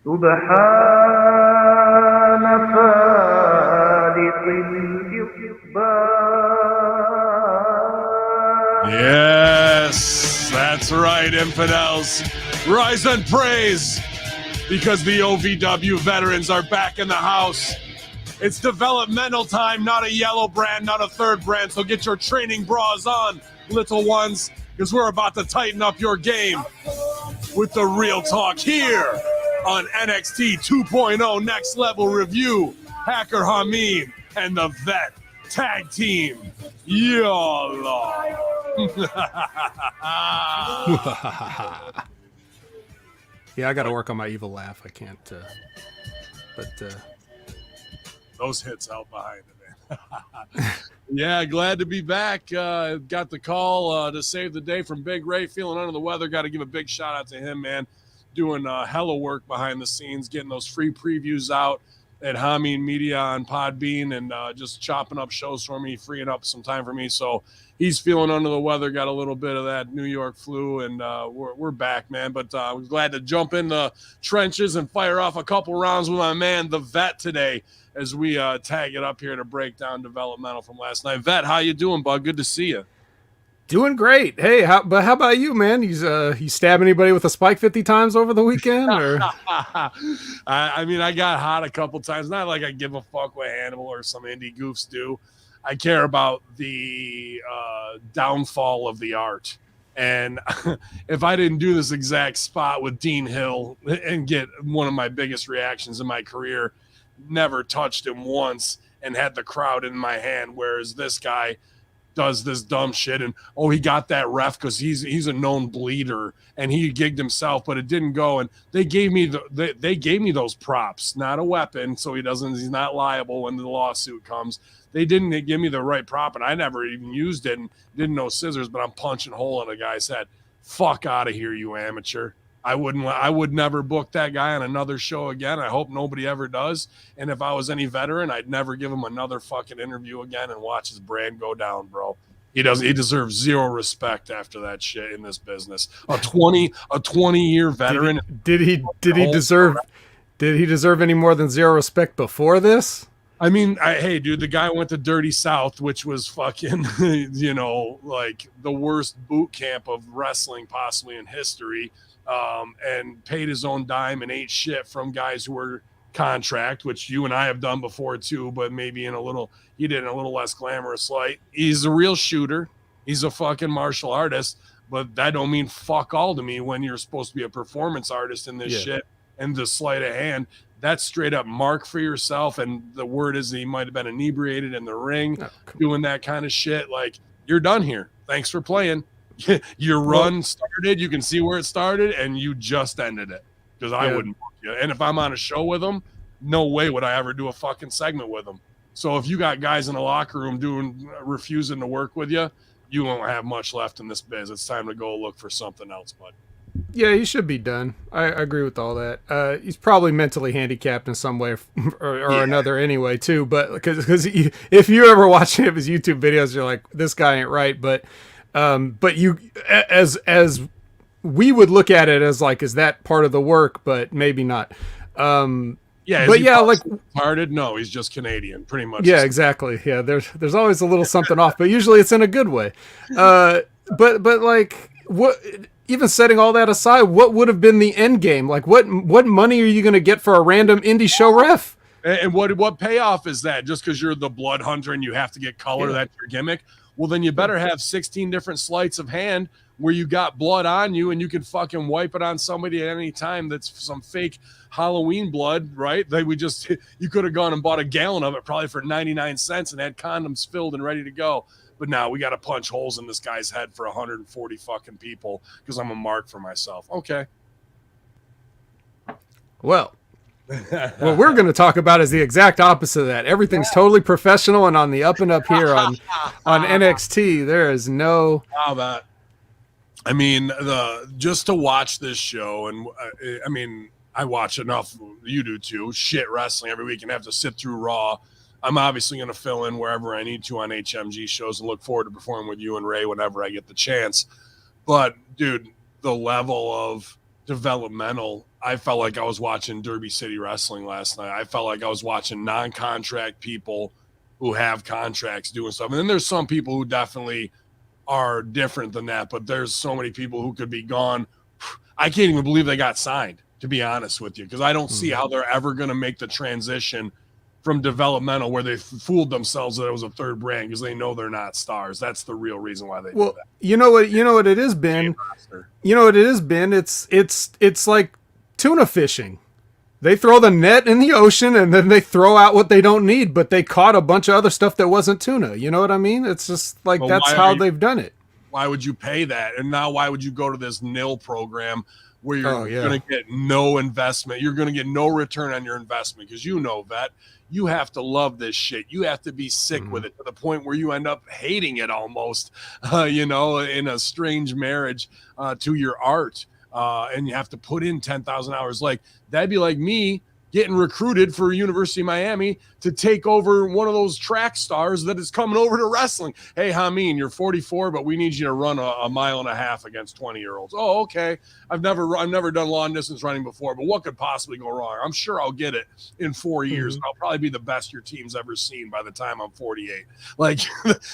سبحان فالق الإصباح. Yes, that's right, infidels. Rise and praise, because the OVW veterans are back in the house. It's developmental time, not a yellow brand, not a third brand. So get your training bras on, little ones, because we're about to tighten up your game with the real talk here on NXT 2.0 Next Level Review. Hacker Hameen and the Vet Tag Team. YOLO. Yeah, I got to work on my evil laugh. I can't. Those hits out behind it, man. Yeah, glad to be back. Got the call to save the day from Big Ray, feeling under the weather. Got to give a big shout out to him, man. Doing hella work behind the scenes, getting those free previews out at Hameen Media on Podbean, and just chopping up shows for me, freeing up some time for me. So he's feeling under the weather, got a little bit of that New York flu, and we're back, man. But we're glad to jump in the trenches and fire off a couple rounds with my man, the Vet, today, as we tag it up here to break down developmental from last night. Vet, how you doing, bud? Good to see you. Doing great. Hey, how about you, man? You stab anybody with a spike 50 times over the weekend? Or? I mean, I got hot a couple times. Not like I give a fuck what Hannibal or some indie goofs do. I care about the downfall of the art. And if I didn't do this exact spot with Dean Hill and get one of my biggest reactions in my career, never touched him once and had the crowd in my hand, whereas this guy does this dumb shit and he got that ref because he's a known bleeder and he gigged himself, but it didn't go. And they gave me they gave me those props, not a weapon, so he's not liable when the lawsuit comes. They didn't give me the right prop, and I never even used it and didn't know scissors, but I'm punching a hole in a guy's head. Fuck out of here, you amateur. I would never book that guy on another show again. I hope nobody ever does. And if I was any veteran, I'd never give him another fucking interview again and watch his brand go down, bro. He deserves zero respect after that shit in this business. A 20-year veteran. Did he deserve any more than zero respect before this? I mean, hey, dude, the guy went to Dirty South, which was fucking, like the worst boot camp of wrestling possibly in history. And paid his own dime and ate shit from guys who were contract, which you and I have done before too, but maybe he did in a little less glamorous light. He's a real shooter. He's a fucking martial artist, but that don't mean fuck all to me when you're supposed to be a performance artist in this shit. And the sleight of hand, that's straight up mark for yourself. And the word is that he might have been inebriated in the ring, doing that kind of shit. Like, you're done here. Thanks for playing. Your run started, you can see where it started, and you just ended it, because I wouldn't book you. And if I'm on a show with them, no way would I ever do a fucking segment with them. So if you got guys in the locker room refusing to work with you, you won't have much left in this biz. It's time to go look for something else, bud. Yeah, he should be done. I agree with all that. He's probably mentally handicapped in some way or another anyway, too. But because if you ever watch any of his YouTube videos, you're like, this guy ain't right. But you, as we would look at it as like, is that part of the work? But maybe not. Like hearted. No, he's just Canadian, pretty much. Yeah, exactly. Yeah, there's always a little something off, but usually it's in a good way. But like, what? Even setting all that aside, what would have been the end game? Like, what money are you going to get for a random indie show ref? And what payoff is that? Just because you're the blood hunter and you have to get color, that's your gimmick? Well, then you better have 16 different sleights of hand where you got blood on you and you can fucking wipe it on somebody at any time. That's some fake Halloween blood, right? You could have gone and bought a gallon of it probably for 99 cents and had condoms filled and ready to go. But now we got to punch holes in this guy's head for 140 fucking people because I'm a mark for myself. Okay. Well, what we're going to talk about is the exact opposite of that. Everything's totally professional and on the up and up here on NXT. There is no. How about? I mean, just to watch this show, and I mean, I watch enough. You do too. Shit wrestling every week and have to sit through Raw. I'm obviously going to fill in wherever I need to on HMG shows and look forward to performing with you and Ray whenever I get the chance. But, dude, the level of developmental, I felt like I was watching Derby City Wrestling last night. I felt like I was watching non-contract people who have contracts doing stuff. And then there's some people who definitely are different than that, but there's so many people who could be gone. I can't even believe they got signed, to be honest with you, because I don't see how they're ever going to make the transition from developmental, where they fooled themselves that it was a third brand, because they know they're not stars. That's the real reason why they do that. You know what it has been. You know what it has been. It's like tuna fishing. They throw the net in the ocean and then they throw out what they don't need, but they caught a bunch of other stuff that wasn't tuna. You know what I mean? It's just like, that's how they've done it. Why would you pay that? And now why would you go to this nil program where you're going to get no investment? You're going to get no return on your investment, because Vet, you have to love this shit. You have to be sick with it to the point where you end up hating it almost, in a strange marriage to your art. And you have to put in 10,000 hours. Like, that'd be like me getting recruited for University of Miami to take over one of those track stars that is coming over to wrestling. Hey, Hameen, you're 44, but we need you to run a mile and a half against 20-year-olds. Oh, okay. I've never done long distance running before, but what could possibly go wrong? I'm sure I'll get it in 4 years. I'll probably be the best your team's ever seen by the time I'm 48. Like,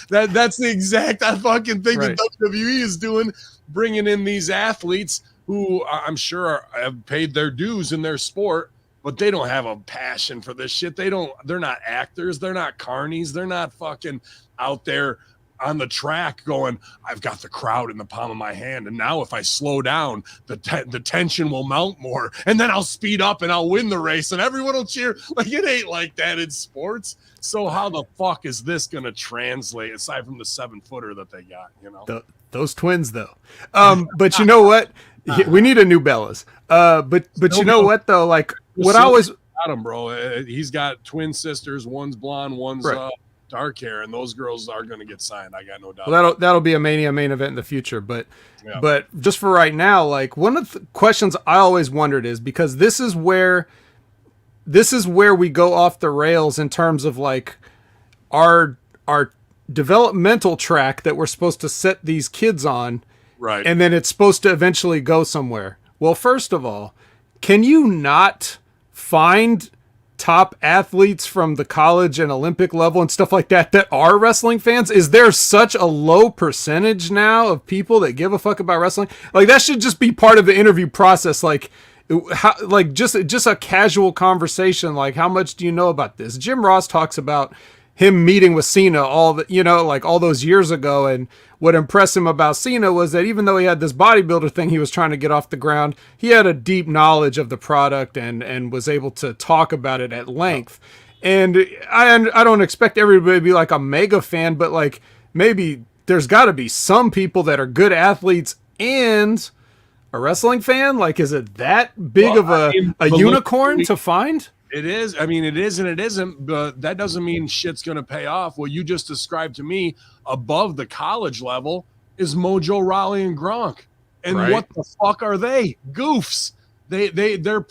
that's the exact fucking thing that WWE is doing, bringing in these athletes who I'm sure have paid their dues in their sport, but they don't have a passion for this shit. They're not actors. They're not carnies. They're not fucking out there on the track going, I've got the crowd in the palm of my hand, and now if I slow down, the tension will mount more, and then I'll speed up and I'll win the race and everyone will cheer. Like, it ain't like that in sports. So how the fuck is this going to translate, aside from the 7-footer that they got, Those twins, though. But you know what? We need a new Bellas. But you know what, though? Like, what I always got him, bro. He's got twin sisters. One's blonde, one's dark hair, and those girls are going to get signed. I got no doubt. Well, that'll be a Mania main event in the future. But just for right now, like, one of the questions I always wondered is, because this is where we go off the rails in terms of like our developmental track that we're supposed to set these kids on. Right. And then it's supposed to eventually go somewhere. Well, first of all, can you not find top athletes from the college and Olympic level and stuff like that are wrestling fans? Is there such a low percentage now of people that give a fuck about wrestling? Like, that should just be part of the interview process. Like, just a casual conversation. Like, how much do you know about this? Jim Ross talks about him meeting with Cena all those years ago, and what impressed him about Cena was that even though he had this bodybuilder thing he was trying to get off the ground, he had a deep knowledge of the product and was able to talk about it at length. And I don't expect everybody to be like a mega fan, but like, maybe there's got to be some people that are good athletes and a wrestling fan. Like, is it that big of a unicorn to find? It is. I mean, it is and it isn't, but that doesn't mean shit's going to pay off. What you just described to me above the college level is Mojo, Rawley, and Gronk. And what the fuck are they? Goofs. They're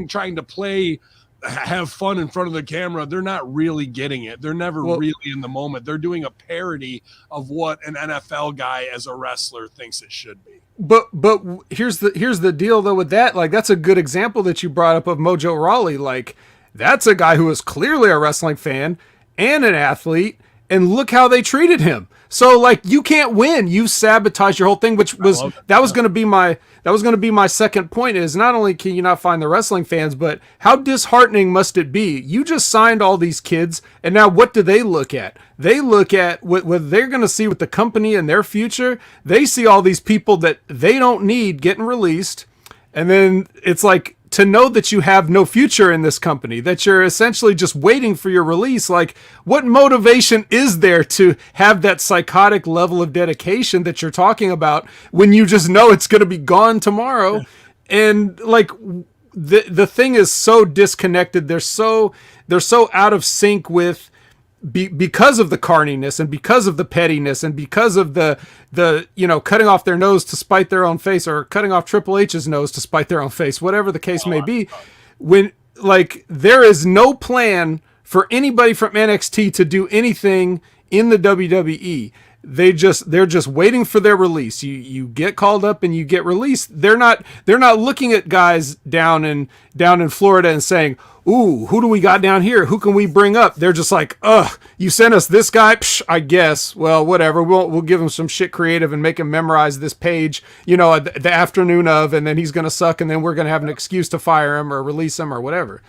trying to play, have fun in front of the camera. They're not really getting it. They're never really in the moment. They're doing a parody of what an NFL guy as a wrestler thinks it should be. But here's the deal though with that. Like, that's a good example that you brought up of Mojo Rawley. Like, that's a guy who is clearly a wrestling fan and an athlete, and look how they treated him. So, like, you can't win. You sabotage your whole thing, which was going to be my second point. Is not only can you not find the wrestling fans, but how disheartening must it be? You just signed all these kids, and now what do they look at? They look at what they're going to see with the company and their future. They see all these people that they don't need getting released, and then it's like, to know that you have no future in this company, that you're essentially just waiting for your release. Like, what motivation is there to have that psychotic level of dedication that you're talking about when you just know it's going to be gone tomorrow? And like, the thing is so disconnected. They're so out of sync with, because of the carniness and because of the pettiness and because of the cutting off their nose to spite their own face, or cutting off Triple H's nose to spite their own face, whatever the case may be. When, like, there is no plan for anybody from NXT to do anything in the WWE. they're just waiting for their release. You get called up and you get released. They're not looking at guys down in Florida and saying, "Ooh, who do we got down here? Who can we bring up?" They're just like, "Ugh, you sent us this guy. Psh, I guess. Well, whatever. We'll give him some shit creative and make him memorize this page, the afternoon of, and then he's gonna suck, and then we're gonna have an excuse to fire him or release him or whatever."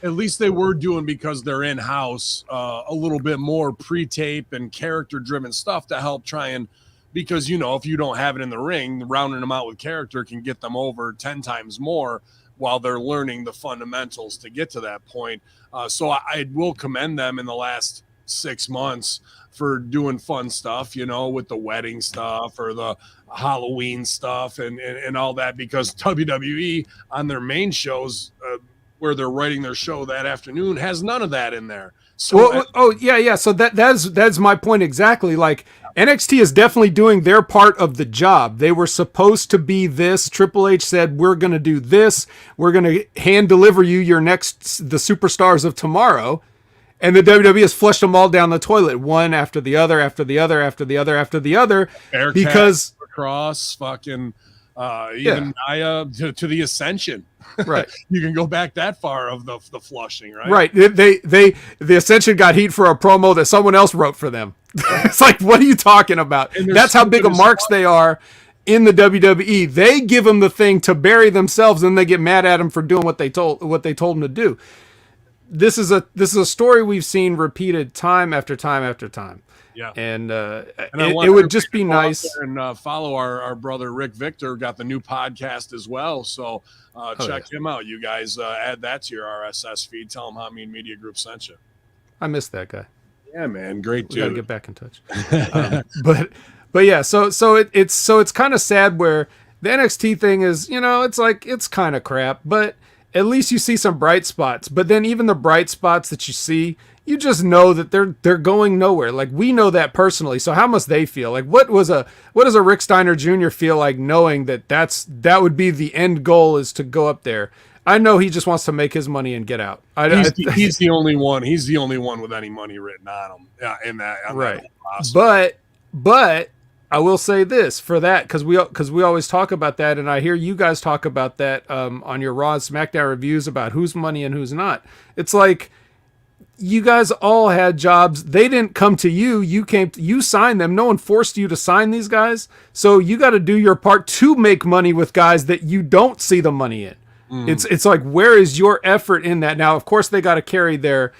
At least they were doing, because they're in-house, a little bit more pre-tape and character-driven stuff to help try and, because, if you don't have it in the ring, rounding them out with character can get them over 10 times more while they're learning the fundamentals to get to that point. So I will commend them in the last 6 months for doing fun stuff, with the wedding stuff or the Halloween stuff and all that, because WWE on their main shows, where they're writing their show that afternoon, has none of that in there. So, yeah. So that's my point exactly. Like, NXT is definitely doing their part of the job. They were supposed to be this. Triple H said, "We're going to do this. We're going to hand deliver you the superstars of tomorrow." And the WWE has flushed them all down the toilet, one after the other, after the other, after the other, after the other, Bearcat, because Cross, fucking, even Nia to the Ascension. Right. You can go back that far of the flushing, right? Right. The Ascension got heat for a promo that someone else wrote for them. It's like, what are you talking about? That's how big of marks they are in the WWE. They give them the thing to bury themselves, and they get mad at them for doing what they told them to do. This is a story we've seen repeated time after time after time. Yeah, and it would just be nice. And follow our brother Rick Victor, got the new podcast as well. So check him out. You guys add that to your RSS feed. Tell him how Mean Media Group sent you. I missed that guy. Yeah, man, great dude. We gotta get back in touch. But yeah, so it's kind of sad where the NXT thing is, it's kind of crap, but at least you see some bright spots. But then even the bright spots that you see, you just know that they're going nowhere. Like, we know that personally. So how must they feel? Like, what does a Rick Steiner Jr. feel like, knowing that would be the end goal, is to go up there? I know he just wants to make his money and get out. He's the only one. He's the only one with any money written on him. Yeah, right. But I will say this for that, because we always talk about that, and I hear you guys talk about that on your Raw and SmackDown reviews about who's money and who's not. It's like, you guys all had jobs. They didn't come to you. You signed them. No one forced you to sign these guys. So you got to do your part to make money with guys that you don't see the money in. It's like, where is your effort in that? Now, of course, they got to carry their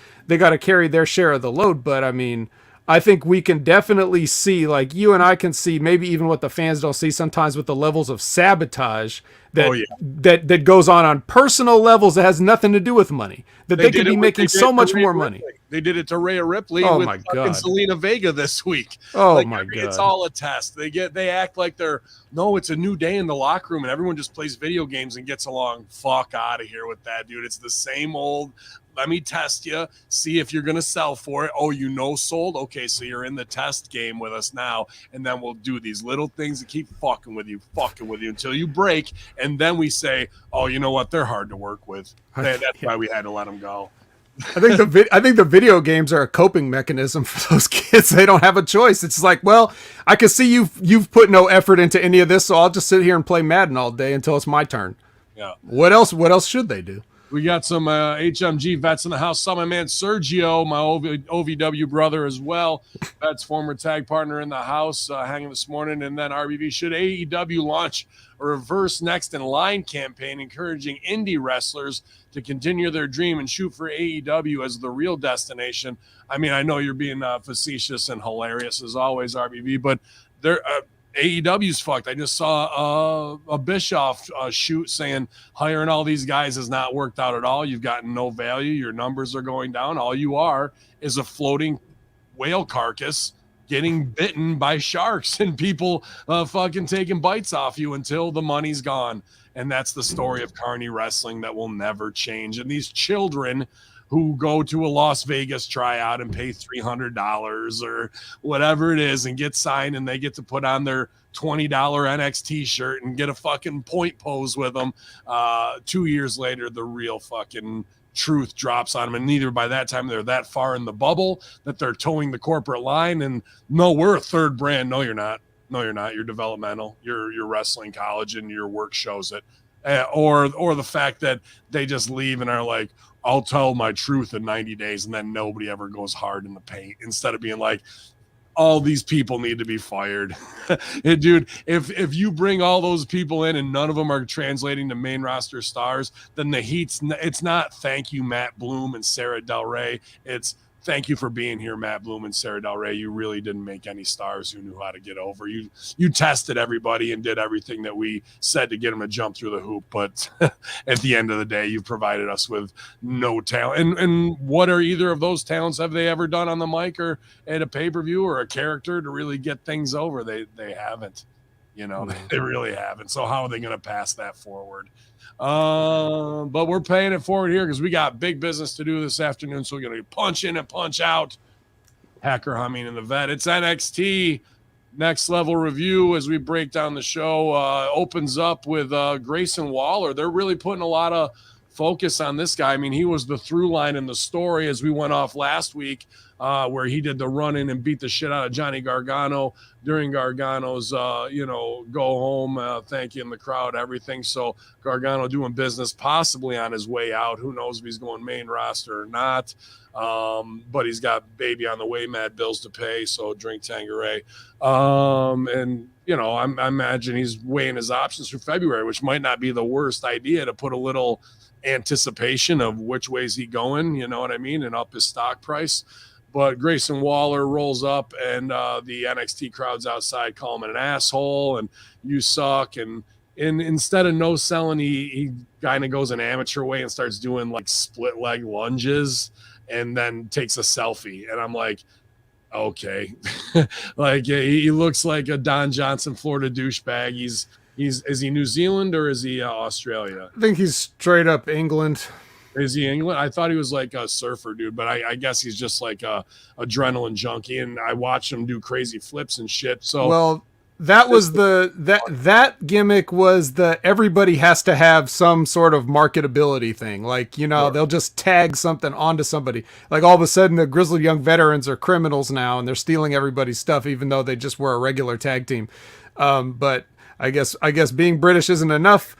share of the load. But I mean, I think we can definitely see, like you and I can see, maybe even what the fans don't see sometimes, with the levels of sabotage that goes on personal levels that has nothing to do with money. That they could be making so much more money. They did it to Rhea Ripley with fucking Selena Vega this week. Oh my God. It's all a test. They act like it's a new day in the locker room and everyone just plays video games and gets along. Fuck out of here with that, dude. It's the same old, let me test you, see if you're going to sell for it. Oh, sold? Okay, so you're in the test game with us now, and then we'll do these little things that keep fucking with you until you break, and then we say, oh, you know what? They're hard to work with. That's why we had to let them go. I think the video games are a coping mechanism for those kids. They don't have a choice. It's like, well, I can see you've put no effort into any of this, so I'll just sit here and play Madden all day until it's my turn. Yeah. What else should they do? We got some HMG vets in the house. Saw my man Sergio, my OVW brother as well. Vets former tag partner in the house, hanging this morning. And then RBV, should AEW launch a reverse next in line campaign encouraging indie wrestlers to continue their dream and shoot for AEW as the real destination? I mean, I know you're being facetious and hilarious as always, RBV, but they're AEW's fucked. I just saw a Bischoff shoot saying hiring all these guys has not worked out at all. You've gotten no value. Your numbers are going down. All you are is a floating whale carcass getting bitten by sharks and people fucking taking bites off you until the money's gone. And that's the story of Carney Wrestling that will never change. And these children who go to a Las Vegas tryout and pay $300 or whatever it is and get signed, and they get to put on their $20 NXT shirt and get a fucking point pose with them. 2 years later, the real fucking truth drops on them, and neither by that time they're that far in the bubble that they're towing the corporate line. And no, we're a third brand. No, you're not. No, you're not. You're developmental. You're wrestling college, and your work shows it. Or the fact that they just leave and are like, I'll tell my truth in 90 days, and then nobody ever goes hard in the paint, instead of being like, all these people need to be fired. Dude, if you bring all those people in and none of them are translating to main roster stars, then it's not thank you, Matt Bloom and Sarah Del Rey. It's thank you for being here, Matt Bloom and Sarah Del Rey. You really didn't make any stars who knew how to get over. You tested everybody and did everything that we said to get them to jump through the hoop. But at the end of the day, you provided us with no talent. And what are either of those talents have they ever done on the mic or at a pay-per-view or a character to really get things over? They haven't. They really haven't. So how are they going to pass that forward? But we're paying it forward here because we got big business to do this afternoon. So we're going to punch in and punch out. Hacker Humming and the Vet. It's NXT Next Level Review as we break down the show. Opens up with Grayson Waller. They're really putting a lot of focus on this guy. I mean, he was the through line in the story as we went off last week, where he did the run in and beat the shit out of Johnny Gargano during Gargano's, go home, thank you in the crowd, everything. So Gargano doing business possibly on his way out. Who knows if he's going main roster or not. But he's got baby on the way, mad bills to pay. So drink Tanqueray. I imagine he's weighing his options for February, which might not be the worst idea to put a little anticipation of which way's he going, you know what I mean, and up his stock price. But Grayson Waller rolls up, and the NXT crowd's outside calling him an asshole and you suck. And instead of no selling, he kind of goes an amateur way and starts doing like split leg lunges and then takes a selfie. And I'm like, okay, like he looks like a Don Johnson, Florida douchebag. Is he New Zealand or is he Australia? I think he's straight up England. Is he England? I thought he was like a surfer dude, but I guess he's just like a adrenaline junkie. And I watched him do crazy flips and shit. So well, that was that gimmick was the everybody has to have some sort of marketability thing. Like, sure. They'll just tag something onto somebody. Like all of a sudden the Grizzled Young Veterans are criminals now and they're stealing everybody's stuff, even though they just were a regular tag team. But I guess being British isn't enough.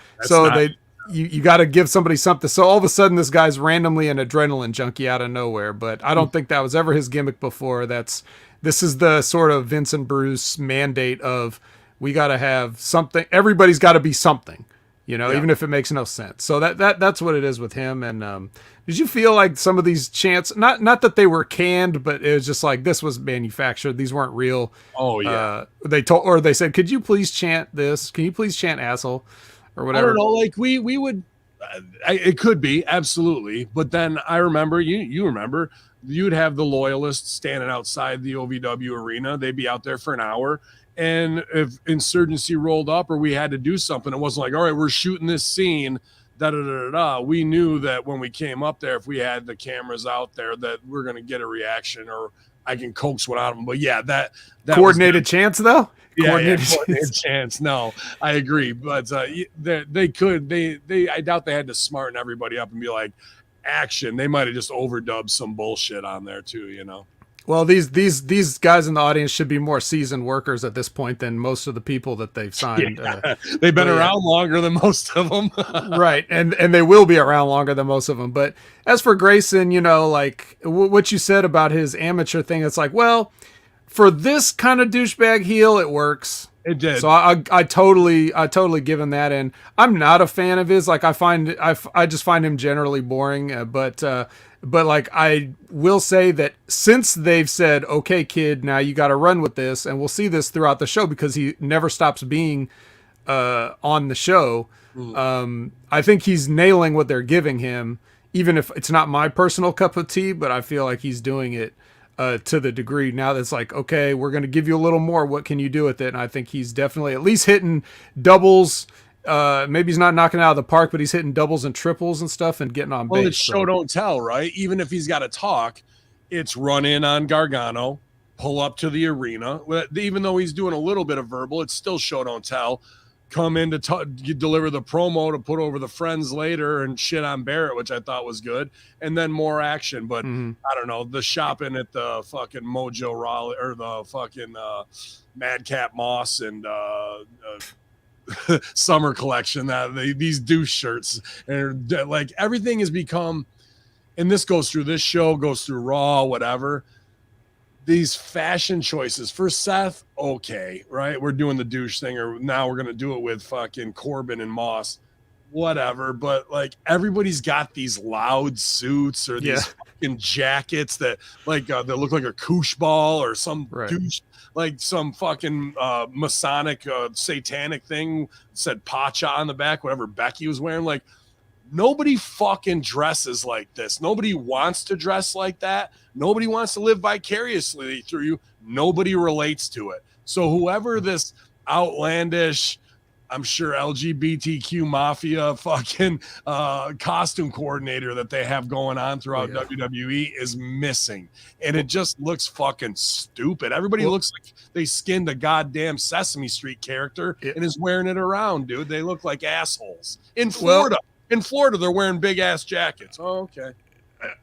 You got to give somebody something. So all of a sudden this guy's randomly an adrenaline junkie out of nowhere. But I don't think that was ever his gimmick before. This is the sort of Vince and Bruce mandate of we got to have something. Everybody's got to be something, even if it makes no sense. So that's what it is with him. And did you feel like some of these chants, not that they were canned, but it was just like this was manufactured. These weren't real. Oh yeah. They said, could you please chant this? Can you please chant asshole or whatever? I don't know. Like we would. It could be absolutely, but then I remember you remember. You'd have the loyalists standing outside the OVW arena. They'd be out there for an hour. And if insurgency rolled up or we had to do something, it wasn't like, all right, we're shooting this scene, We knew that when we came up there, if we had the cameras out there, that we're going to get a reaction or I can coax one out of them. But yeah, that coordinated chance though. Coordinated chance. No, I agree. But they could, I doubt they had to smarten everybody up and be like, action. They might have just overdubbed some bullshit on there too, Well, these guys in the audience should be more seasoned workers at this point than most of the people that they've signed. Yeah. They've been around longer than most of them. Right, and they will be around longer than most of them. But as for Grayson, like what you said about his amateur thing, it's like, well, for this kind of douchebag heel, it works. It did. So I totally give him that, and I'm not a fan of his. Like I just find him generally boring. But like I will say that since they've said, okay, kid, now you got to run with this, and we'll see this throughout the show because he never stops being on the show. I think he's nailing what they're giving him, even if it's not my personal cup of tea. But I feel like he's doing it. To the degree now that's like, okay, we're going to give you a little more. What can you do with it? And I think he's definitely at least hitting doubles. Maybe he's not knocking it out of the park, but he's hitting doubles and triples and stuff and getting on base. Well, it's show don't tell, right? Even if he's got to talk, it's run in on Gargano, pull up to the arena. Even though he's doing a little bit of verbal, it's still show don't tell. come in to deliver the promo to put over the friends later and shit on Barrett, which I thought was good, and then more action. But I don't know, the shopping at the fucking Mojo Rawley or the fucking Madcap Moss and summer collection, that these douche shirts, and like everything has become, and this goes through this show, goes through Raw, whatever. These fashion choices for Seth, okay, right? We're doing the douche thing, or now we're gonna do it with fucking Corbin and Moss, whatever. But like everybody's got these loud suits or these fucking jackets that like that look like a koosh ball or some douche, like some fucking Masonic satanic thing said Pacha on the back, whatever Becky was wearing. Like nobody fucking dresses like this. Nobody wants to dress like that. Nobody wants to live vicariously through you. Nobody relates to it. So whoever this outlandish, I'm sure LGBTQ mafia fucking costume coordinator that they have going on throughout WWE is missing. And it just looks fucking stupid. Everybody looks like they skinned a goddamn Sesame Street character and is wearing it around, dude. They look like assholes. In Florida. In Florida, they're wearing big ass jackets. Oh, okay.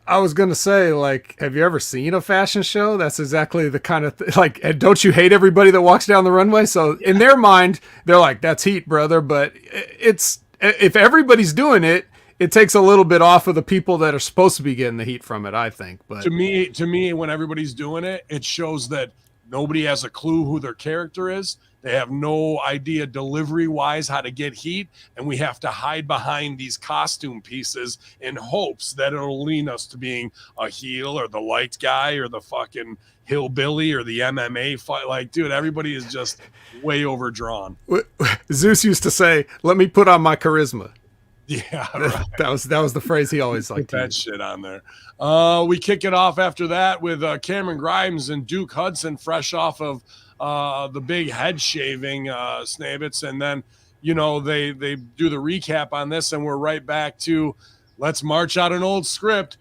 I was gonna say, like, have you ever seen a fashion show? That's exactly the kind of like. And don't you hate everybody that walks down the runway? So in their mind, they're like, "That's heat, brother." But it's if everybody's doing it, it takes a little bit off of the people that are supposed to be getting the heat from it, I think. But to me, when everybody's doing it, it shows that nobody has a clue who their character is. They have no idea delivery-wise how to get heat, and we have to hide behind these costume pieces in hopes that it'll lean us to being a heel or the light guy or the fucking hillbilly or the MMA fight. Like, dude, everybody is just way overdrawn. Zeus used to say, "Let me put on my charisma." Yeah, right. that was the phrase he always liked. Put that shit on there. We kick it off after that with Cameron Grimes and Duke Hudson, fresh off of the big head shaving Snabbits, and then they do the recap on this, and we're right back to let's march out an old script,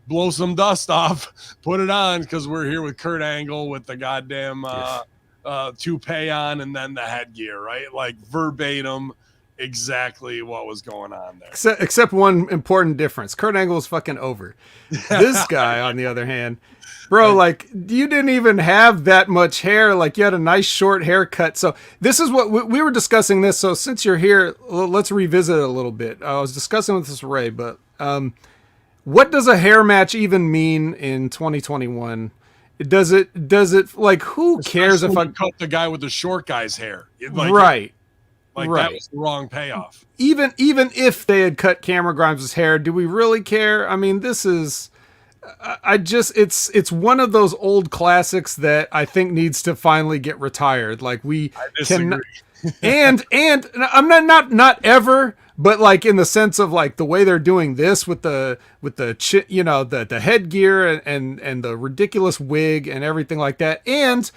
blow some dust off, put it on, because we're here with Kurt Angle with the goddamn toupee on, and then the headgear, right? Like verbatim, exactly what was going on there. Except one important difference: Kurt Angle was fucking over. This guy, on the other hand. Bro, like, you didn't even have that much hair. Like, you had a nice short haircut. So this is what we were discussing this. So since you're here, let's revisit it a little bit. I was discussing with this Ray, but what does a hair match even mean in 2021? Does it like, who cares if I cut the guy with the short guy's hair? Like, right. That was the wrong payoff. Even if they had cut Cameron Grimes' hair, do we really care? I mean, this is... it's one of those old classics that I think needs to finally get retired. Like we can, and I'm not ever, but like in the sense of like the way they're doing this with the the headgear and the ridiculous wig and everything like that, and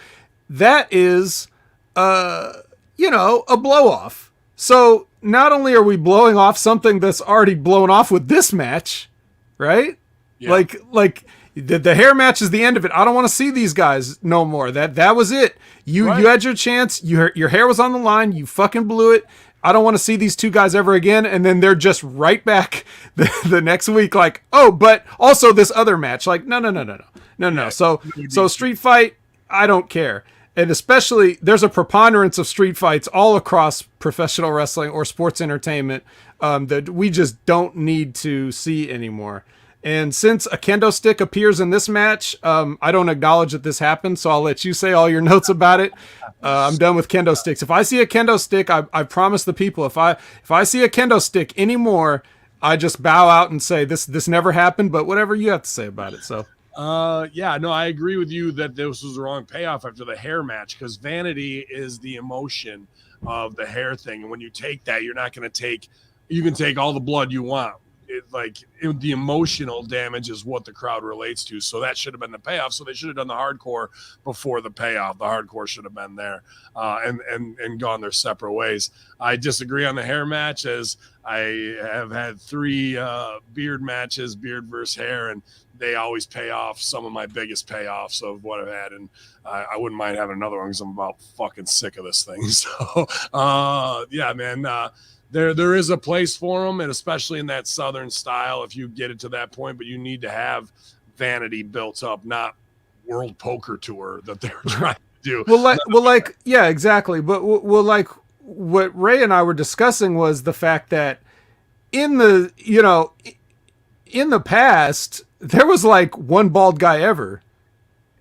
that is a blow off. So not only are we blowing off something that's already blown off with this match, right? Yeah. Like the hair match is the end of it. I don't want to see these guys no more. That was it. You had your chance. Your hair was on the line. You fucking blew it. I don't want to see these two guys ever again. And then they're just right back the next week. Like, oh, but also this other match. Like, no. Yeah, so street fight, I don't care. And especially there's a preponderance of street fights all across professional wrestling or sports entertainment that we just don't need to see anymore. And since a kendo stick appears in this match, I don't acknowledge that this happened, so I'll let you say all your notes about it. I'm done with kendo sticks. If I see a kendo stick, I promise the people, if I see a kendo stick anymore, I just bow out and say this never happened. But whatever you have to say about it. So, I agree with you that this was the wrong payoff after the hair match, because vanity is the emotion of the hair thing, and when you take that, you're not going to take. You can take all the blood you want. the emotional damage is what the crowd relates to. So that should have been the payoff. So they should have done the hardcore before the payoff. The hardcore should have been there and gone their separate ways. I disagree on the hair match, as I have had 3 beard matches, beard versus hair, and they always pay off some of my biggest payoffs of what I've had. And I wouldn't mind having another one because I'm about fucking sick of this thing. So yeah, man, there is a place for them, and especially in that Southern style, if you get it to that point, but you need to have vanity built up, not World Poker Tour that they're trying to do. Yeah, exactly. But like what Ray and I were discussing was the fact that in the past, there was like one bald guy ever.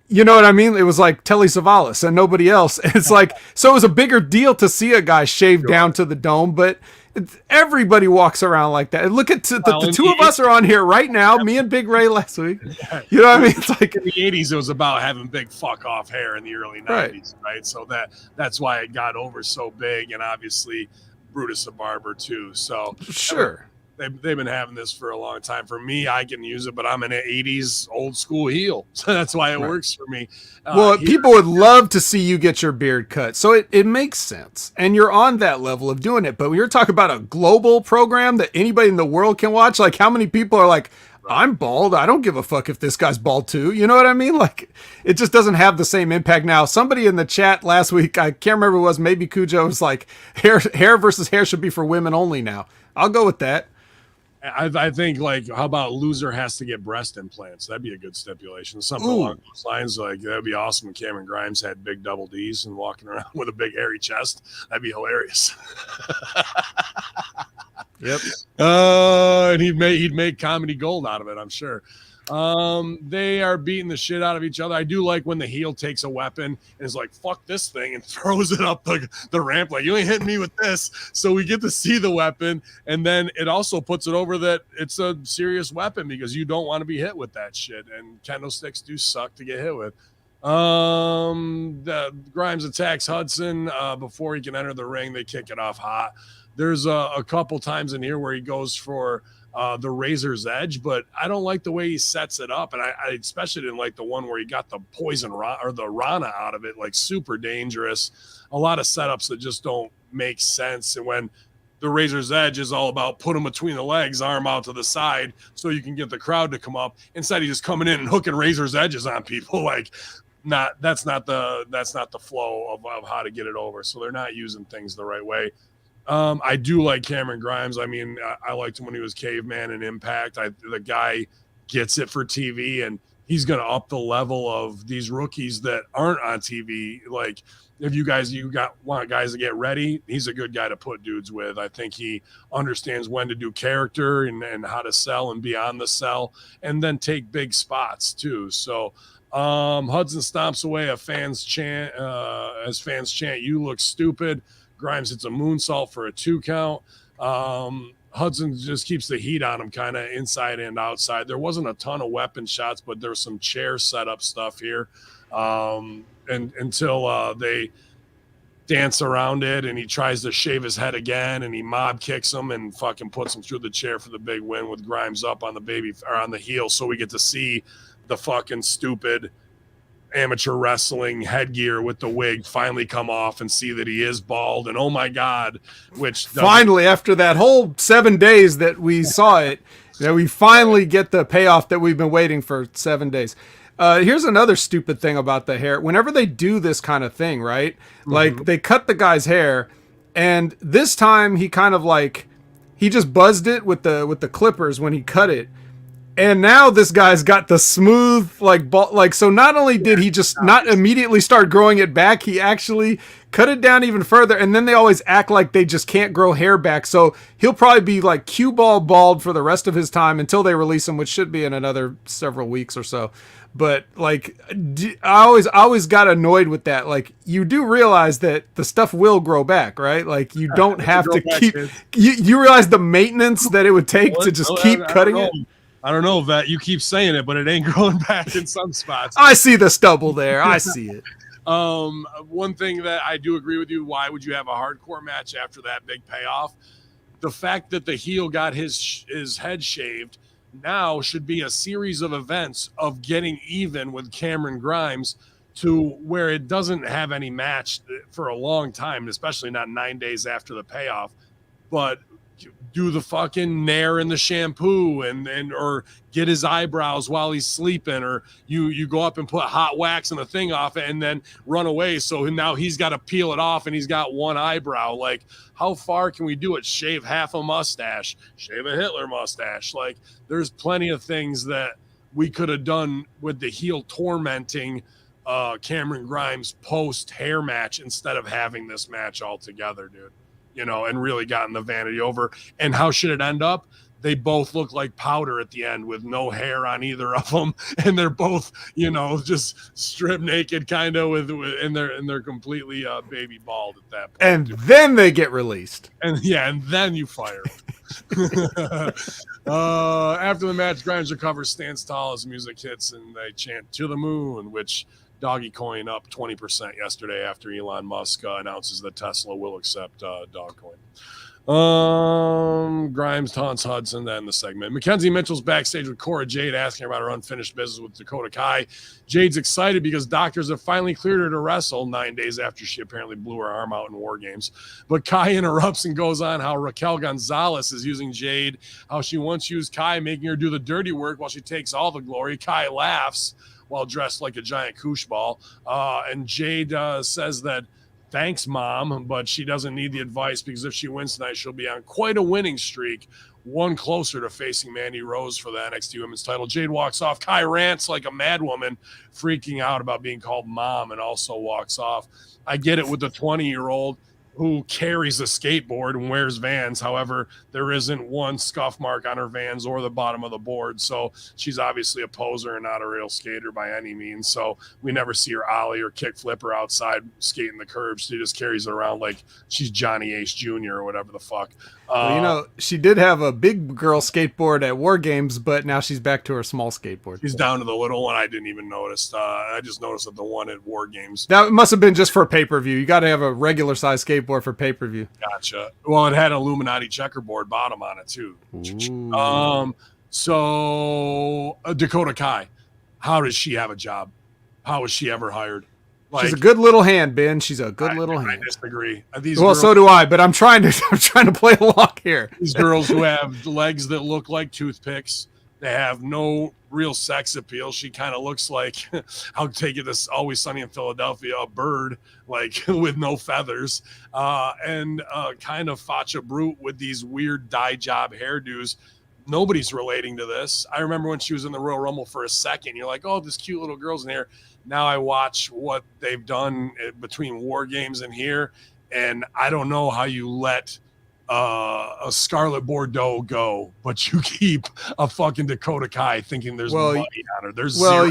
You know what I mean? It was like Telly Savalas and nobody else. It's like, so it was a bigger deal to see a guy shaved down to the dome, but everybody walks around like that. And look at the 2 of us are on here right now, me and Big Ray last week. You know what I mean? It's like in the 80s, it was about having big fuck off hair in the early 90s, right? So that's why it got over so big, and obviously Brutus the Barber too. So sure. They've been having this for a long time. For me, I can use it, but I'm an 80s old school heel. So that's why it works for me. People would love to see you get your beard cut. So it makes sense. And you're on that level of doing it. But when you're talking about a global program that anybody in the world can watch, like how many people are like, I'm bald. I don't give a fuck if this guy's bald too. You know what I mean? Like, it just doesn't have the same impact now. Somebody in the chat last week, I can't remember who it was, maybe Cujo, was like, hair versus hair should be for women only now. I'll go with that. I think, like, how about loser has to get breast implants? That'd be a good stipulation. Something along those lines. Like, that'd be awesome. When Cameron Grimes had big double Ds and walking around with a big hairy chest. That'd be hilarious. Yep. And he'd make comedy gold out of it, I'm sure. They are beating the shit out of each other. I do like when the heel takes a weapon and is like, fuck this thing, and throws it up the ramp like, you ain't hitting me with this. So we get to see the weapon, and then it also puts it over that it's a serious weapon because you don't want to be hit with that shit, and kendo sticks do suck to get hit with. Grimes attacks Hudson before he can enter the ring. They kick it off hot. There's a couple times in here where he goes for the razor's edge, but I don't like the way he sets it up, and I especially didn't like the one where he got the poison or the Rana out of it, like super dangerous. A lot of setups that just don't make sense. And when the razor's edge is all about put him between the legs, arm out to the side, so you can get the crowd to come up, instead of just coming in and hooking razor's edges on people, like that's not the flow of how to get it over. So they're not using things the right way. I do like Cameron Grimes. I mean, I liked him when he was Caveman and Impact. The guy gets it for TV, and he's going to up the level of these rookies that aren't on TV. Like, if you want guys to get ready, he's a good guy to put dudes with. I think he understands when to do character and how to sell and be on the sell, and then take big spots too. So Hudson stomps away as fans chant, "You look stupid." Grimes hits a moonsault for a 2 count. Hudson just keeps the heat on him, kind of inside and outside. There wasn't a ton of weapon shots, but there's some chair setup stuff here. And until they dance around it, and he tries to shave his head again, and he mob kicks him and fucking puts him through the chair for the big win with Grimes up on the heel. So we get to see the fucking stupid amateur wrestling headgear with the wig finally come off and see that he is bald, and oh my god, which finally, after that whole 7 days that we saw it, we finally get the payoff that we've been waiting for 7 days. Here's another stupid thing about the hair. Whenever they do this kind of thing, right? Like, they cut the guy's hair, and this time he kind of like, he just buzzed it with the clippers when he cut it. And now this guy's got the smooth, so not only did he just not immediately start growing it back, he actually cut it down even further. And then they always act like they just can't grow hair back. So he'll probably be like cue ball bald for the rest of his time until they release him, which should be in another several weeks or so. But like, I always got annoyed with that. Like, you do realize that the stuff will grow back, right? Like, you don't have to keep, you realize the maintenance that it would take to just keep cutting it. I don't know, Vet. You keep saying it, but it ain't growing back in some spots. I see the stubble there. I see it. One thing that I do agree with you, why would you have a hardcore match after that big payoff? the fact that the heel got his head shaved now should be a series of events of getting even with Cameron Grimes to where it doesn't have any match for a long time, especially not 9 days after the payoff, but do the fucking nair in the shampoo and or get his eyebrows while he's sleeping, or you go up and put hot wax in the thing off it and then run away. So now he's got to peel it off and he's got one eyebrow. Like, how far can we do it? Shave half a mustache, shave a Hitler mustache. Like, there's plenty of things that we could have done with the heel tormenting Cameron Grimes post hair match instead of having this match all together, dude. You know, and really gotten the vanity over. And how should it end up? They both look like powder at the end with no hair on either of them, and they're both, you know, just stripped naked, kind of and they're completely baby bald at that point. And then they get released. And then you fire. After the match, Grimes recovers, stands tall as music hits, and they chant "To the Moon," which Doggy Coin up 20% yesterday after Elon Musk announces that Tesla will accept Dogcoin. Grimes taunts Hudson, then the segment. Mackenzie Mitchell's backstage with Cora Jade asking about her unfinished business with Dakota Kai. Jade's excited because doctors have finally cleared her to wrestle 9 days after she apparently blew her arm out in War Games. But Kai interrupts and goes on how Raquel Gonzalez is using Jade, how she once used Kai, making her do the dirty work while she takes all the glory. Kai laughs while dressed like a giant koosh ball. And Jade says that, thanks, Mom, but she doesn't need the advice because if she wins tonight, she'll be on quite a winning streak, one closer to facing Mandy Rose for the NXT Women's title. Jade walks off. Kai rants like a madwoman, freaking out about being called Mom, and also walks off. I get it with the 20-year-old who carries a skateboard and wears Vans. However, there isn't one scuff mark on her Vans or the bottom of the board. So she's obviously a poser and not a real skater by any means. So we never see her ollie or kick flip her outside skating the curbs. She just carries it around like she's Johnny Ace Jr. or whatever the fuck. Well, you know, she did have a big girl skateboard at War Games, but now she's back to her small skateboard. She's down to the little one. I didn't even notice. I just noticed that the one at War Games. That must have been just for pay-per-view. You got to have a regular size skateboard for pay-per-view. Gotcha. Well, it had an Illuminati checkerboard bottom on it too. Ooh. So Dakota Kai, how does she have a job? How was she ever hired? Like, she's a good little hand, Ben. She's a good little hand. I disagree. Well, so do I, but I'm trying to play along here. These girls who have legs that look like toothpicks, they have no real sex appeal. She kind of looks like, I'll take it this Always Sunny in Philadelphia, a bird, like with no feathers, and kind of facha brute with these weird dye job hairdos. Nobody's relating to this. I remember when she was in the Royal Rumble for a second, you're like, oh, this cute little girl's in here. Now I watch what they've done between War Games and here, and I don't know how you let a Scarlet Bordeaux go, but you keep a fucking Dakota Kai thinking there's money on her. There's zero.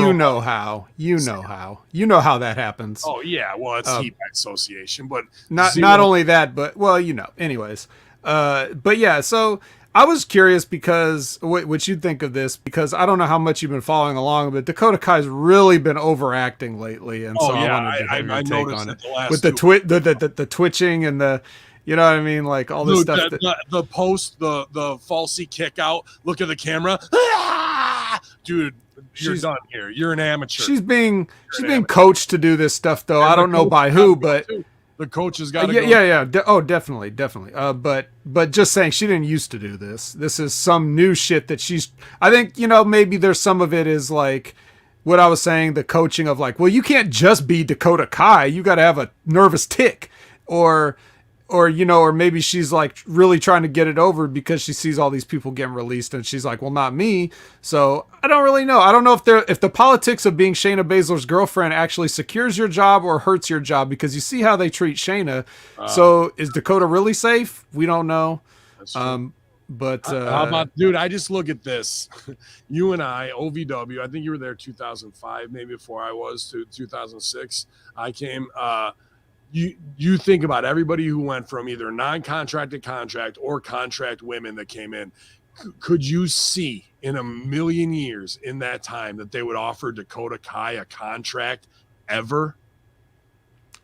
You know how. You know how. You know how that happens. Oh yeah, well it's heat association, but not only that, but you know. Anyways, but yeah, so. I was curious because what you'd think of this, because I don't know how much you've been following along, but Dakota Kai's really been overacting lately, and so I wanted to get your take on it with the twitching and the, you know what I mean, like all this stuff. The post, the falsy kick out, look at the camera, dude. You're done here. You're an amateur. She's being coached to do this stuff, though. I don't know by who, but. The coach has got to go. Yeah. Definitely. But just saying, she didn't used to do this. This is some new shit that she's. I think, you know, maybe there's some of it is like what I was saying, the coaching of like, well, you can't just be Dakota Kai. You got to have a nervous tick, or you know, or maybe she's like really trying to get it over because she sees all these people getting released, and she's like, well, not me. So I don't really know. I don't know if the politics of being Shayna Baszler's girlfriend actually secures your job or hurts your job, because you see how they treat Shayna. So is Dakota really safe? We don't know. But how about, dude? I just look at this. You and I, OVW. I think you were there 2005, maybe before I was, to 2006. I came. You think about everybody who went from either non-contracted contract or contract women that came in. Could you see in a million years in that time that they would offer Dakota Kai a contract ever?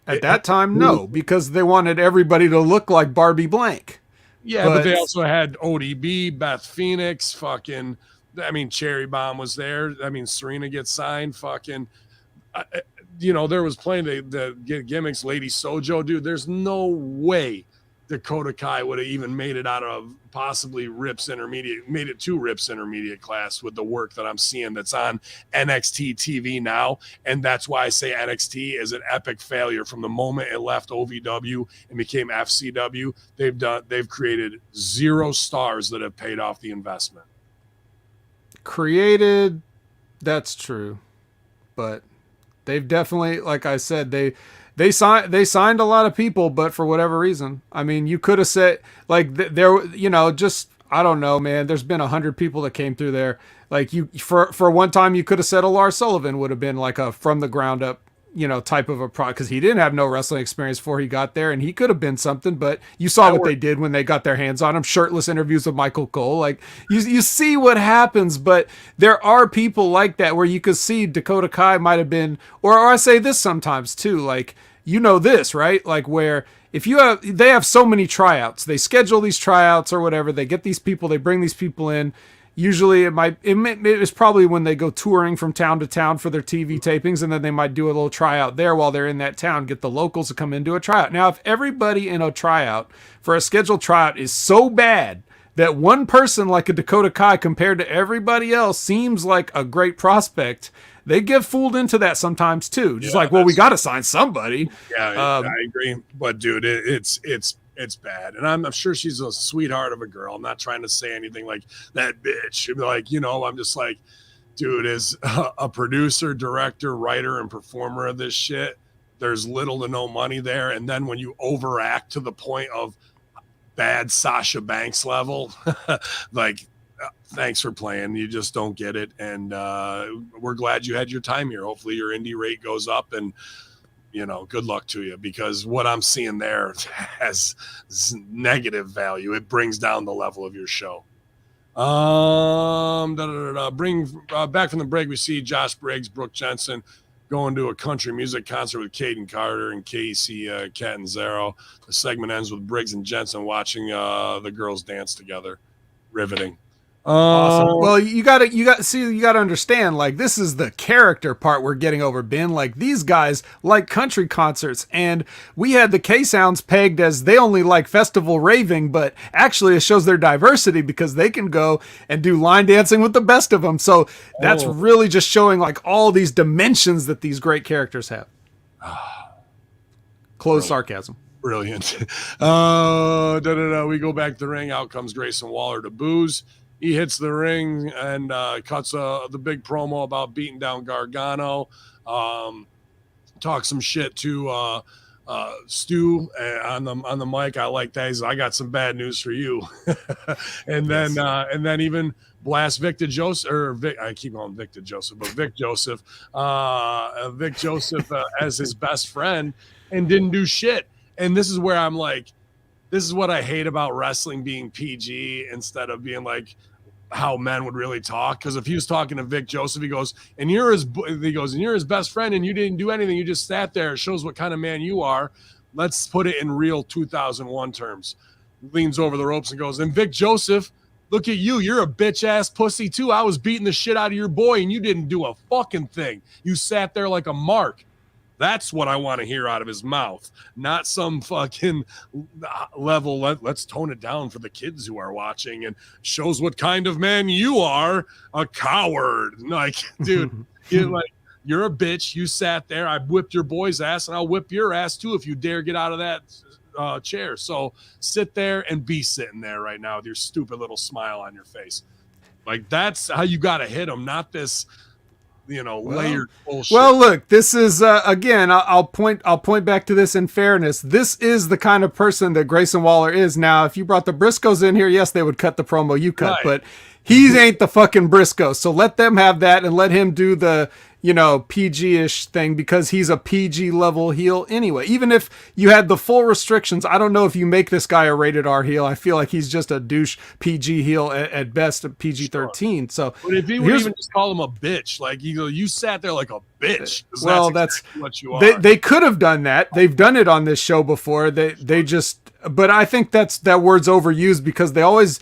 At that time, no, because they wanted everybody to look like Barbie Blank. Yeah, but they also had ODB, Beth Phoenix, fucking. I mean, Cherry Bomb was there. I mean, Serena gets signed. Fucking, there was plenty of the gimmicks. Lady Sojo, dude. There's no way Dakota Kai would have even made it out of possibly Rips Intermediate, made it to Rips Intermediate class with the work that I'm seeing that's on NXT TV now. And that's why I say NXT is an epic failure. From the moment it left OVW and became FCW, they've created 0 stars that have paid off the investment. Created, that's true. But they've definitely, like I said, they signed a lot of people, but for whatever reason, I mean, you could have said like just I don't know, man. There's been 100 people that came through there. Like for one time, you could have said a Lars Sullivan would have been like a from the ground up, type of a product, because he didn't have no wrestling experience before he got there, and he could have been something. But you saw what they did when they got their hands on him. Shirtless interviews with Michael Cole. Like you see what happens. But there are people like that where you could see Dakota Kai might have been, or I say this sometimes too, like. This, right? Like where if they have so many tryouts, they schedule these tryouts or whatever, they get these people, they bring these people in. Usually it's probably when they go touring from town to town for their TV tapings, and then they might do a little tryout there while they're in that town, get the locals to come into a tryout. Now, if everybody in a tryout for a scheduled tryout is so bad that one person like a Dakota Kai compared to everybody else seems like a great prospect, they get fooled into that sometimes too. Just we got to sign somebody. Yeah, I agree. But dude, it's bad. And I'm sure she's a sweetheart of a girl. I'm not trying to say anything like that bitch. Like, I'm just like, dude, as a producer, director, writer, and performer of this shit, there's little to no money there. And then when you overact to the point of bad Sasha Banks level, like, thanks for playing. You just don't get it. And we're glad you had your time here. Hopefully your indie rate goes up, and, good luck to you, because what I'm seeing there has negative value. It brings down the level of your show. Bring back from the break. We see Josh Briggs, Brooke Jensen going to a country music concert with Caden Carter and Casey Catanzaro. The segment ends with Briggs and Jensen watching the girls dance together. Riveting. Awesome. Well, you got to understand, like, this is the character part we're getting over, Ben. Like, these guys like country concerts, and we had the K-Sounds pegged as they only like festival raving, but actually it shows their diversity because they can go and do line dancing with the best of them. So that's really just showing like all these dimensions that these great characters have. Closed sarcasm. Brilliant. We go back to the ring. Out comes Grayson Waller to booze. He hits the ring and cuts the big promo about beating down Gargano. Talks some shit to Stu on the mic. I like that. He's, I got some bad news for you. and then even blast Victor Joseph, I keep calling Victor Joseph, but Vic Joseph as his best friend, and didn't do shit. And this is where I'm like, this is what I hate about wrestling being PG instead of being like how men would really talk. Because if he was talking to Vic Joseph, he goes, and you're his best friend, and you didn't do anything. You just sat there. It shows what kind of man you are. Let's put it in real 2001 terms. Leans over the ropes and goes, and Vic Joseph, look at you. You're a bitch ass pussy too. I was beating the shit out of your boy, and you didn't do a fucking thing. You sat there like a mark. That's what I want to hear out of his mouth, not some fucking level. Let's tone it down for the kids who are watching, and shows what kind of man you are, a coward. Like, dude, you're a bitch. You sat there. I whipped your boy's ass, and I'll whip your ass too if you dare get out of that chair. So sit there and be sitting there right now with your stupid little smile on your face. Like, that's how you got to hit him, not this layered bullshit. Well, look, this is again. I'll point back to this in fairness. This is the kind of person that Grayson Waller is. Now, if you brought the Briscoes in here, yes, they would cut the promo you cut, but he ain't the fucking Briscoe. So let them have that, and let him do the PG-ish thing, because he's a PG level heel anyway. Even if you had the full restrictions, I don't know if you make this guy a rated R heel. I feel like he's just a douche PG heel at best, a PG-13. So, but if he would even just call him a bitch, like you sat there like a bitch. Well, that's exactly what you are. They could have done that. They've done it on this show before. They just but I think that word's overused because they always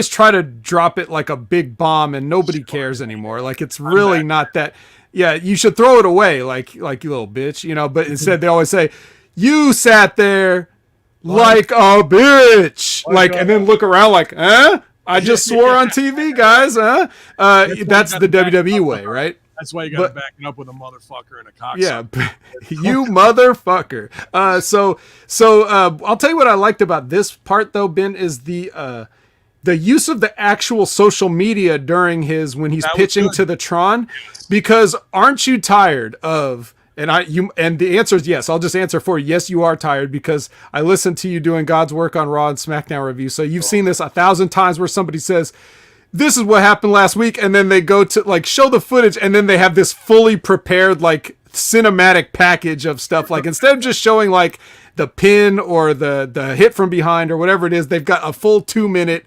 try to drop it like a big bomb and nobody cares anymore. Like it's really not that. Yeah, you should throw it away, like you little bitch, you know. But instead, they always say, "You sat there like a bitch," like, and then look around like, "Huh? I just swore on TV, guys, huh?" That's the WWE way, right? That's why you got to back it up with a motherfucker and a cocksucker. Yeah, you motherfucker. So I'll tell you what I liked about this part though, Ben, is the use of the actual social media during when he's pitching to the Tron, because aren't you tired of? And the answer is yes. I'll just answer for you. Yes, you are tired because I listened to you doing God's work on Raw and SmackDown review. So you've seen this 1,000 times where somebody says, "This is what happened last week," and then they go to like show the footage, and then they have this fully prepared like cinematic package of stuff. Like instead of just showing like the pin or the hit from behind or whatever it is, they've got a full 2-minute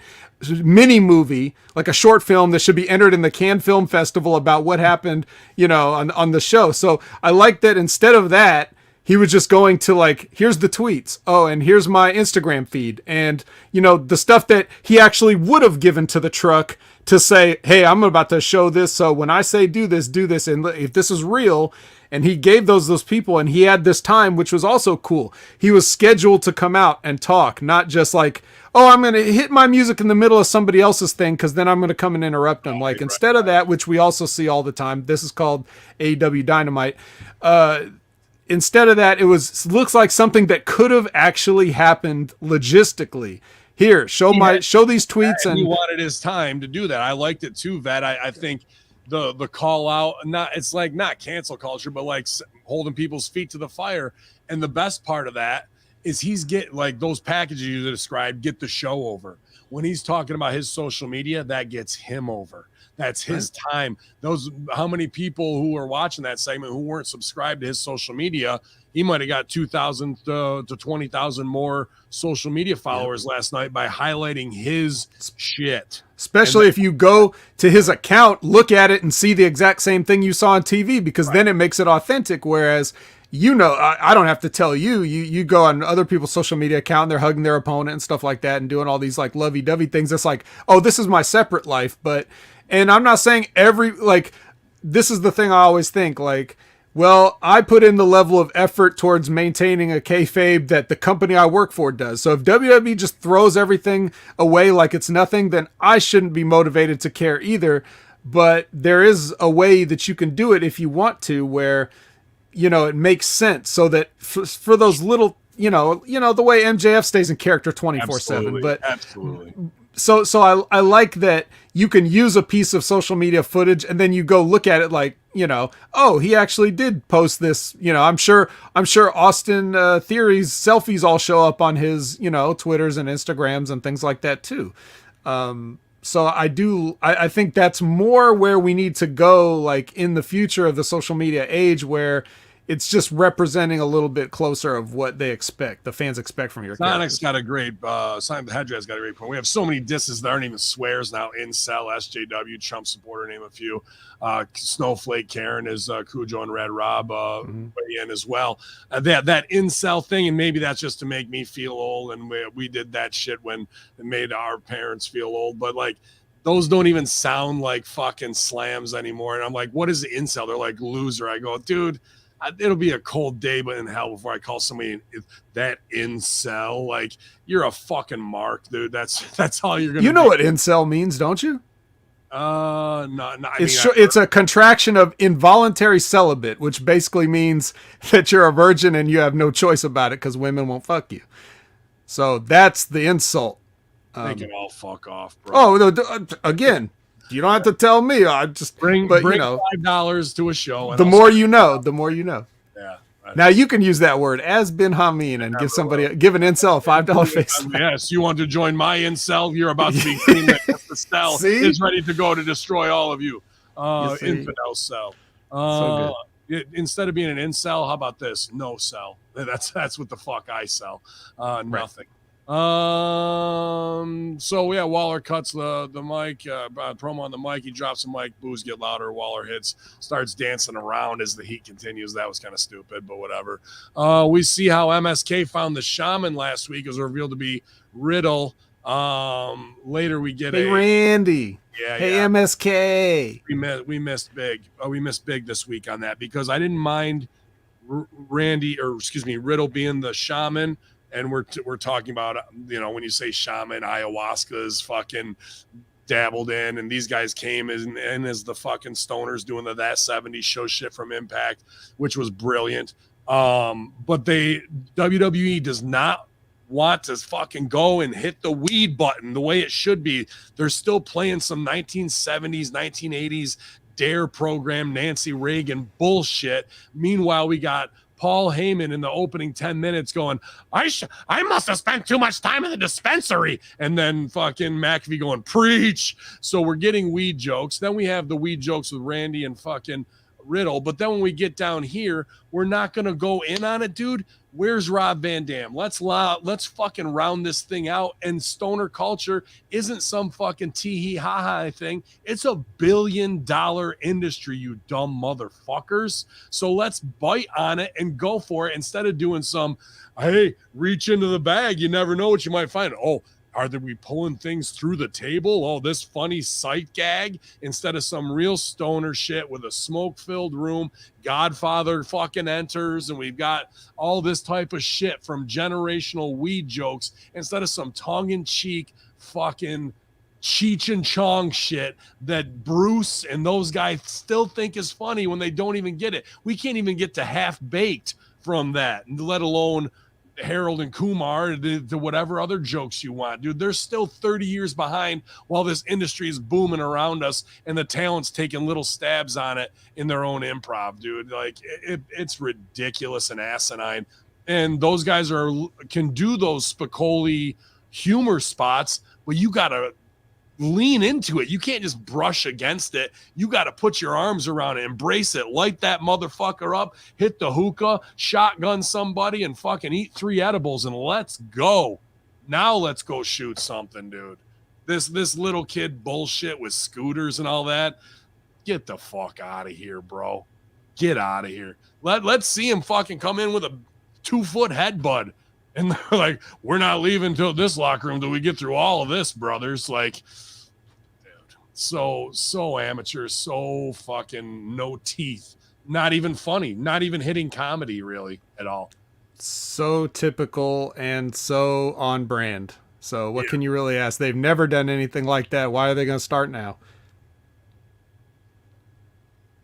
mini movie, like a short film that should be entered in the Cannes Film Festival about what happened, you know, on the show. So I like that instead of that, he was just going to like, here's the tweets. Oh, and here's my Instagram feed. And, you know, the stuff that he actually would have given to the truck to say, hey, I'm about to show this. So when I say do this. And if this is real, and he gave those people, and he had this time, which was also cool. He was scheduled to come out and talk, not just like, oh, I'm going to hit my music in the middle of somebody else's thing because then I'm going to come and interrupt them. Like instead of that, which we also see all the time, this is called AEW Dynamite. Instead of that, looks like something that could have actually happened logistically. Here, show these tweets, and he wanted his time to do that. I liked it too, Vet. I think the call out, it's like not cancel culture, but like holding people's feet to the fire. And the best part of that is he's like those packages you described get the show over. When he's talking about his social media, that gets him over. That's his time. How many people who were watching that segment who weren't subscribed to his social media, he might have got 2,000 to 20,000 more social media followers last night by highlighting his shit. Especially if you go to his account, look at it and see the exact same thing you saw on TV, because then it makes it authentic. Whereas, you know, I don't have to tell you, you go on other people's social media account and they're hugging their opponent and stuff like that and doing all these like lovey-dovey things. It's like, oh, this is my separate life. And I'm not saying this is the thing I always think, like, well, I put in the level of effort towards maintaining a kayfabe that the company I work for does. So if WWE just throws everything away like it's nothing, then I shouldn't be motivated to care either. But there is a way that you can do it if you want to, where, you know, it makes sense, so that for those little, you know, the way MJF stays in character 24/7. But absolutely. So I like that you can use a piece of social media footage and then you go look at it like, you know, oh, he actually did post this. You know, I'm sure Austin Theory's selfies all show up on his, you know, Twitters and Instagrams and things like that too. So I think that's more where we need to go, like in the future of the social media age, where it's just representing a little bit closer of what the fans expect from your Sonic's got a great, Simon Hedge's got a great point. We have so many disses that aren't even swears now. Incel, SJW, Trump supporter, name a few. Snowflake Karen is Cujo and Red Rob weigh in as well. That incel thing, and maybe that's just to make me feel old, and we did that shit when it made our parents feel old, but like, those don't even sound like fucking slams anymore. And I'm like, what is the incel? They're like, loser. I go, dude, it'll be a cold day but in hell before I call somebody that incel. Like, you're a fucking mark, dude. That's all you're gonna. You know what incel means, don't you? No. It's a contraction of involuntary celibate, which basically means that you're a virgin and you have no choice about it because women won't fuck you. So that's the insult. They can all fuck off, bro. Oh, no, again. You don't have to tell me. I just bring you know, $5 to a show. And the more you know, the more you know. Yeah. Now you can use that word as Ben Hameen and give an incel a $5 face. Yes, you want to join my incel? You're about to be clean. The cell is ready to go to destroy all of you. Infidel cell. So good. Instead of being an incel, how about this? No cell. That's what the fuck I sell. Nothing. So yeah, Waller cuts the mic, promo on the mic. He drops the mic. Boos get louder. Waller starts dancing around as the heat continues. That was kind of stupid, but whatever. We see how MSK found the shaman last week. It was revealed to be Riddle. Later we get Hey, Randy. Yeah, hey, yeah. MSK. We missed big. We missed big this week on that because I didn't mind Riddle being the shaman. And we're talking about, when you say shaman, ayahuasca is fucking dabbled in, and these guys came in as the fucking stoners doing that 70s show shit from Impact, which was brilliant. But WWE does not want to fucking go and hit the weed button the way it should be. They're still playing some 1970s, 1980s Dare program, Nancy Reagan bullshit. Meanwhile, we got Paul Heyman in the opening 10 minutes going, I must have spent too much time in the dispensary. And then fucking McAfee going, preach. So we're getting weed jokes. Then we have the weed jokes with Randy and fucking Riddle. But then when we get down here, we're not going to go in on it, dude. Where's Rob Van Dam? Let's fucking round this thing out. And stoner culture isn't some fucking tee-hee ha-ha thing. It's $1 billion industry, you dumb motherfuckers. So let's bite on it and go for it instead of doing some, hey, reach into the bag. You never know what you might find. Oh, are we pulling things through the table? Oh, this funny sight gag instead of some real stoner shit with a smoke-filled room. Godfather fucking enters, and we've got all this type of shit from generational weed jokes instead of some tongue-in-cheek fucking Cheech and Chong shit that Bruce and those guys still think is funny when they don't even get it. We can't even get to half-baked from that, let alone Harold and Kumar to whatever other jokes you want, dude. They're still 30 years behind while this industry is booming around us and the talent's taking little stabs on it in their own improv, dude. Like it's ridiculous and asinine. And those guys can do those Spicoli humor spots, but you gotta lean into it. You can't just brush against it. You got to put your arms around it, embrace it, light that motherfucker up, hit the hookah, shotgun somebody, and fucking eat 3 edibles, and let's go. Now let's go shoot something, dude. This little kid bullshit with scooters and all that. Get the fuck out of here, bro. Get out of here. Let's see him fucking come in with a 2-foot headbutt. And they're like, we're not leaving till this locker room till we get through all of this, brothers. Like, dude, so amateur, so fucking no teeth. Not even funny. Not even hitting comedy, really, at all. So typical and so on brand. So what can you really ask? They've never done anything like that. Why are they going to start now?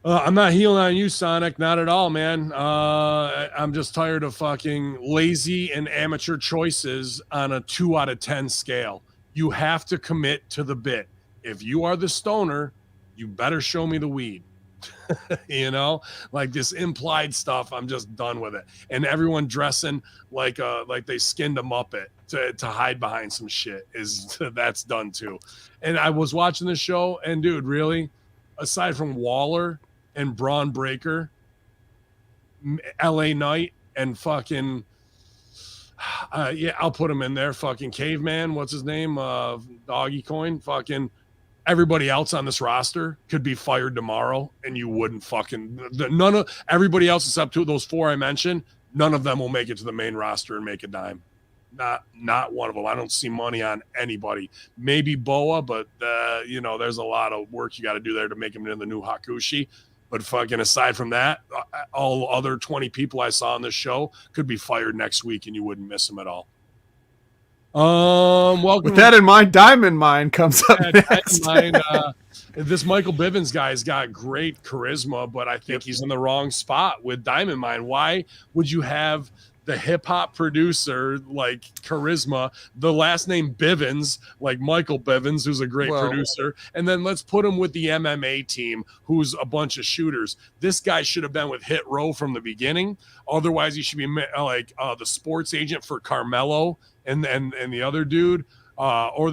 I'm not healing on you, Sonic. Not at all, man. I'm just tired of fucking lazy and amateur choices on a 2 out of 10 scale. You have to commit to the bit. If you are the stoner, you better show me the weed. Like this implied stuff. I'm just done with it. And everyone dressing like they skinned a Muppet to hide behind some shit that's done too. And I was watching the show, and dude, really, aside from Waller and Braun Breaker, LA Knight, and fucking I'll put him in there. Fucking Caveman, what's his name? Doggy Coin. Fucking everybody else on this roster could be fired tomorrow, and you wouldn't fucking none of everybody else except those 4 I mentioned. None of them will make it to the main roster and make a dime. Not one of them. I don't see money on anybody. Maybe Boa, but there's a lot of work you got to do there to make him into the new Hakushi. But fucking aside from that, all other 20 people I saw on this show could be fired next week, and you wouldn't miss them at all. Welcome. With that in mind, Diamond Mine comes up next. This Michael Bivens guy's got great charisma, but I think he's in the wrong spot with Diamond Mine. Why would you have the hip hop producer like charisma, the last name Bivens, like Michael Bivens, who's a great producer, and then let's put him with the MMA team, who's a bunch of shooters? This guy should have been with Hit Row from the beginning. Otherwise, he should be like the sports agent for Carmelo and the other dude. Or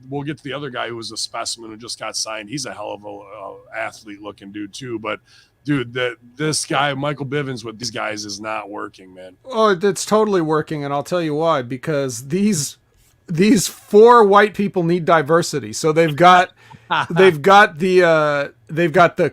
we'll get to the other guy who was a specimen who just got signed. He's a hell of a athlete looking dude too. But dude, this guy Michael Bivens with these guys is not working, man. Oh, it's totally working, and I'll tell you why. Because these 4 white people need diversity, so they've got the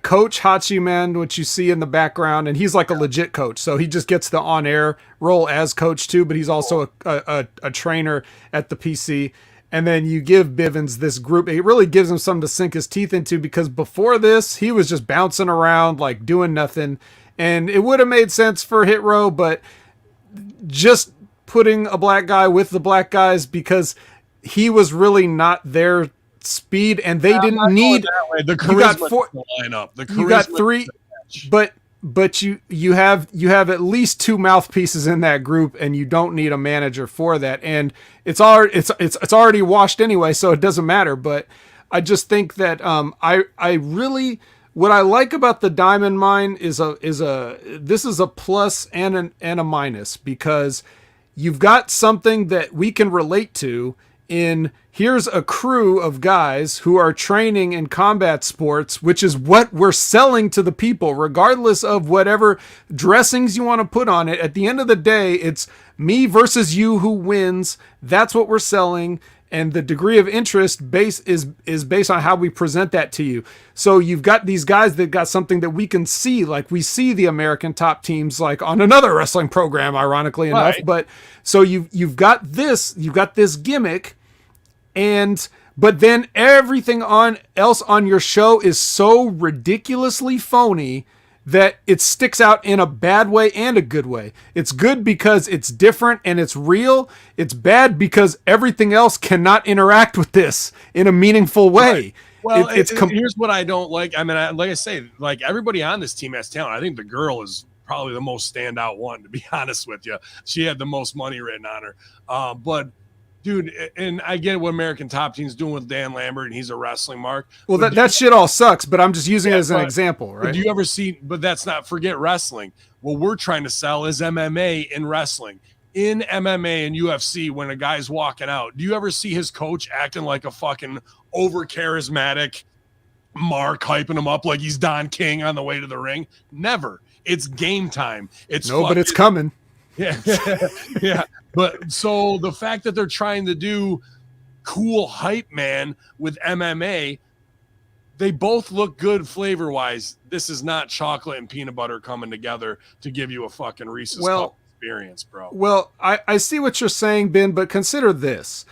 coach Hachi Man, which you see in the background, and he's like a legit coach, so he just gets the on-air role as coach too, but he's also a trainer at the PC. And then you give Bivens this group. It really gives him something to sink his teeth into, because before this, he was just bouncing around, like doing nothing. And it would have made sense for Hit Row, but just putting a black guy with the black guys, because he was really not their speed, and they didn't need the charisma lineup. You got 3, but you have at least 2 mouthpieces in that group, and you don't need a manager for that. And it's already washed anyway, so it doesn't matter. But I just think that I really, what I like about the Diamond Mine is this is a plus and a minus, because you've got something that we can relate to. Here's a crew of guys who are training in combat sports, which is what we're selling to the people, regardless of whatever dressings you want to put on it. At the end of the day, it's me versus you who wins. That's what we're selling. And the degree of interest is based on how we present that to you. So you've got these guys that got something that we can see, like we see the American top teams like on another wrestling program, ironically enough. But so you've got this gimmick, but then everything else on your show is so ridiculously phony that it sticks out in a bad way and a good way. It's good because it's different and it's real. It's bad because everything else cannot interact with this in a meaningful way. Well, here's what I don't like. I mean, like I say, like everybody on this team has talent. I think the girl is probably the most standout one, to be honest with you. She had the most money written on her. But dude, and I get what American Top Team's doing with Dan Lambert, and he's a wrestling mark. Well, that shit all sucks, but I'm just using it as an example, right? Do you ever see, but that's not, forget wrestling. What we're trying to sell is MMA in wrestling. In MMA and UFC, when a guy's walking out, do you ever see his coach acting like a fucking over charismatic mark, hyping him up like he's Don King on the way to the ring? Never. It's game time. But it's coming. Yeah. Yeah. But so the fact that they're trying to do cool hype man with MMA, they both look good flavor wise. This is not chocolate and peanut butter coming together to give you a fucking Reese's Cup experience, bro. Well, I see what you're saying, Ben, but consider this.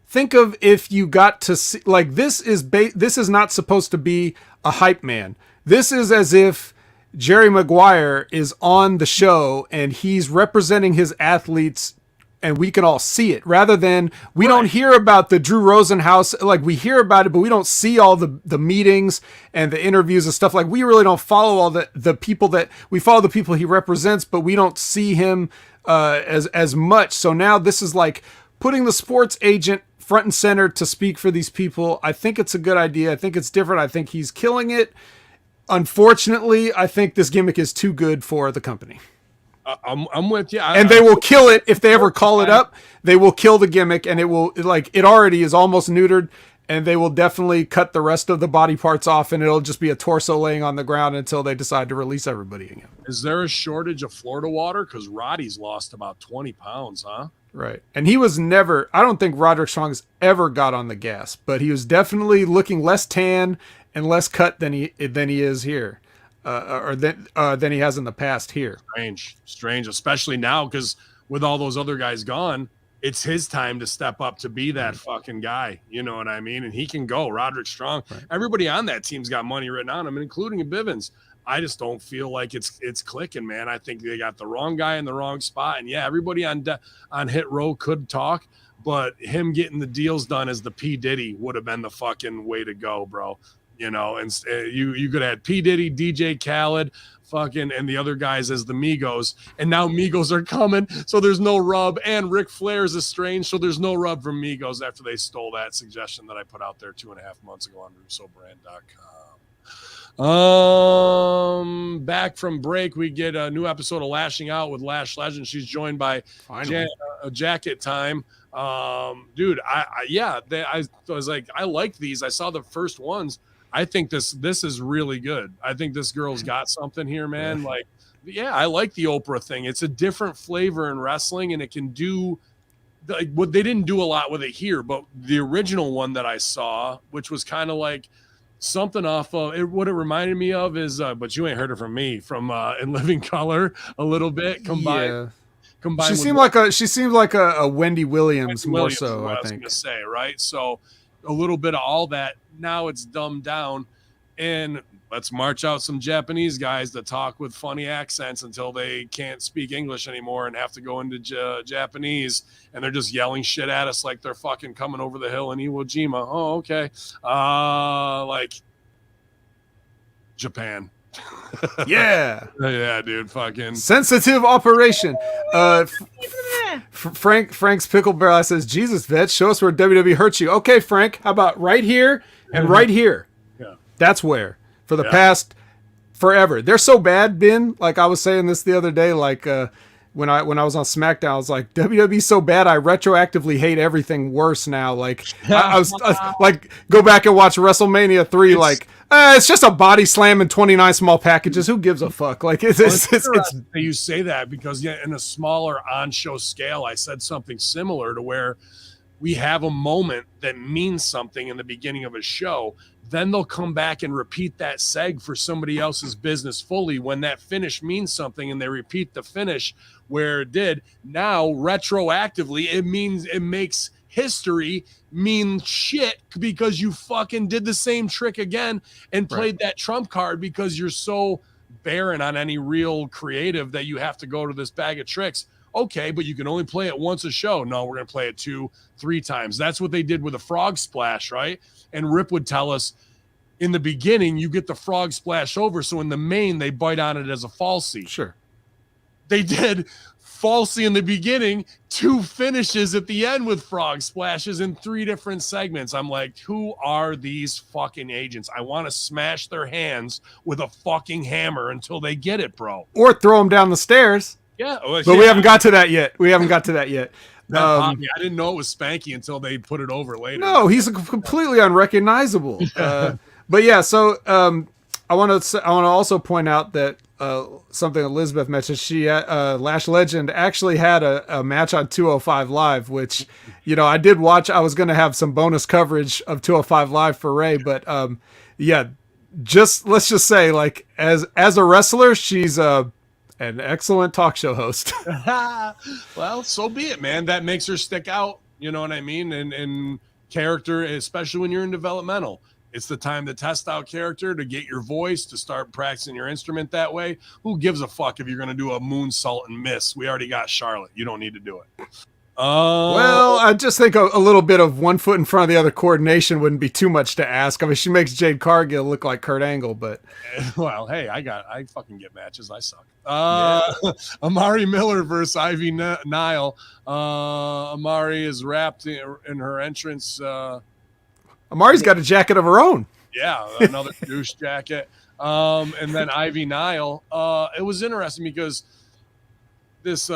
Think of if you got to see, like, this is not supposed to be a hype man. This is as if Jerry Maguire is on the show and he's representing his athletes, and we can all see it, rather than we don't hear about the Drew Rosenhaus. Like, we hear about it, but we don't see all the meetings and the interviews and stuff. Like, we really don't follow all the people that we follow, the people he represents, but we don't see him as much. So now this is like putting the sports agent front and center to speak for these people. I think it's a good idea. I think it's different. I think he's killing it. Unfortunately, I think this gimmick is too good for the company. I'm with you. And they will kill it if they ever call it up. They will kill the gimmick, and it will, like, it already is almost neutered, and they will definitely cut the rest of the body parts off, and it'll just be a torso laying on the ground until they decide to release everybody again. Is there a shortage of Florida water? Because Roddy's lost about 20 pounds, huh? Right. And he was never, I don't think Roderick Strong's ever got on the gas, but he was definitely looking less tan and less cut than he is here. Than he has in the past here. Strange, especially now, because with all those other guys gone, it's his time to step up to be that fucking guy. You know what I mean? And he can go. Roderick Strong. Right. Everybody on that team's got money written on him, including Bivens. I just don't feel like it's clicking, man. I think they got the wrong guy in the wrong spot. And yeah, everybody on Hit Row could talk, but him getting the deals done as the P. Diddy would have been the fucking way to go, bro. You know, and you could have P. Diddy, DJ Khaled, fucking, and the other guys as the Migos. And now Migos are coming, so there's no rub. And Ric Flair's estranged, so there's no rub from Migos after they stole that suggestion that I put out there 2.5 months ago on RussoBrand.com. Back from break, we get a new episode of Lashing Out with Lash Legend. She's joined by Jacket Time. Dude, I was like, I like these. I saw the first ones. I think this is really good. I think this girl's got something here, man. Like, yeah, I like the Oprah thing. It's a different flavor in wrestling, and it can do like what they didn't do a lot with it here, but the original one that I saw, which was kind of like something off of it, what it reminded me of is but you ain't heard it from me, from In Living Color a little bit combined. She seemed like a Wendy Williams more so, I think. Gonna say, right? So a little bit of all that. Now it's dumbed down, and let's march out some Japanese guys that talk with funny accents until they can't speak English anymore and have to go into Japanese, and they're just yelling shit at us like they're fucking coming over the hill in Iwo Jima. Oh, okay. Like Japan. Yeah. Yeah, dude. Fucking sensitive operation. Frank's Pickle Barrel says, Jesus, Vet, show us where WWE hurts you. Okay, Frank, how about right here and right here? Yeah. That's where. For the past forever. They're so bad, Ben. Like I was saying this the other day, like when I was on SmackDown, I was like, WWE's so bad I retroactively hate everything worse now. Like I was like, go back and watch WrestleMania 3, like it's just a body slam and 29 small packages. Who gives a fuck? Like it's you say that because in a smaller on-show scale, I said something similar to where we have a moment that means something in the beginning of a show. Then they'll come back and repeat that seg for somebody else's business fully when that finish means something, and they repeat the finish where it did. Now, retroactively, it makes history mean shit because you fucking did the same trick again and played that trump card because you're so barren on any real creative that you have to go to this bag of tricks. Okay, but you can only play it once a show. No, we're going to play it 2-3 times. That's what they did with the frog splash, right? And Rip would tell us in the beginning, you get the frog splash over. So in the main, they bite on it as a falsie. Sure. They did falsie in the beginning, 2 finishes at the end with frog splashes in 3 different segments. I'm like, who are these fucking agents? I want to smash their hands with a fucking hammer until they get it, bro. Or throw them down the stairs. Yeah. But we haven't got to that yet. I didn't know it was Spanky until they put it over later. No, he's completely unrecognizable. But yeah, so I want to also point out that something Elizabeth mentioned. She Lash Legend actually had a match on 205 Live, which I did watch. I was going to have some bonus coverage of 205 Live for Ray, but yeah, let's just say, like as a wrestler, she's an excellent talk show host. Well, so be it, man. That makes her stick out. You know what I mean? And character, especially when you're in developmental. It's the time to test out character, to get your voice, to start practicing your instrument that way. Who gives a fuck if you're going to do a moonsault and miss? We already got Charlotte. You don't need to do it. Well, I just think a little bit of one foot in front of the other coordination wouldn't be too much to ask. I mean, she makes Jade Cargill look like Kurt Angle, but well, hey, I fucking get matches. I suck. Amari Miller versus Ivy Nile. Amari is wrapped in her entrance. Amari's got a jacket of her own. Yeah, another douche jacket. And then Ivy Nile. It was interesting because this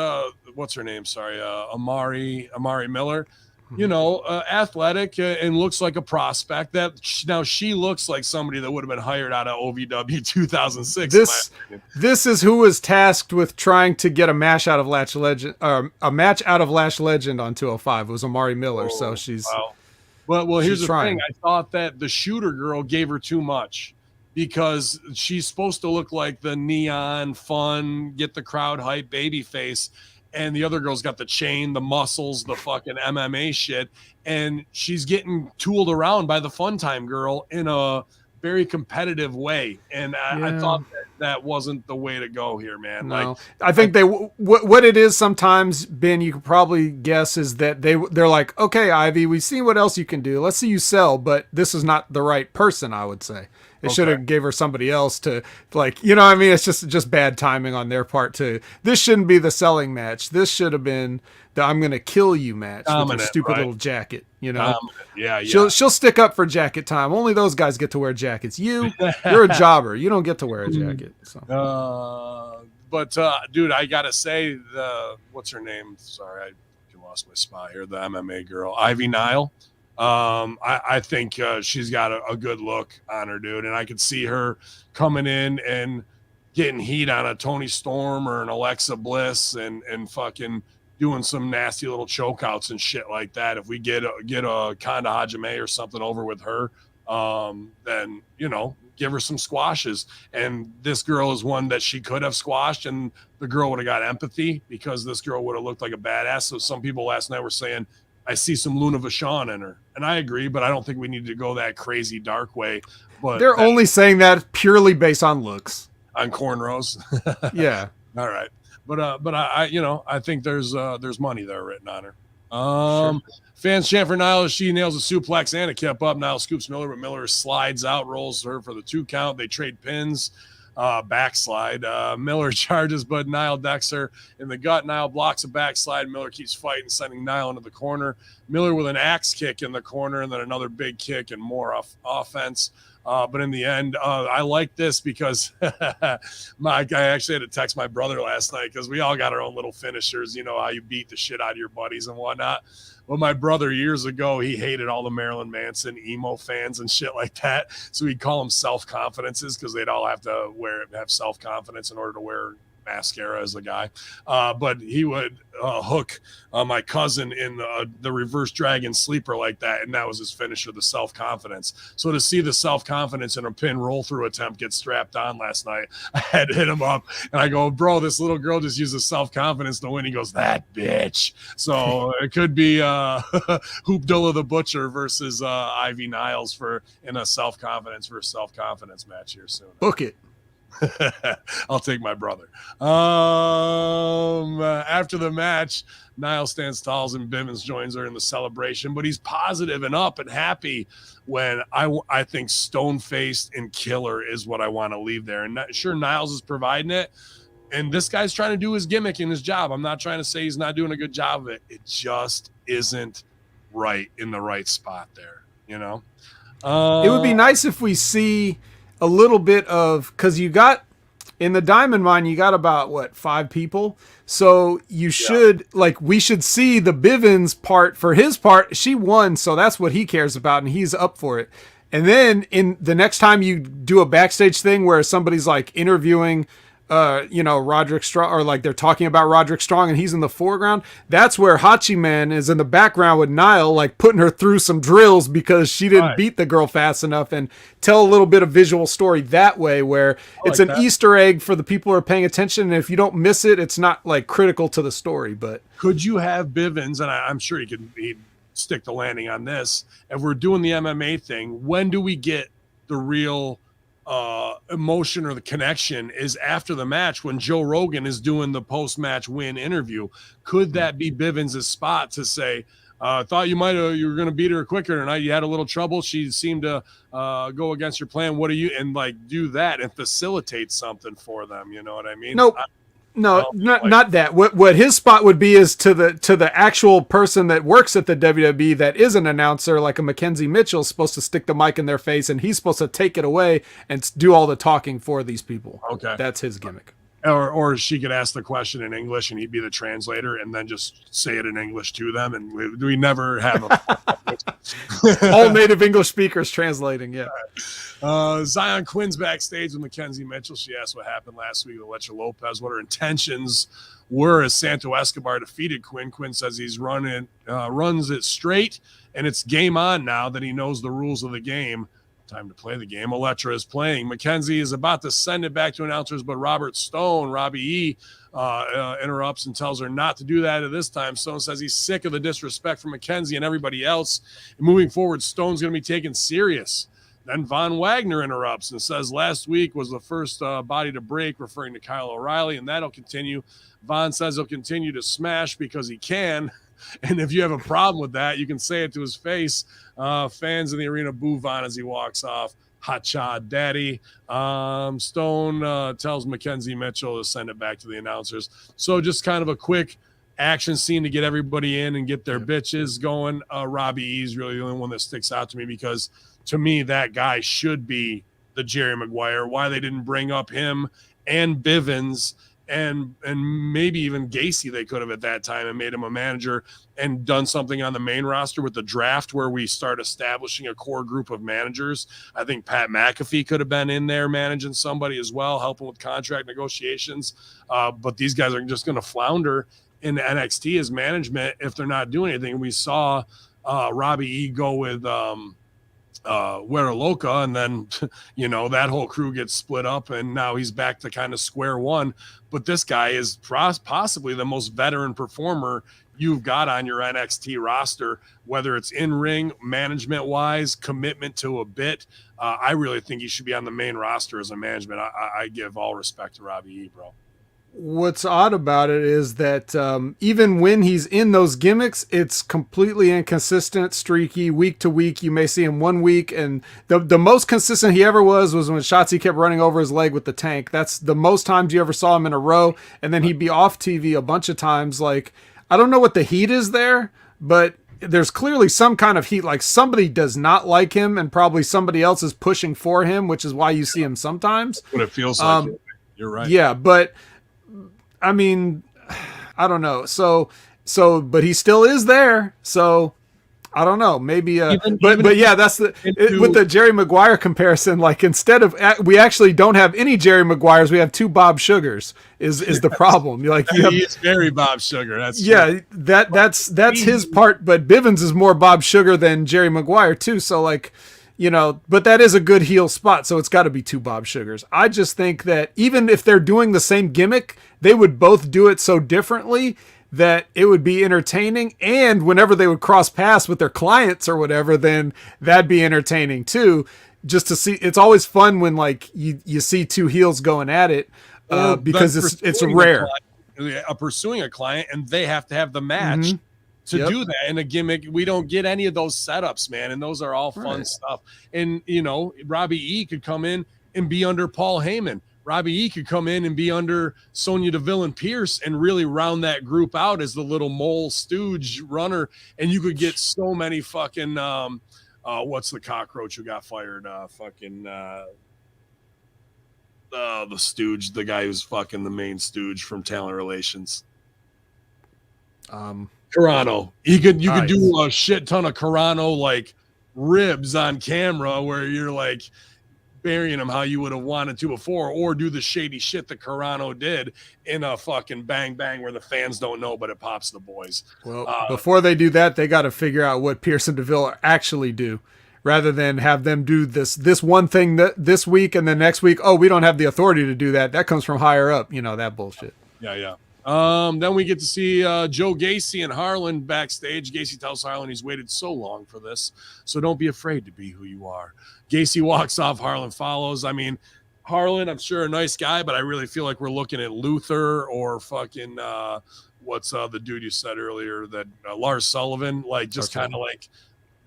what's her name? Sorry, Amari Miller. Athletic and looks like a prospect. Now she looks like somebody that would have been hired out of OVW 2006. This is who was tasked with trying to get a match out of Lash Legend on 205. It was Amari Miller. So she's wow. Well, here's the thing. I thought that the shooter girl gave her too much because she's supposed to look like the neon, fun, get the crowd hype baby face. And the other girl's got the chain, the muscles, the fucking MMA shit. And she's getting tooled around by the fun time girl in a very competitive way. And I thought that wasn't the way to go here, man. No. I think what it is sometimes, Ben, you could probably guess is that they're like, okay, Ivy, we've seen what else you can do. Let's see you sell, but this is not the right person, I would say. It should have gave her somebody else to, like, what I mean? It's just bad timing on their part too. This shouldn't be the selling match. This should have been the I'm gonna kill you match with your stupid little jacket. Yeah. She'll stick up for jacket time. Only those guys get to wear jackets. You're a jobber. You don't get to wear a jacket. So. But dude, I gotta say, what's her name? Sorry, I lost my spot here. The MMA girl, Ivy Nile. I think she's got a good look on her, dude. And I could see her coming in and getting heat on a Tony Storm or an Alexa Bliss and fucking doing some nasty little chokeouts and shit like that. If we get a Kanda Hajime or something over with her, then, give her some squashes. And this girl is one that she could have squashed, and the girl would have got empathy because this girl would have looked like a badass. So some people last night were saying, I see some Luna Vachon in her. And I agree, but I don't think we need to go that crazy dark way. But they're only saying that purely based on looks. On cornrows. Yeah. All right. But I think there's money there written on her. Sure. Fans chant for Nyla. She nails a suplex and it kept up. Nyla scoops Miller, but Miller slides out, rolls her for the 2 count. They trade pins. Backslide. Miller charges, but Nyla decks her in the gut. Nyla blocks a backslide. Miller keeps fighting, sending Nyla into the corner. Miller with an axe kick in the corner, and then another big kick and more offense. But in the end, I like this because I actually had to text my brother last night because we all got our own little finishers. You know how you beat the shit out of your buddies and whatnot. Well, my brother years ago, he hated all the Marilyn Manson emo fans and shit like that. So he'd call them self-confidences because they'd all have to have self-confidence in order to wear mascara as a guy. But he would hook my cousin in the reverse dragon sleeper like that, and that was his finisher, the self-confidence. So to see the self-confidence in a pin roll through attempt get strapped on last night, I had to hit him up, and I go, bro, this little girl just used the self-confidence to win. He goes, that bitch. So it could be Hoopdilla the Butcher versus Ivy Niles in a self-confidence versus self-confidence match here soon. Book it. I'll take my brother. After the match, Niles stands tall and Bivens joins her in the celebration, but he's positive and up and happy when I think stone-faced and killer is what I want to leave there. And sure, Niles is providing it, and this guy's trying to do his gimmick and his job. I'm not trying to say he's not doing a good job of it. It just isn't right in the right spot there, It would be nice if we see a little bit of, because you got in the Diamond Mine, you got about 5 people. So you should we should see the Bivens part. For his part, she won, so that's what he cares about, and he's up for it. And then in the next time you do a backstage thing where somebody's interviewing Roderick Strong, or they're talking about Roderick Strong and he's in the foreground, that's where Hachiman is in the background with Nile, putting her through some drills because she didn't beat the girl fast enough, and tell a little bit of visual story that way where it's an Easter egg for the people who are paying attention. And if you don't miss it, it's not critical to the story. But could you have Bivens, and I'm sure he'd stick the landing on this, if we're doing the MMA thing, when do we get the real emotion or the connection is after the match when Joe Rogan is doing the post-match win interview? Could that be Bivens' spot to say, thought you were going to beat her quicker tonight. You had a little trouble. She seemed to go against your plan. What are you, and do that and facilitate something for them. You know what I mean? Nope. Not that. What his spot would be is to the actual person that works at the WWE that is an announcer, like a Mackenzie Mitchell, supposed to stick the mic in their face, and he's supposed to take it away and do all the talking for these people. Okay, that's his gimmick. Or she could ask the question in English and he'd be the translator and then just say it in English to them. And we never have all native English speakers translating. Yeah. Zion Quinn's backstage with Mackenzie Mitchell. She asked what happened last week with Alexa Lopez, what her intentions were as Santo Escobar defeated Quinn. Quinn says he's runs it straight and it's game on now that he knows the rules of the game. Time to play the game. Electra is playing. Mackenzie is about to send it back to announcers, but Robbie E. Interrupts and tells her not to do that at this time. Stone says he's sick of the disrespect from Mackenzie and everybody else. And moving forward, Stone's going to be taken serious. Then Von Wagner interrupts and says last week was the first body to break, referring to Kyle O'Reilly, and that'll continue. Von says he'll continue to smash because he can. And if you have a problem with that, you can say it to his face. Fans in the arena boo Von as he walks off. Hacha Daddy. Stone tells Mackenzie Mitchell to send it back to the announcers. So just kind of a quick action scene to get everybody in and get their bitches going. Robbie E is really the only one that sticks out to me because to me, that guy should be the Jerry Maguire. Why they didn't bring up him and Bivens and maybe even Gacy they could have at that time and made him a manager and done something on the main roster with the draft where we start establishing a core group of managers. I think Pat McAfee could have been in there managing somebody as well, helping with contract negotiations. But these guys are just going to flounder in NXT as management if they're not doing anything. We saw Robbie E go with Wera Loca, and then that whole crew gets split up, and now he's back to kind of square one. But this guy is possibly the most veteran performer you've got on your NXT roster, whether it's in ring, management wise, commitment to a bit. I really think he should be on the main roster as a management. I give all respect to Robbie E, bro. What's odd about it is that even when he's in those gimmicks, it's completely inconsistent, streaky, week to week. You may see him 1 week, and the most consistent he ever was when Shotzi kept running over his leg with the tank. That's the most times you ever saw him in a row, and then he'd be off TV a bunch of times. Like, I don't know what the heat is there, but there's clearly some kind of heat. Like, somebody does not like him, and probably somebody else is pushing for him, which is why you see him sometimes. What it feels like. You're right. Yeah, but I mean, I don't know. But he still is there. So I don't know. Maybe, but yeah, that's with the Jerry Maguire comparison. Like, instead of we actually don't have any Jerry Maguires, we have 2 Bob Sugars. Is the problem? Like, he's very Bob Sugar. That's true. That's his part. But Bivens is more Bob Sugar than Jerry Maguire too. So like, but that is a good heel spot. So it's got to be 2 Bob Sugars. I just think that even if they're doing the same gimmick, they would both do it so differently that it would be entertaining. And whenever they would cross paths with their clients or whatever, then that'd be entertaining too. Just to see, it's always fun when like you see 2 heels going at it because it's rare. Pursuing a client, and they have to have the match to do that in a gimmick. We don't get any of those setups, man, and those are all fun stuff. And Robbie E could come in and be under Paul Heyman. Robbie E could come in and be under Sonya Deville and Pierce and really round that group out as the little mole stooge runner. And you could get so many fucking what's the cockroach who got fired? The stooge, the guy who's fucking the main stooge from Talent Relations. Carano. You could do a shit ton of Carano like ribs on camera where you're like burying him how you would have wanted to before, or do the shady shit that Carano did in a fucking Bang Bang where the fans don't know, but it pops the boys. Well, before they do that, they got to figure out what Pierce and DeVille actually do, rather than have them do this one thing this week and then next week, oh, we don't have the authority to do that. That comes from higher up, that bullshit. Yeah. Then we get to see Joe Gacy and Harlan backstage. Gacy tells Harlan he's waited so long for this, so don't be afraid to be who you are. Gacy walks off. Harlan follows. I mean, Harlan, I'm sure a nice guy, but I really feel like we're looking at Luther or fucking what's the dude you said earlier, that Lars Sullivan, like just kind of like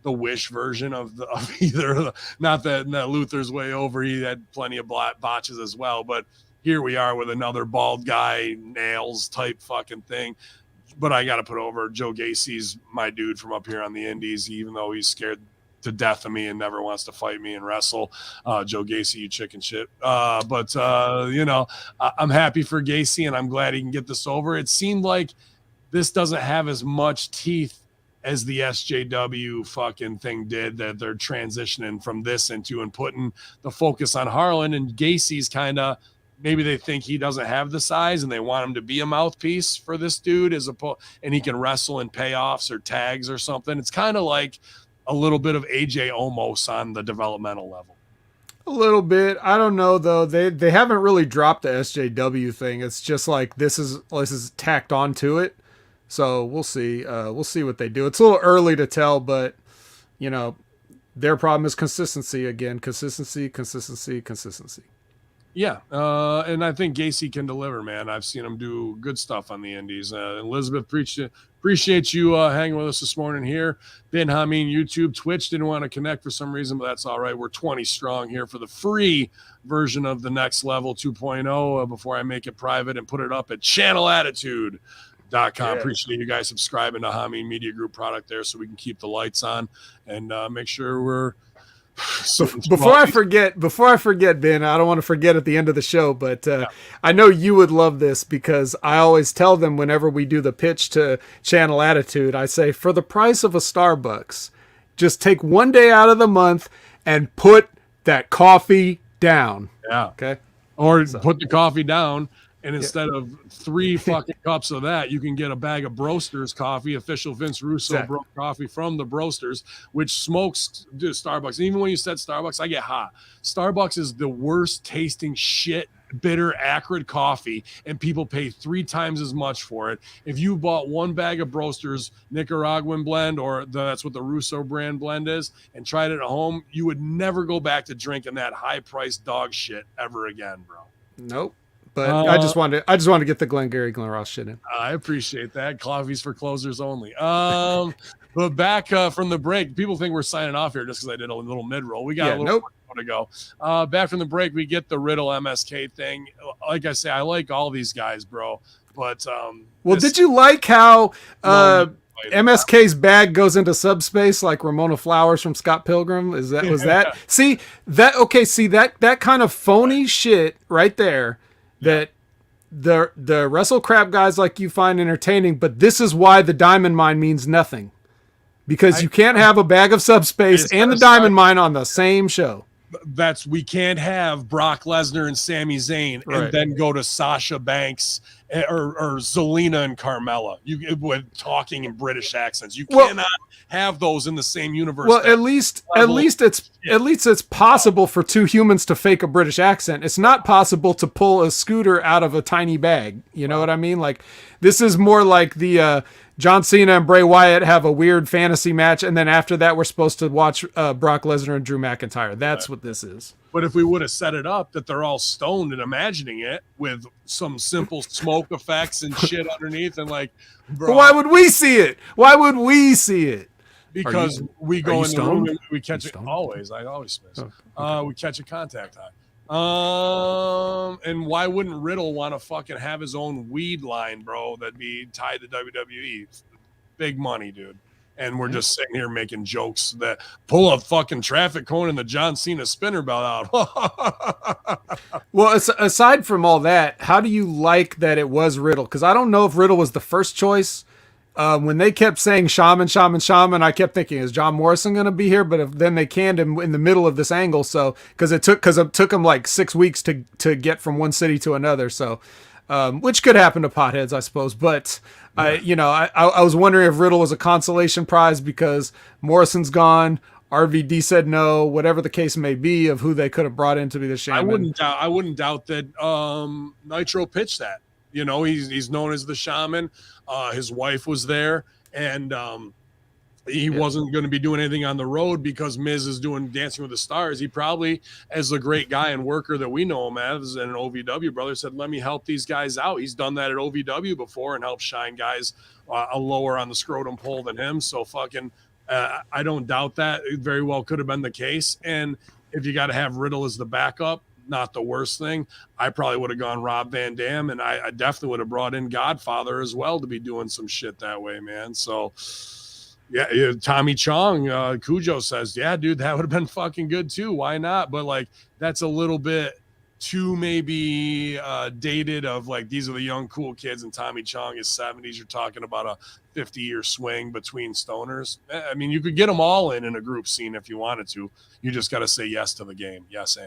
the Wish version of either. Not that Luther's way over. He had plenty of botches as well, but here we are with another bald guy, nails type fucking thing. But I got to put over Joe Gacy's my dude from up here on the indies, even though he's scared to death of me and never wants to fight me and wrestle. Joe Gacy, you chicken shit. But I'm happy for Gacy, and I'm glad he can get this over. It seemed like this doesn't have as much teeth as the SJW fucking thing did, that they're transitioning from this into and putting the focus on Harlan, and Gacy's kind of, maybe they think he doesn't have the size and they want him to be a mouthpiece for this dude and he can wrestle in payoffs or tags or something. It's kind of like a little bit of AJ Omos on the developmental level. A little bit. I don't know though. They haven't really dropped the SJW thing. It's just like this is tacked onto it. So we'll see. We'll see what they do. It's a little early to tell, but their problem is consistency again. Consistency. Yeah, and I think Gacy can deliver, man. I've seen him do good stuff on the indies. Elizabeth, appreciate you hanging with us this morning here. Ben Hameen, YouTube, Twitch didn't want to connect for some reason, but that's all right. We're 20 strong here for the free version of the Next Level 2.0 before I make it private and put it up at channelattitude.com. Yeah. Appreciate you guys subscribing to Hameen Media Group product there so we can keep the lights on and make sure we're Before I forget, Ben, I don't want to forget at the end of the show, but I know you would love this because I always tell them whenever we do the pitch to Channel Attitude, I say, for the price of a Starbucks, just take one day out of the month and put that coffee down. Yeah. Okay. Or put the coffee down, and instead of 3 fucking cups of that, you can get a bag of Broasters coffee, official Vince Russo bro coffee from the Broasters, which smokes Starbucks. And even when you said Starbucks, I get hot. Starbucks is the worst tasting shit, bitter, acrid coffee, and people pay 3 times as much for it. If you bought 1 bag of Broasters Nicaraguan blend, or that's what the Russo brand blend is, and tried it at home, you would never go back to drinking that high-priced dog shit ever again, bro. Nope. But I just wanted to get the Glengarry Glen Ross shit in. I appreciate that. Coffee's for closers only. But back from the break, people think we're signing off here just because I did a little mid-roll. We got a little more to go. Back from the break, we get the Riddle MSK thing. Like I say, I like all these guys, bro. But did you like how MSK's bag goes into subspace like Ramona Flowers from Scott Pilgrim? Was that? See that kind of phony shit right there. That the wrestle crap guys like you find entertaining, but this is why the diamond mine means nothing, because you can't have a bag of subspace and the diamond mine on the same show. We can't have Brock Lesnar and Sami Zayn and then go to Sasha Banks or Zelina and Carmella. With talking in British accents, you cannot have those in the same universe. Well, at least it's possible for 2 humans to fake a British accent. It's not possible to pull a scooter out of a tiny bag. You know what I mean? Like, this is more like the John Cena and Bray Wyatt have a weird fantasy match, and then after that we're supposed to watch Brock Lesnar and Drew McIntyre. That's what this is. But if we would have set it up that they're all stoned and imagining it with some simple smoke effects and shit underneath, and like, bro, but why would we see it? Because we go in the room and we catch it always. I always miss. We catch a contact high. And why wouldn't Riddle want to fucking have his own weed line, bro? That'd be tied to WWE. Big money, dude. And we're just sitting here making jokes that pull a fucking traffic cone and the John Cena spinner belt out. Well, aside from all that, how do you like that it was Riddle? Because I don't know if Riddle was the first choice. When they kept saying shaman, I kept thinking, is John Morrison going to be here? But then they canned him in the middle of this angle. So, because it took him like 6 weeks to get from one city to another. So, which could happen to potheads, I suppose. But I was wondering if Riddle was a consolation prize because Morrison's gone. RVD said no, whatever the case may be of who they could have brought in to be the shaman. I wouldn't doubt that Nitro pitched that. You know, he's known as the shaman. His wife was there, and he wasn't going to be doing anything on the road because Miz is doing Dancing with the Stars. He probably, as a great guy and worker that we know him as, and an OVW brother, said, let me help these guys out. He's done that at OVW before and helped shine guys a lower on the scrotum pole than him. So fucking, I don't doubt that. It very well could have been the case. And if you got to have Riddle as the backup, not the worst thing. I probably would have gone Rob Van Dam, and I definitely would have brought in Godfather as well to be doing some shit that way, man. So, yeah, Tommy Chong, Cujo says, yeah, dude, that would have been fucking good too. Why not? But, like, that's a little bit too maybe dated of, like, these are the young, cool kids, and Tommy Chong is 70s. You're talking about a 50-year swing between stoners. I mean, you could get them all in a group scene if you wanted to. You just got to say yes to the game. Yes,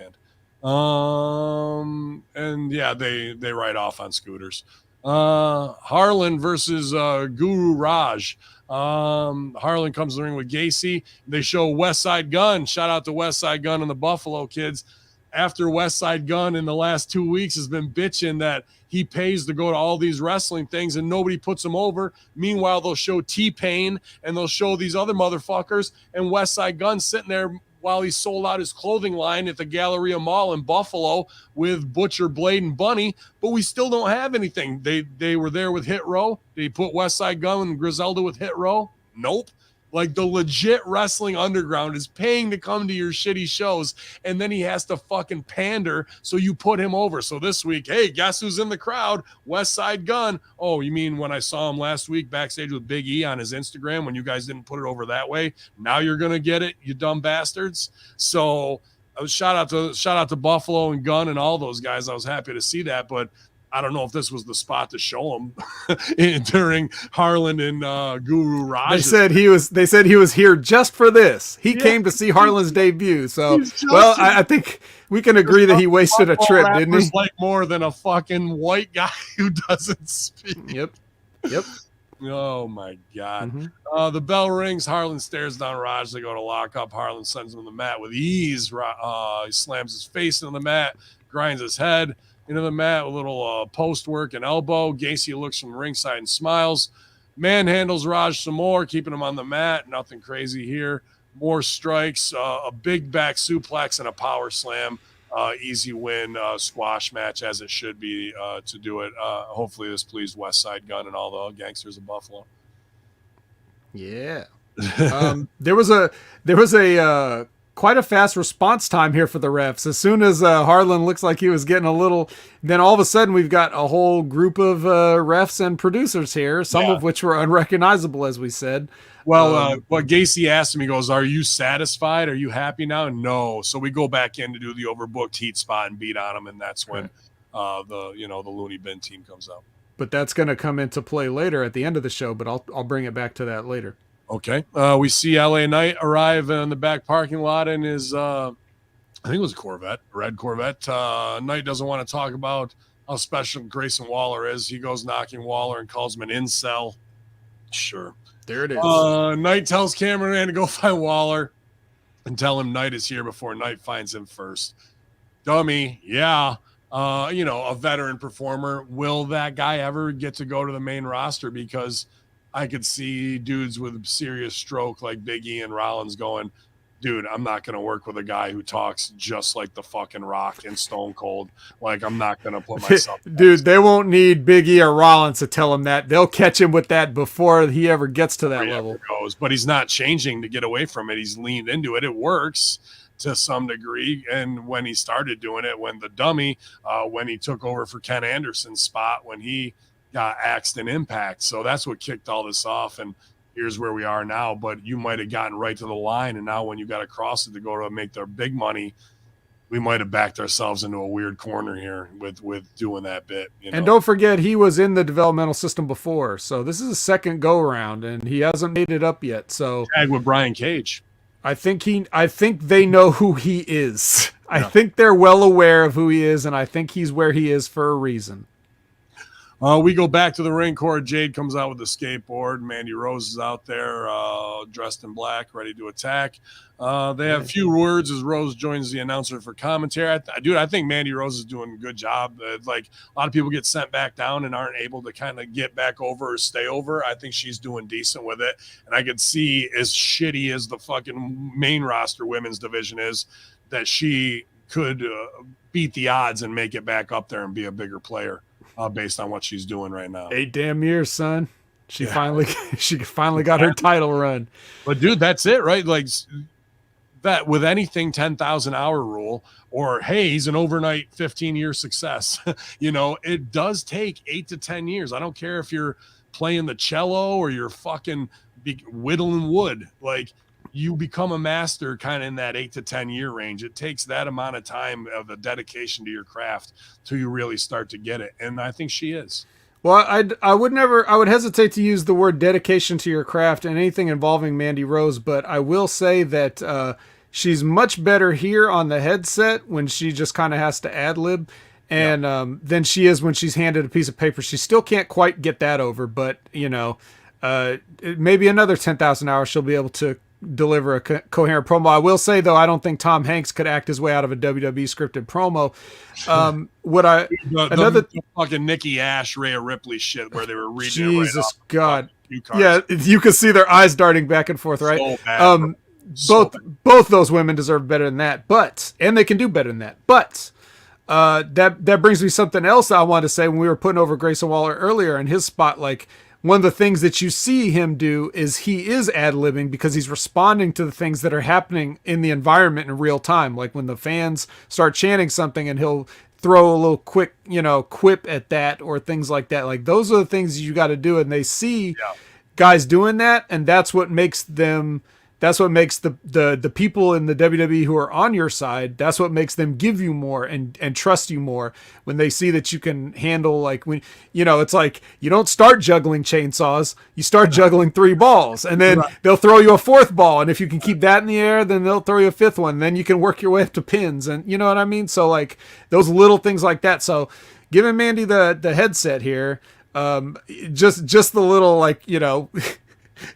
and yeah, they ride off on scooters. Harlan versus Guru Raj. Harlan comes to the ring with Gacy. They show West Side Gun. Shout out to West Side Gun and the Buffalo Kids. After West Side Gun in the last 2 weeks has been bitching that he pays to go to all these wrestling things and nobody puts him over. Meanwhile, they'll show T-Pain and they'll show these other motherfuckers, and West Side Gun sitting there while he sold out his clothing line at the Galleria Mall in Buffalo with Butcher, Blade, and Bunny, but we still don't have anything. They were there with Hit Row. Did he put West Side Gun and Griselda with Hit Row? Nope. Like the legit wrestling underground is paying to come to your shitty shows, and then he has to fucking pander so you put him over. So this week, hey, guess who's in the crowd? West Side Gun. Oh, you mean when I saw him last week backstage with Big E on his Instagram when you guys didn't put it over that way? Now you're gonna get it, you dumb bastards. So shout out to Buffalo and Gunn and all those guys. I was happy to see that, but I don't know if this was the spot to show him during Harlan and Guru Raj. They said he was here just for this. He came to see Harlan's debut. So, well, I think we can agree that he wasted a trip, didn't he? Like more than a fucking white guy who doesn't speak. Yep. Oh my God. The bell rings. Harlan stares down Raj. They go to lock up. Harlan sends him to the mat with ease. He slams his face into the mat, grinds his head into the mat, a little post work and elbow. Gacy looks from ringside and smiles. Manhandles Raj some more, keeping him on the mat. Nothing crazy here. More strikes, a big back suplex and a power slam. Easy win, squash match as it should be to do it. Hopefully this pleased West Side Gun and all the gangsters of Buffalo. Yeah. There was a quite a fast response time here for the refs. As soon as Harlan looks like he was getting a little, then all of a sudden we've got a whole group of refs and producers here, some of which were unrecognizable, as we said. Well, what Gacy asked him, he goes, "Are you satisfied? Are you happy now?" No. So we go back in to do the overbooked heat spot and beat on him, and that's when the Looney Bin team comes out. But that's going to come into play later at the end of the show. But I'll bring it back to that later. Okay. We see LA Knight arrive in the back parking lot in his, I think it was a Corvette, a red Corvette. Knight doesn't want to talk about how special Grayson Waller is. He goes knocking Waller and calls him an incel. Sure. There it is. Knight tells Cameraman to go find Waller and tell him Knight is here before Knight finds him first. Dummy. Yeah. A veteran performer. Will that guy ever get to go to the main roster? Because I could see dudes with serious stroke like Big E and Rollins going, dude, I'm not going to work with a guy who talks just like the fucking Rock and Stone Cold. Like, I'm not going to put myself. Dude, they won't need Big E or Rollins to tell him that. They'll catch him with that before he ever gets to that level. Goes. But he's not changing to get away from it. He's leaned into it. It works to some degree. And when he started doing it, when the dummy, when he took over for Ken Anderson's spot, when he got axed in Impact. So that's what kicked all this off. And here's where we are now. But you might have gotten right to the line. And now when you got to cross it to go to make their big money, we might have backed ourselves into a weird corner here with doing that bit. And don't forget, he was in the developmental system before. So this is a second go around and he hasn't made it up yet. So tag with Brian Cage. I think they know who he is. I think they're well aware of who he is. And I think he's where he is for a reason. We go back to the ring. Cora Jade comes out with the skateboard. Mandy Rose is out there dressed in black, ready to attack. They have a few words as Rose joins the announcer for commentary. I think Mandy Rose is doing a good job. Like a lot of people get sent back down and aren't able to kind of get back over or stay over. I think she's doing decent with it. And I could see, as shitty as the fucking main roster women's division is, that she could beat the odds and make it back up there and be a bigger player. Based on what she's doing right now. 8 damn years, son. She finally got her title run. But dude, that's it, right? Like that with anything 10,000 hour rule, or hey, he's an overnight 15-year success. It does take 8 to 10 years. I don't care if you're playing the cello or you're fucking whittling wood. Like, you become a master kind of in that 8 to 10 year range. It takes that amount of time of a dedication to your craft till you really start to get it. And I think she is. Well, I would hesitate to use the word dedication to your craft in anything involving Mandy Rose, but I will say that she's much better here on the headset when she just kind of has to ad lib. And than she is when she's handed a piece of paper. She still can't quite get that over, but maybe another 10,000 hours she'll be able to deliver a coherent promo. I will say though, I don't think Tom Hanks could act his way out of a WWE scripted promo. The fucking Nikki Ash, Rhea Ripley shit where they were reading Jesus it right God. Yeah, you could see their eyes darting back and forth, right? So bad, both those women deserve better than that, and they can do better than that. But that brings me something else I wanted to say when we were putting over Grayson Waller earlier in his spot. Like, one of the things that you see him do is he is ad-libbing because he's responding to the things that are happening in the environment in real time. Like when the fans start chanting something and he'll throw a little quick, quip at that or things like that. Like those are the things you got to do. And they see guys doing that. And that's what makes them, that's what makes the people in the WWE who are on your side, that's what makes them give you more and trust you more when they see that you can handle, like when, it's like you don't start juggling chainsaws, you start juggling 3 balls and then they'll throw you a 4th ball. And if you can keep that in the air, then they'll throw you a 5th one. Then you can work your way up to pins and you know what I mean? So like those little things like that. So giving Mandy the headset here, just the little, like,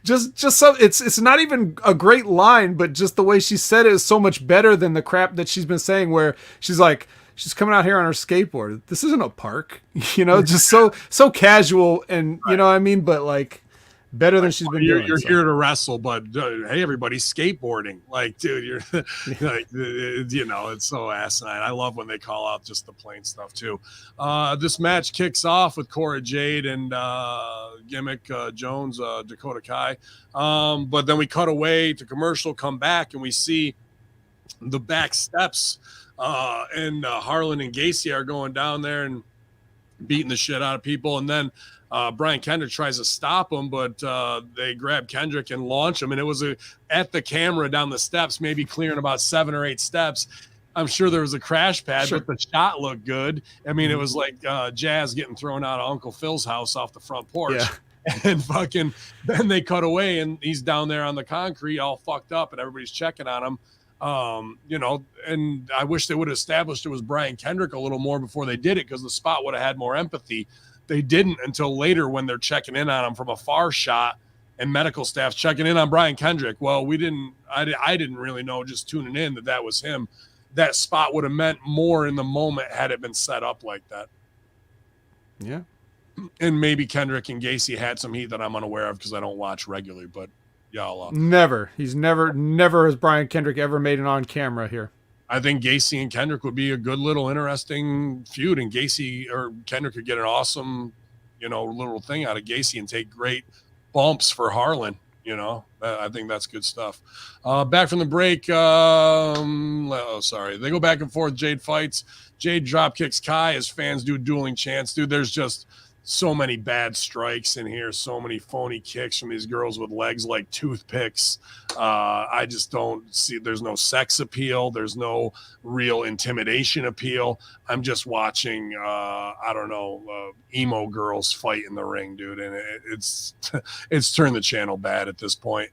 just so it's not even a great line, but just the way she said it is so much better than the crap that she's been saying where she's like, she's coming out here on her skateboard. This isn't a park, just so casual and you know what I mean? But like better than she's been doing. You're here to wrestle, but hey, everybody, skateboarding. Like, dude, you're like, it's so asinine. I love when they call out just the plain stuff too. This match kicks off with Cora Jade and Gimmick Jones, Dakota Kai. But then we cut away to commercial, come back, and we see the back steps. And Harlan and Gacy are going down there and beating the shit out of people. And then Brian Kendrick tries to stop him, but they grab Kendrick and launch him. And it was at the camera down the steps, maybe clearing about 7 or 8 steps. I'm sure there was a crash pad, but the shot looked good. I mean, it was like Jazz getting thrown out of Uncle Phil's house off the front porch. Yeah. And fucking then they cut away and he's down there on the concrete all fucked up and everybody's checking on him. And I wish they would have established it was Brian Kendrick a little more before they did it because the spot would have had more empathy. They didn't until later when they're checking in on him from a far shot and medical staff's checking in on Brian Kendrick. Well, I didn't really know just tuning in that was him. That spot would have meant more in the moment had it been set up like that. Yeah. And maybe Kendrick and Gacy had some heat that I'm unaware of because I don't watch regularly, but y'all. Never has Brian Kendrick ever made an on camera here. I think Gacy and Kendrick would be a good little interesting feud, and Gacy or Kendrick could get an awesome, little thing out of Gacy and take great bumps for Harlan. I think that's good stuff. Back from the break. They go back and forth. Jade fights. Jade drop kicks Kai as fans do dueling chants. Dude, there's just so many bad strikes in here, so many phony kicks from these girls with legs like toothpicks. I just don't see, there's no sex appeal. There's no real intimidation appeal. I'm just watching, emo girls fight in the ring, dude. And it's turned the channel bad at this point.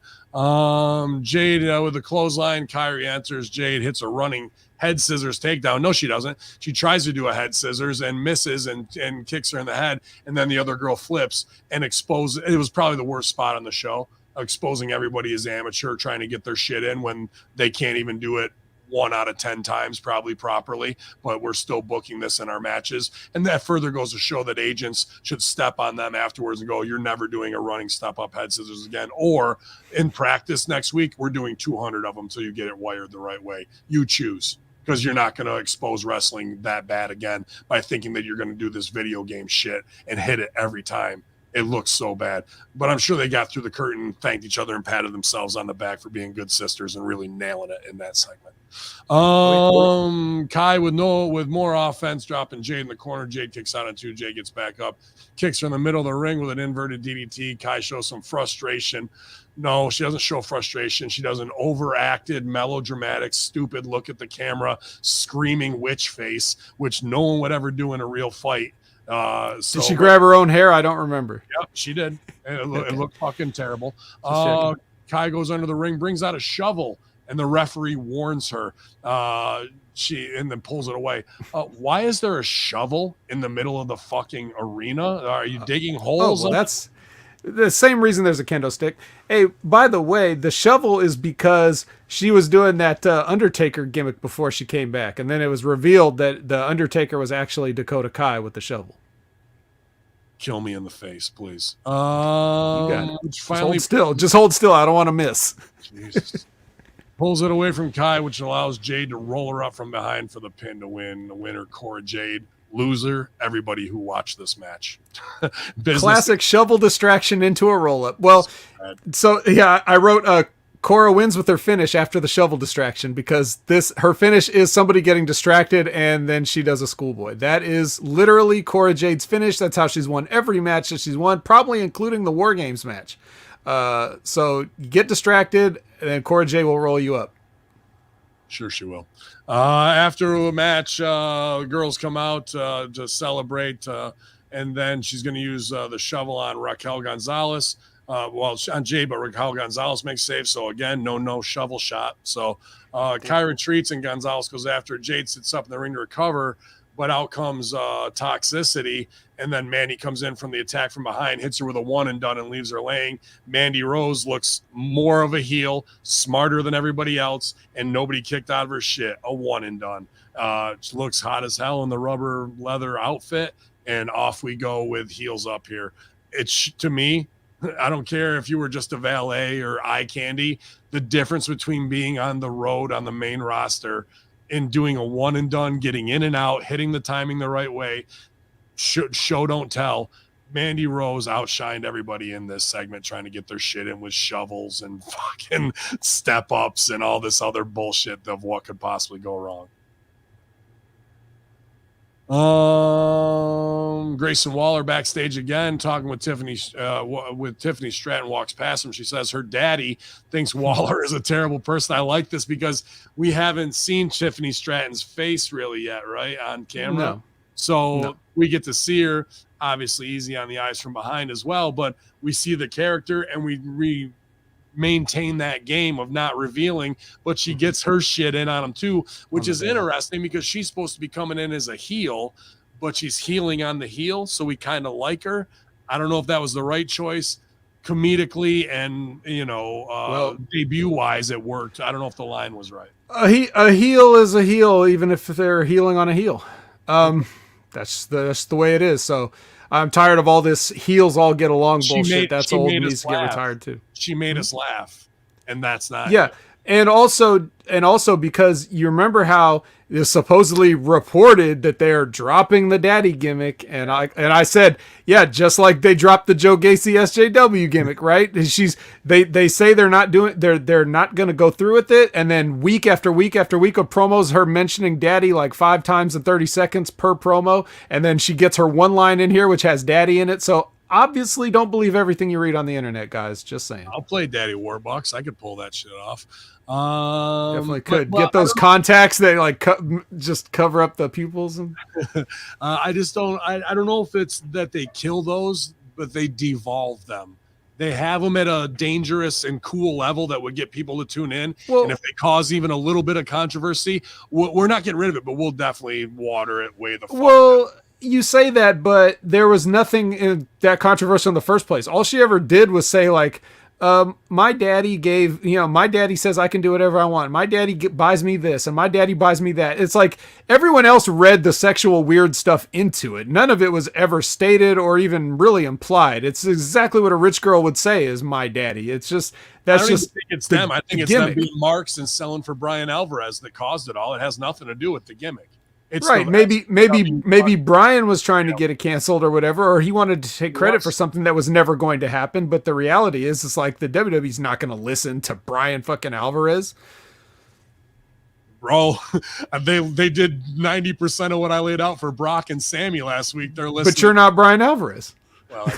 Jade with the clothesline, Kyrie enters. Jade hits a running head scissors takedown. No, she doesn't. She tries to do a head scissors and misses and kicks her in the head. And then the other girl flips and exposes. It was probably the worst spot on the show, exposing everybody as amateur, trying to get their shit in when they can't even do it 1 out of 10 times, probably properly, but we're still booking this in our matches. And that further goes to show that agents should step on them afterwards and go, you're never doing a running step up head scissors again. Or in practice next week, we're doing 200 of them till you get it wired the right way. You choose. Because you're not going to expose wrestling that bad again by thinking that you're going to do this video game shit and hit it every time. It looks so bad. But I'm sure they got through the curtain, thanked each other, and patted themselves on the back for being good sisters and really nailing it in that segment. Kai with more offense, dropping Jade in the corner. Jade kicks out on 2. Jade gets back up, kicks her in the middle of the ring with an inverted DDT. Kai shows some frustration. No, she doesn't show frustration. She does an overacted, melodramatic, stupid look at the camera, screaming witch face, which no one would ever do in a real fight. Did she grab her own hair? I don't remember. Yep, she did. It looked fucking terrible. Kai goes under the ring, brings out a shovel, and the referee warns her. And then pulls it away. Why is there a shovel in the middle of the fucking arena? Are you digging holes? That's the same reason there's a kendo stick. Hey, by the way, the shovel is because she was doing that Undertaker gimmick before she came back. And then it was revealed that the Undertaker was actually Dakota Kai with the shovel. Kill me in the face, please. You got it. Just hold still. I don't want to miss. Jesus. Pulls it away from Kai, which allows Jade to roll her up from behind for the pin to win. The winner, Cora Jade, Loser, everybody who watched this match. Business. Classic shovel distraction into a roll-up. Well, so yeah, I wrote Cora wins with her finish after the shovel distraction because her finish is somebody getting distracted and then she does a schoolboy. That is literally Cora Jade's finish. That's how she's won every match that she's won, probably including the War Games match. So you get distracted and then Cora Jade will roll you up. Sure she will. After a match, girls come out to celebrate, and then she's going to use the shovel on Raquel Gonzalez. On Jade, but Raquel Gonzalez makes save. So again, no shovel shot. So Kai retreats and Gonzalez goes after. Jade sits up in the ring to recover, but out comes Toxicity. And then Mandy comes in from the attack from behind, hits her with a one and done and leaves her laying. Mandy Rose looks more of a heel, smarter than everybody else, and nobody kicked out of her shit. A one and done. She looks hot as hell in the rubber leather outfit, and off we go with heels up here. It's, to me, I don't care if you were just a valet or eye candy. The difference between being on the road on the main roster and doing a one and done, getting in and out, hitting the timing the right way, show don't tell. Mandy Rose outshined everybody in this segment trying to get their shit in with shovels and fucking step ups and all this other bullshit of what could possibly go wrong. Grayson Waller backstage again, talking with Tiffany Stratton, walks past him. She says her daddy thinks Waller is a terrible person. I like this because we haven't seen Tiffany Stratton's face really yet, right, on camera. No. So we get to see her, obviously easy on the eyes from behind as well, but we see the character and we maintain that game of not revealing, but she gets her shit in on him too, which is interesting because she's supposed to be coming in as a heel, but she's healing on the heel, so we kind of like her. I don't know if that was the right choice comedically and debut wise it worked. I don't know if the line was right. A heel is a heel even if they're healing on a heel. That's the way it is. So I'm tired of all this heels all get along bullshit. That's old and needs to get retired too. She made us laugh, and that's not. Yeah, and also because you remember how it's supposedly reported that they are dropping the daddy gimmick, and I said, yeah, just like they dropped the Joe Gacy SJW gimmick, right? They say they're not going to go through with it, and then week after week after week of promos, her mentioning daddy like 5 times in 30 seconds per promo, and then she gets her one line in here which has daddy in it. So obviously don't believe everything you read on the internet, guys. Just saying. I'll play Daddy Warbucks. I could pull that shit off. Definitely could. Get those contacts that like just cover up the pupils. And I just don't. I don't know if it's that they kill those, but they devolve them. They have them at a dangerous and cool level that would get people to tune in. Well, and if they cause even a little bit of controversy, we're not getting rid of it, but we'll definitely water it way the fuck down. You say that, but there was nothing in that controversial in the first place. All she ever did was say like, my daddy my daddy says I can do whatever I want. My daddy buys me this and my daddy buys me that. It's like everyone else read the sexual weird stuff into it. None of it was ever stated or even really implied. It's exactly what a rich girl would say is my daddy. It's just, I think it's them. I think it's them being marks and selling for Brian Alvarez that caused it all. It has nothing to do with the gimmick. It's right. Maybe Brian was trying to get it canceled or whatever, or he wanted to take credit for something that was never going to happen. But the reality is, it's like the WWE's not going to listen to Brian fucking Alvarez. Bro, they did 90% of what I laid out for Brock and Sammy last week. They're listening. But you're not Brian Alvarez. Well,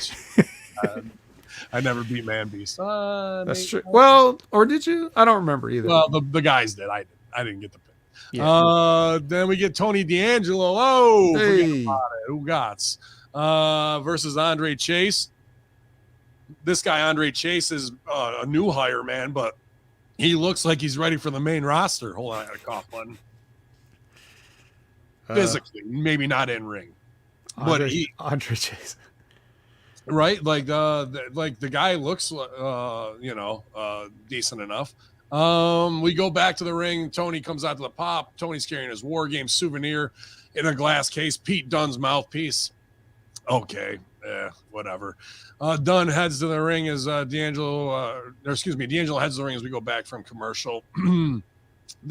I never beat Man Beast. That's true. Well, or did you? I don't remember either. Well, the guys did. I didn't get the pick. Yeah. Then we get Tony D'Angelo. Oh, forget about it. Who gots? Versus Andre Chase. This guy, Andre Chase, is a new hire, man, but he looks like he's ready for the main roster. Hold on, I got a cough button. Physically, maybe not in ring, but Andre Chase, right? Like the guy looks, decent enough. We go back to the ring. Tony comes out to the pop. Tony's carrying his War Game souvenir in a glass case. Pete Dunne's mouthpiece. Okay, whatever. Dunne heads to the ring as D'Angelo heads to the ring as we go back from commercial. Then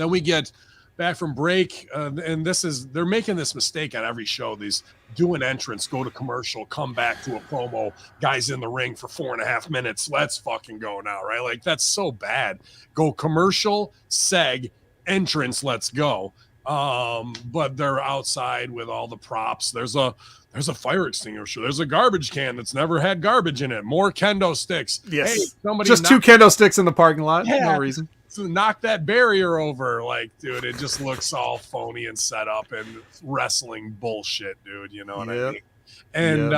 we get back from break, and they're making this mistake on every show. These do an entrance, go to commercial, come back to a promo, guys in the ring for 4.5 minutes. Let's fucking go now, right? Like that's so bad. Go commercial, seg, entrance, let's go. But they're outside with all the props. There's a fire extinguisher. There's a garbage can that's never had garbage in it. More kendo sticks. Yes. Hey, somebody just 2 kendo sticks in the parking lot. Yeah. No reason. To knock that barrier over. Like, dude, it just looks all phony and set up and wrestling bullshit, dude. You know what I mean? And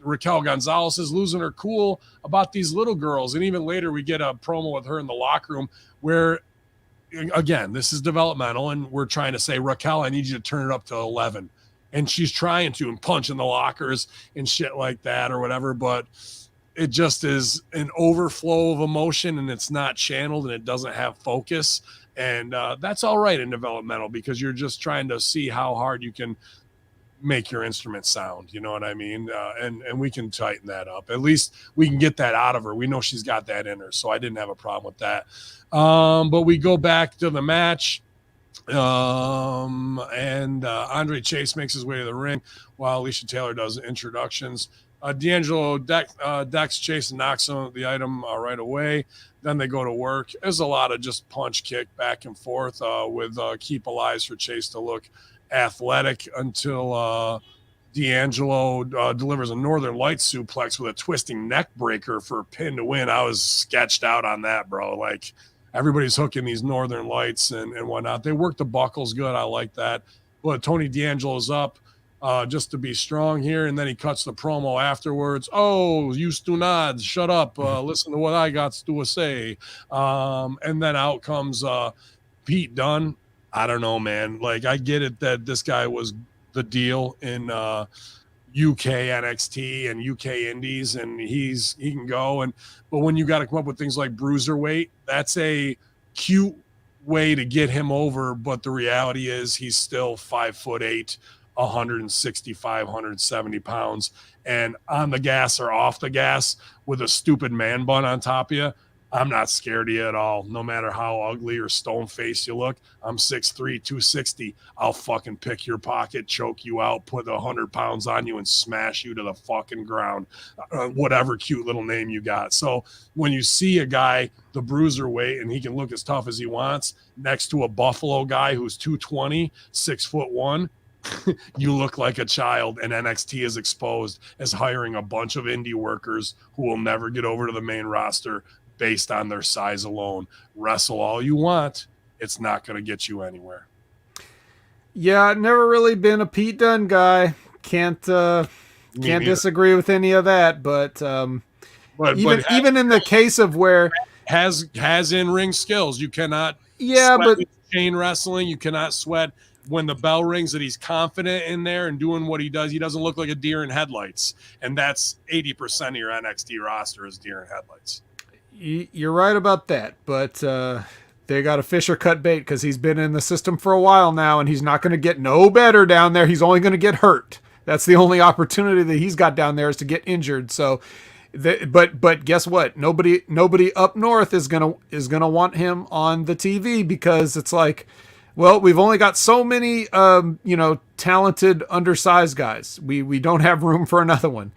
Raquel Gonzalez is losing her cool about these little girls. And even later, we get a promo with her in the locker room where, again, this is developmental, and we're trying to say, Raquel, I need you to turn it up to 11. And she's trying to and punch in the lockers and shit like that or whatever, but it just is an overflow of emotion, and it's not channeled, and it doesn't have focus. And that's all right in developmental, because you're just trying to see how hard you can make your instrument sound. You know what I mean? And we can tighten that up. At least we can get that out of her. We know she's got that in her, so I didn't have a problem with that. But we go back to the match. And Andre Chase makes his way to the ring while Alicia Taylor does introductions. D'Angelo decks Chase and knocks the item right away. Then they go to work. There's a lot of just punch kick back and forth with keep alive for Chase to look athletic until D'Angelo delivers a Northern Lights suplex with a twisting neck breaker for a pin to win. I was sketched out on that, bro. Like, everybody's hooking these Northern Lights and whatnot. They work the buckles good. I like that. But Tony D'Angelo's up just to be strong here, and then he cuts the promo afterwards. Oh, you Stunad, shut up. Listen to what I got to say. And then out comes Pete Dunne. I don't know, man. Like, I get it that this guy was the deal in UK NXT and UK Indies, and he can go. But when you got to come up with things like bruiserweight, that's a cute way to get him over. But the reality is he's still 5'8", 165, 170 pounds, and on the gas or off the gas with a stupid man bun on top of you. I'm not scared of you at all. No matter how ugly or stone-faced you look, I'm 6'3", 260. I'll fucking pick your pocket, choke you out, put 100 pounds on you, and smash you to the fucking ground. Whatever cute little name you got. So when you see a guy, the bruiserweight, and he can look as tough as he wants, next to a Buffalo guy who's 220, 6'1", you look like a child, and NXT is exposed as hiring a bunch of indie workers who will never get over to the main roster based on their size alone. Wrestle all you want, it's not going to get you anywhere. Yeah, I've never really been a Pete Dunne guy. Can't disagree with any of that. But even in the case of where has in-ring skills, you cannot. Yeah, but chain wrestling, you cannot sweat. When the bell rings that he's confident in there and doing what he does, he doesn't look like a deer in headlights. And that's 80% of your NXT roster is deer in headlights. You're right about that, but they got a Fisher cut bait because he's been in the system for a while now, and he's not going to get no better down there. He's only going to get hurt. That's the only opportunity that he's got down there is to get injured. So, but guess what? Nobody up north is gonna want him on the TV because it's like, well, we've only got so many talented undersized guys. We don't have room for another one.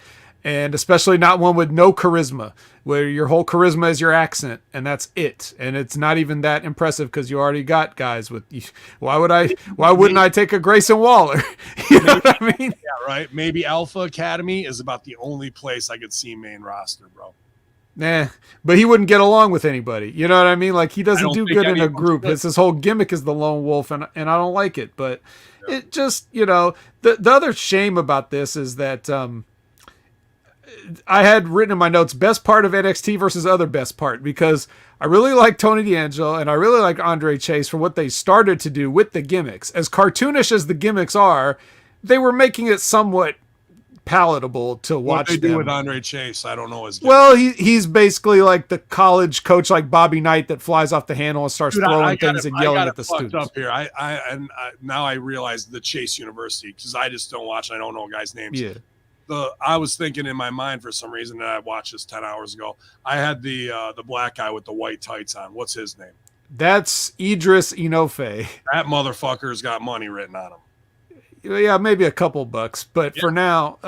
And especially not one with no charisma, where your whole charisma is your accent, and that's it. And it's not even that impressive because you already got guys with. Why wouldn't I take a Grayson Waller? You know what I mean? Yeah, right. Maybe Alpha Academy is about the only place I could see main roster, bro. Nah, but he wouldn't get along with anybody. You know what I mean? Like, he doesn't do good in a group. His whole gimmick is the lone wolf, and I don't like it. But it just, the other shame about this is that I had written in my notes, best part of NXT versus other best part, because I really like Tony D'Angelo and I really like Andre Chase for what they started to do with the gimmicks. As cartoonish as the gimmicks are, they were making it somewhat palatable to watch. What they do with Andre Chase, I don't know. Well, he's basically like the college coach, like Bobby Knight, that flies off the handle and starts throwing things and yelling at the students. Up here. Now I realize the Chase University, because I just don't watch. I don't know guys' names. Yeah. I was thinking in my mind for some reason that I watched this 10 hours ago. I had the black guy with the white tights on. What's his name? That's Idris Inoue. That motherfucker's got money written on him. Yeah, maybe a couple bucks, but for now,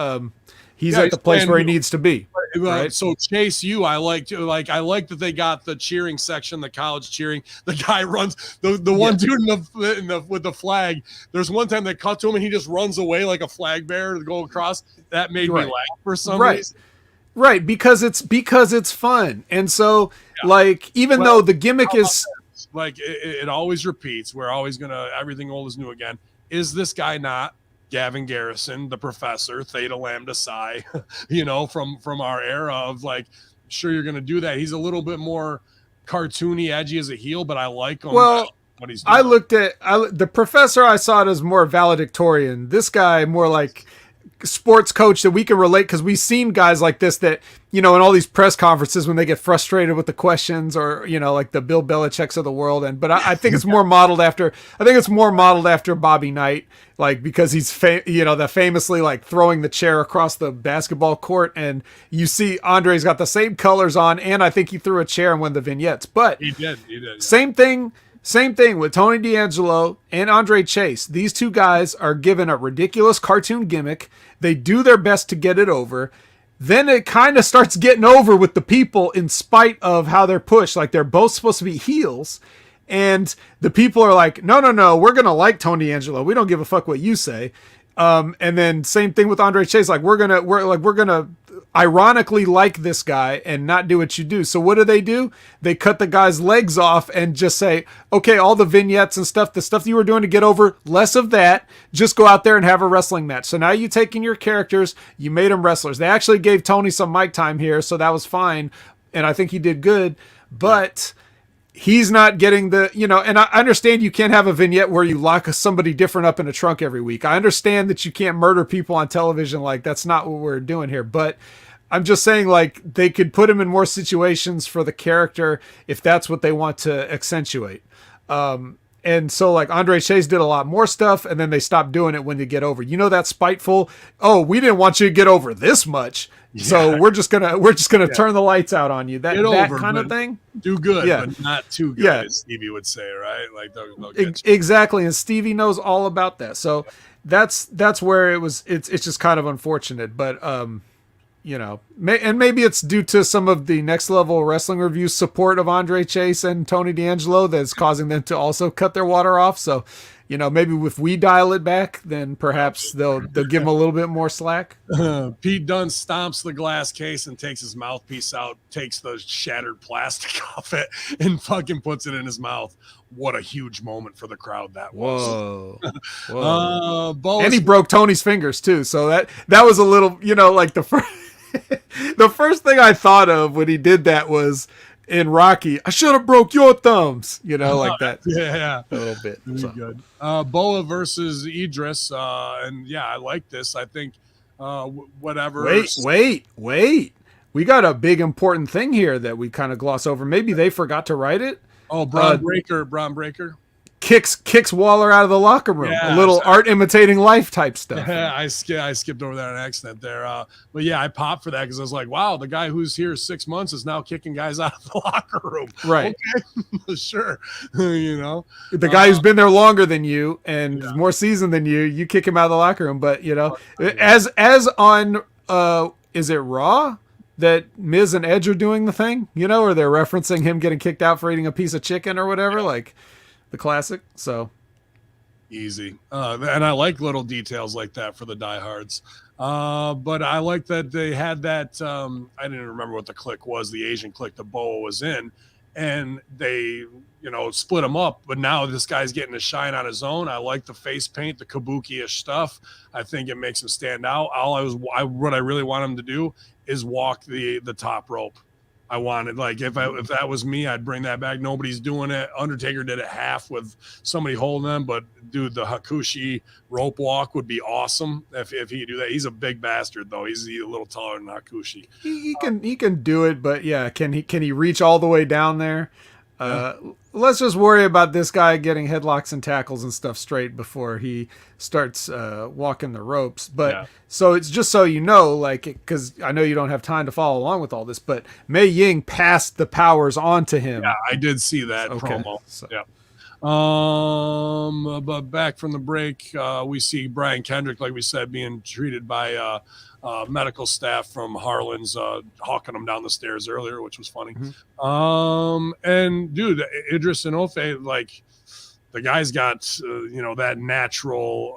he's Yeah, at the place where he needs to be. Right? So Chase U, I like that they got the cheering section, the college cheering. The guy runs the one dude in the with the flag. There's one time they cut to him and he just runs away like a flag bearer to go across. That made me laugh for some reason. Right, because it's fun. And so like even though the gimmick is like it always repeats, we're always gonna everything old is new again. Is this guy not Gavin Garrison, the professor, Theta Lambda Psi, from our era of like, sure, you're going to do that. He's a little bit more cartoony, edgy as a heel, but I like him. Well, what he's doing. I looked at the professor. I saw it as more valedictorian. This guy more like sports coach that we can relate because we've seen guys like this that, in all these press conferences when they get frustrated with the questions or, like the Bill Belichick's of the world. But I think it's more modeled after, Bobby Knight, like, because he's, the famously like throwing the chair across the basketball court. And you see Andre's got the same colors on. And I think he threw a chair in one of the vignettes, but he did. Yeah. Same thing with Tony D'Angelo and Andre Chase. These two guys are given a ridiculous cartoon gimmick. They do their best to get it over. Then it kind of starts getting over with the people in spite of how they're pushed. Like they're both supposed to be heels. And the people are like, no, we're going to like Tony D'Angelo. We don't give a fuck what you say. And then same thing with Andre Chase. Like we're gonna ironically like this guy and not do what you do. So what do? They cut the guy's legs off and just say, okay, all the vignettes and stuff, the stuff you were doing to get over, less of that. Just go out there and have a wrestling match. So now you taking your characters, you made them wrestlers. They actually gave Tony some mic time here, so that was fine, and I think he did good. But he's not getting the, and I understand you can't have a vignette where you lock somebody different up in a trunk every week. I understand that you can't murder people on television. Like that's not what we're doing here. But I'm just saying like they could put him in more situations for the character if that's what they want to accentuate. And so like Andre Chase did a lot more stuff and then they stopped doing it when they get over. That spiteful, oh, we didn't want you to get over this much. Yeah. So we're just gonna turn the lights out on you. That kind of thing. Do good, but not too good, as Stevie would say, right? Like they'll exactly. And Stevie knows all about that. So that's where it's just kind of unfortunate. But and maybe it's due to some of the Next Level Wrestling Review support of Andre Chase and Tony D'Angelo that's causing them to also cut their water off. So, maybe if we dial it back, then perhaps they'll give him a little bit more slack. Pete Dunne stomps the glass case and takes his mouthpiece out, takes the shattered plastic off it, and fucking puts it in his mouth. What a huge moment for the crowd that was. Whoa. And he broke Tony's fingers too. So that was a little, like the first. The first thing I thought of when he did that was in Rocky, I should have broke your thumbs, like that. Yeah. A little bit. So. Good. Boa versus Idris. And yeah, I like this. I think whatever. Wait. We got a big important thing here that we kind of gloss over. Maybe they forgot to write it. Oh, Braun Breaker. Kicks Waller out of the locker room. A little art imitating life type stuff. I skipped over that on accident there. But yeah, I popped for that because I was like, wow, the guy who's here 6 months is now kicking guys out of the locker room. Right. Okay. Sure. The guy who's been there longer than you and more seasoned than you kick him out of the locker room. But, as on, is it Raw that Miz and Edge are doing the thing, or they're referencing him getting kicked out for eating a piece of chicken or whatever? Like, the classic. So easy. And I like little details like that for the diehards. But I like that they had that. I didn't remember what the clique was, the Asian clique that Boa was in. And they, split him up. But now this guy's getting to shine on his own. I like the face paint, the kabuki-ish stuff. I think it makes him stand out. What I really want him to do is walk the top rope. I wanted, like, if that was me, I'd bring that back. Nobody's doing it. Undertaker did it half with somebody holding them, but dude, the Hakushi rope walk would be awesome if he could do that. He's a big bastard though. He's a little taller than Hakushi. He can do it, but yeah, can he reach all the way down there? Let's just worry about this guy getting headlocks and tackles and stuff straight before he starts walking the ropes. But so it's just so you know, like, because I know you don't have time to follow along with all this, but Mei Ying passed the powers on to him. Yeah, I did see that promo. So. Yeah. But back from the break, we see Brian Kendrick, like we said, being treated by medical staff from Harlan's, hawking him down the stairs earlier, which was funny. And dude, Idris Inoue, like, the guy's got that natural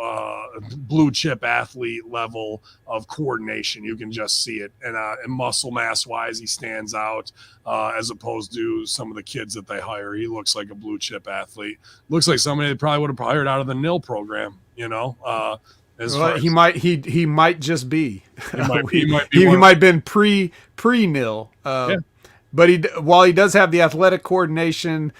blue chip athlete level of coordination. You can just see it, and muscle mass wise, he stands out as opposed to some of the kids that they hire. He looks like a blue chip athlete. Looks like somebody they probably would have hired out of the NIL program. He might just be. He might have been pre nil. But while he does have the athletic coordination,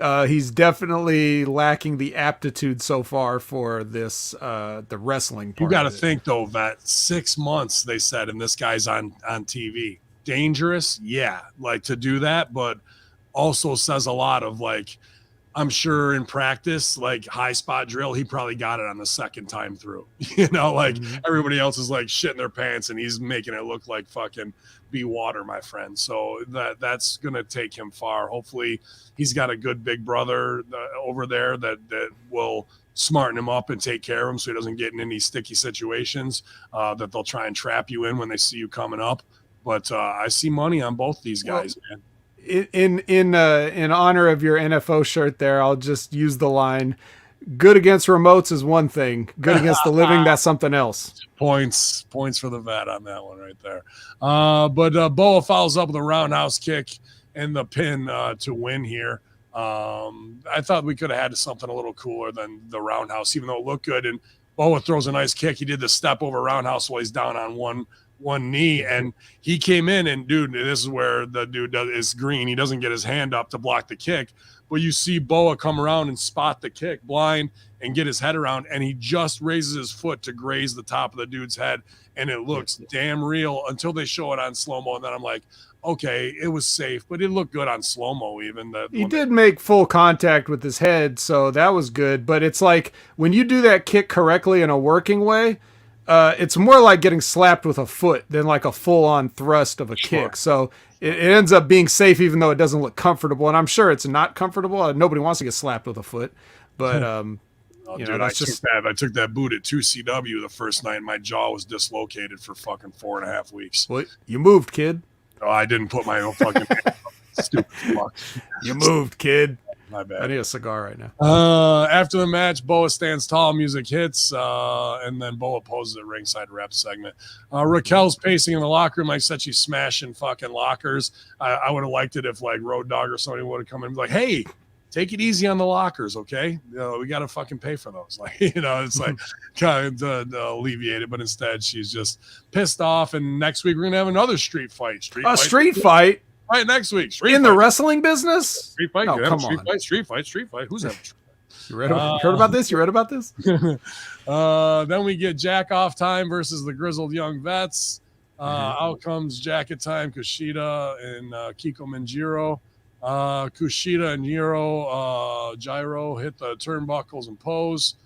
he's definitely lacking the aptitude so far for this the wrestling part. You got to think though that 6 months they said, and this guy's on TV. Dangerous, yeah, like to do that, but also says a lot of, like, I'm sure in practice, like high spot drill, he probably got it on the second time through. Everybody else is like shitting their pants, and he's making it look like fucking be water, my friend. So that's gonna take him far. Hopefully, he's got a good big brother over there that will smarten him up and take care of him, so he doesn't get in any sticky situations that they'll try and trap you in when they see you coming up. But I see money on both these guys, man. In honor of your NFO shirt there, I'll just use the line, good against remotes is one thing, good against the living, that's something else. Points for the vet on that one right there. But Boa follows up with a roundhouse kick and the pin to win here. I thought we could have had something a little cooler than the roundhouse, even though it looked good. And Boa throws a nice kick. He did the step over roundhouse while he's down on one knee, and he came in, and dude, this is where the dude is green. He doesn't get his hand up to block the kick, but you see Boa come around and spot the kick blind and get his head around, and he just raises his foot to graze the top of the dude's head, and it looks damn real until they show it on slow-mo, and then I'm like, okay, it was safe, but it looked good on slow-mo even. He did make full contact with his head, so that was good, but it's like when you do that kick correctly in a working way, it's more like getting slapped with a foot than like a full-on thrust of a kick. So it ends up being safe, even though it doesn't look comfortable. And I'm sure it's not comfortable. Nobody wants to get slapped with a foot. But dude, I took that boot at 2CW the first night, and my jaw was dislocated for fucking 4.5 weeks. Well, you moved, kid. Oh, I didn't put my own fucking stupid fuck. You moved, kid. My bad. I need a cigar right now. After the match, Boa stands tall, music hits, and then Boa poses at ringside rep segment. Raquel's pacing in the locker room. Like I said, she's smashing fucking lockers. I would have liked it if like Road Dogg or somebody would have come in and be like, hey, take it easy on the lockers, okay? We got to fucking pay for those. Like, it's like kind of alleviated, but instead she's just pissed off. And next week we're going to have another street fight. Street fight? Right, next week. The wrestling business? Street fight. No, come on. Street fight. Who's having street fight? You heard about this? You read about this? Then we get Jack Off Time versus the Grizzled Young Vets. Out comes Jacket Time, Kushida, and Kiko Manjiro. Kushida and Gyro hit the turnbuckles and pose.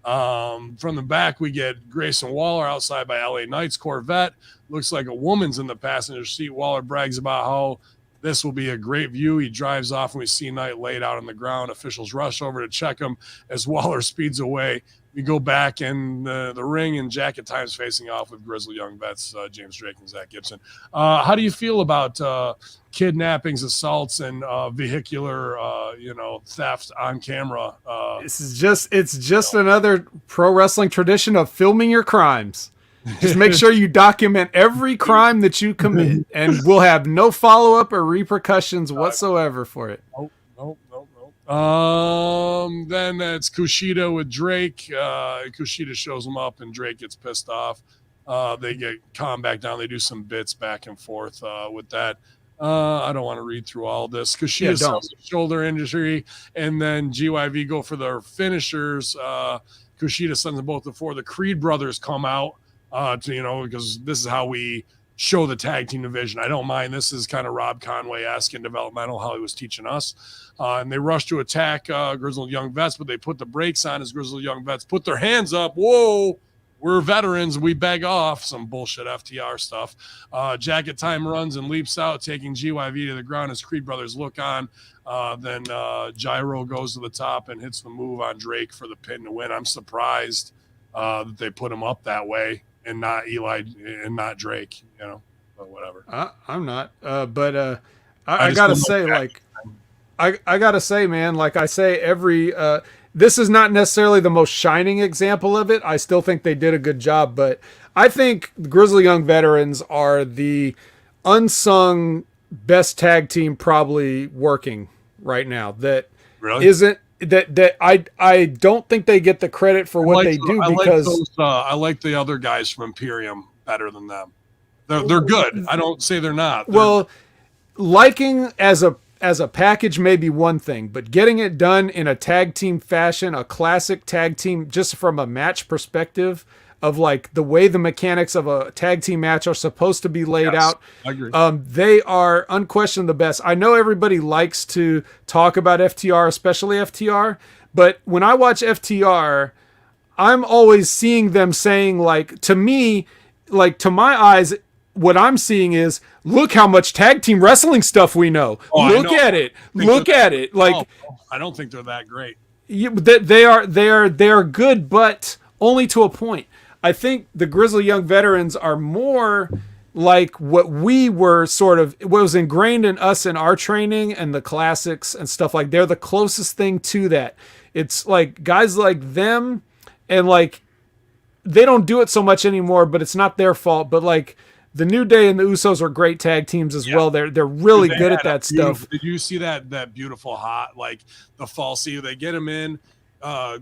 From the back, we get Grayson Waller outside by LA Knight's Corvette. Looks like a woman's in the passenger seat. Waller brags about how this will be a great view. He drives off, and we see Knight laid out on the ground. Officials rush over to check him as Waller speeds away. We go back in the ring, and Jacket Time's facing off with Grizzly Young Vets, James Drake and Zach Gibson. How do you feel about kidnappings, assaults, and vehicular, theft on camera? It's just another pro wrestling tradition of filming your crimes. Just make sure you document every crime that you commit, and we'll have no follow-up or repercussions whatsoever for it. Nope. Then it's Kushida with Drake. Kushida shows him up, and Drake gets pissed off. They get calmed back down. They do some bits back and forth with that. I don't want to read through all this. Kushida sells a shoulder injury, and then GYV go for their finishers. Kushida sends them both before the Creed brothers come out because this is how we show the tag team division. I don't mind. This is kind of Rob Conway-esque and developmental, how he was teaching us. And they rushed to attack Grizzled Young Vets, but they put the brakes on as Grizzled Young Vets put their hands up. Whoa, we're veterans. We beg off. Some bullshit FTR stuff. Jacket Time runs and leaps out, taking GYV to the ground as Creed Brothers look on. Then Gyro goes to the top and hits the move on Drake for the pin to win. I'm surprised that they put him up that way and not Eli and not Drake, but whatever. I'm not. But I gotta say, like, I gotta say, man, like I say every this is not necessarily the most shining example of it. I still think they did a good job, but I think the Grizzly Young Veterans are the unsung best tag team probably working right now. That really isn't that I don't think they get the credit for what they do because I like the other guys from Imperium better than them. They're good. I don't say they're not. Well, liking as a package may be one thing, but getting it done in a tag team fashion, a classic tag team, just from a match perspective of like the way the mechanics of a tag team match are supposed to be laid out. I agree. They are unquestioned the best. I know everybody likes to talk about FTR, especially FTR, but when I watch FTR, I'm always seeing them saying, like, to me, like, to my eyes, what I'm seeing is, look how much tag team wrestling stuff we know. Look at it. Look at it. Like, I don't think they're that great. They are good, but only to a point. I think the Grizzly Young Veterans are more like what we were what was ingrained in us in our training and the classics and stuff. Like, they're the closest thing to that. It's like guys like them, and like they don't do it so much anymore, but it's not their fault. But like the New Day and the Usos are great tag teams as well. They're really good at that stuff. Did you see that beautiful hot, like the falsy? They get them in,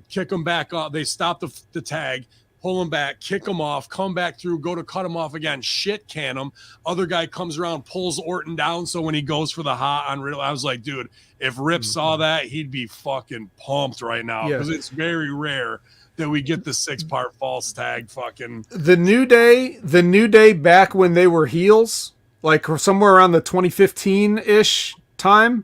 kick them back off. They stop the tag, pull them back, kick them off, come back through, go to cut them off again, shit can them. Other guy comes around, pulls Orton down. So when he goes for the hot on Riddle, I was like, dude, if Rip saw that, he'd be fucking pumped right now because it's very rare that we get the 6-part false tag fucking. The New Day back when they were heels, like somewhere around the 2015-ish time,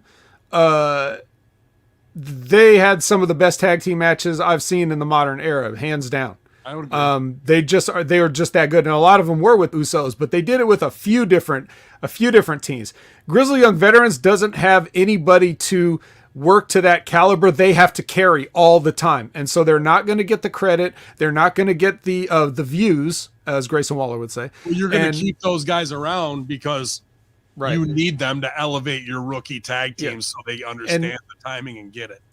they had some of the best tag team matches I've seen in the modern era, hands down. I would agree. They were just that good, and a lot of them were with Usos, but they did it with a few different teams. Grizzly Young Veterans doesn't have anybody to work to that caliber. They have to carry all the time, and so they're not going to get the credit. They're not going to get the views, as Grayson Waller would say. Well, you're going to keep those guys around because you need them to elevate your rookie tag teams so they understand the timing and get it.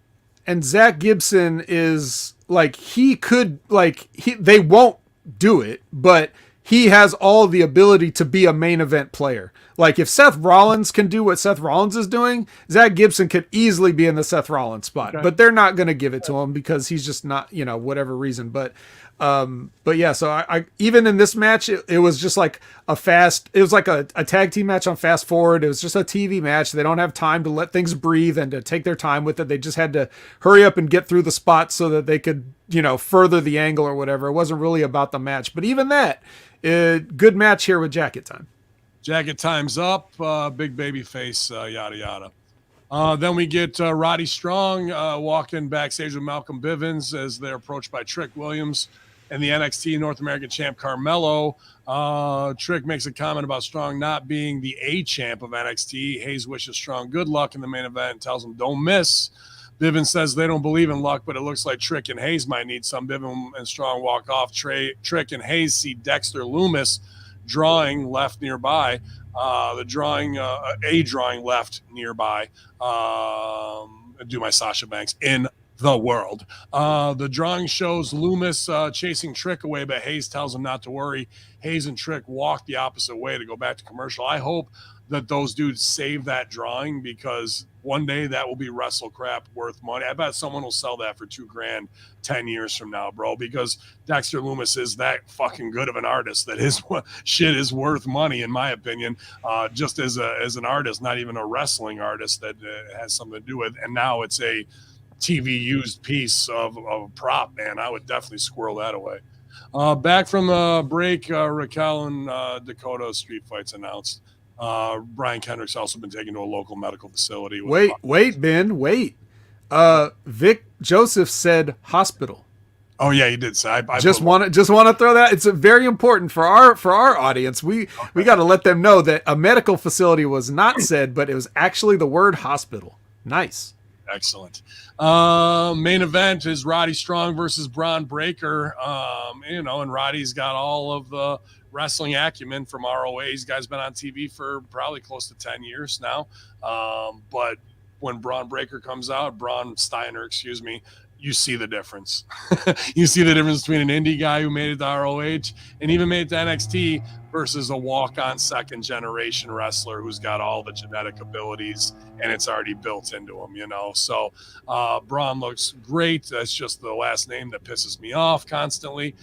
And Zach Gibson is like, they won't do it, but he has all the ability to be a main event player. Like, if Seth Rollins can do what Seth Rollins is doing, Zach Gibson could easily be in the Seth Rollins spot, but they're not going to give it to him because he's just not, whatever reason. But yeah, so I even in this match, it was just like it was like a tag team match on Fast Forward. It was just a TV match. They don't have time to let things breathe and to take their time with it. They just had to hurry up and get through the spots so that they could, further the angle or whatever. It wasn't really about the match, but even that, good match here with Jacket Time. Jacket Time's up, big baby face, yada, yada. Then we get Roddy Strong walking backstage with Malcolm Bivens as they're approached by Trick Williams and the NXT North American champ Carmelo. Trick makes a comment about Strong not being the A champ of NXT. Hayes wishes Strong good luck in the main event and tells him don't miss. Bivens says they don't believe in luck, but it looks like Trick and Hayes might need some. Bivens and Strong walk off. Trick and Hayes see Dexter Loomis drawing left nearby. A drawing left nearby. Do my Sasha Banks in the world. The drawing shows Loomis chasing Trick away, but Hayes tells him not to worry. Hayes and Trick walk the opposite way to go back to commercial. I hope that those dudes save that drawing because one day that will be wrestle crap worth money. I bet someone will sell that for $2,000 10 years from now, bro, because Dexter Loomis is that fucking good of an artist that his shit is worth money, in my opinion, just as an artist, not even a wrestling artist that has something to do with. And now it's a TV used piece of a prop, man. I would definitely squirrel that away. Back from the break, Raquel and Dakota street fights announced. Brian Kendrick's also been taken to a local medical facility. Wait, Ben, wait. Vic Joseph said hospital. Oh yeah, he did say. I just want to throw that. It's very important for our audience. We got to let them know that a medical facility was not said, but it was actually the word hospital. Nice. Excellent. Main event is Roddy Strong versus Braun Breaker. And Roddy's got all of the wrestling acumen from ROH. He's guy's been on TV for probably close to 10 years now. But when Braun Breaker comes out, Braun Steiner, excuse me, you see the difference. You see the difference between an indie guy who made it to ROH and even made it to NXT versus a walk-on second-generation wrestler who's got all the genetic abilities and it's already built into him, So Braun looks great. That's just the last name that pisses me off constantly.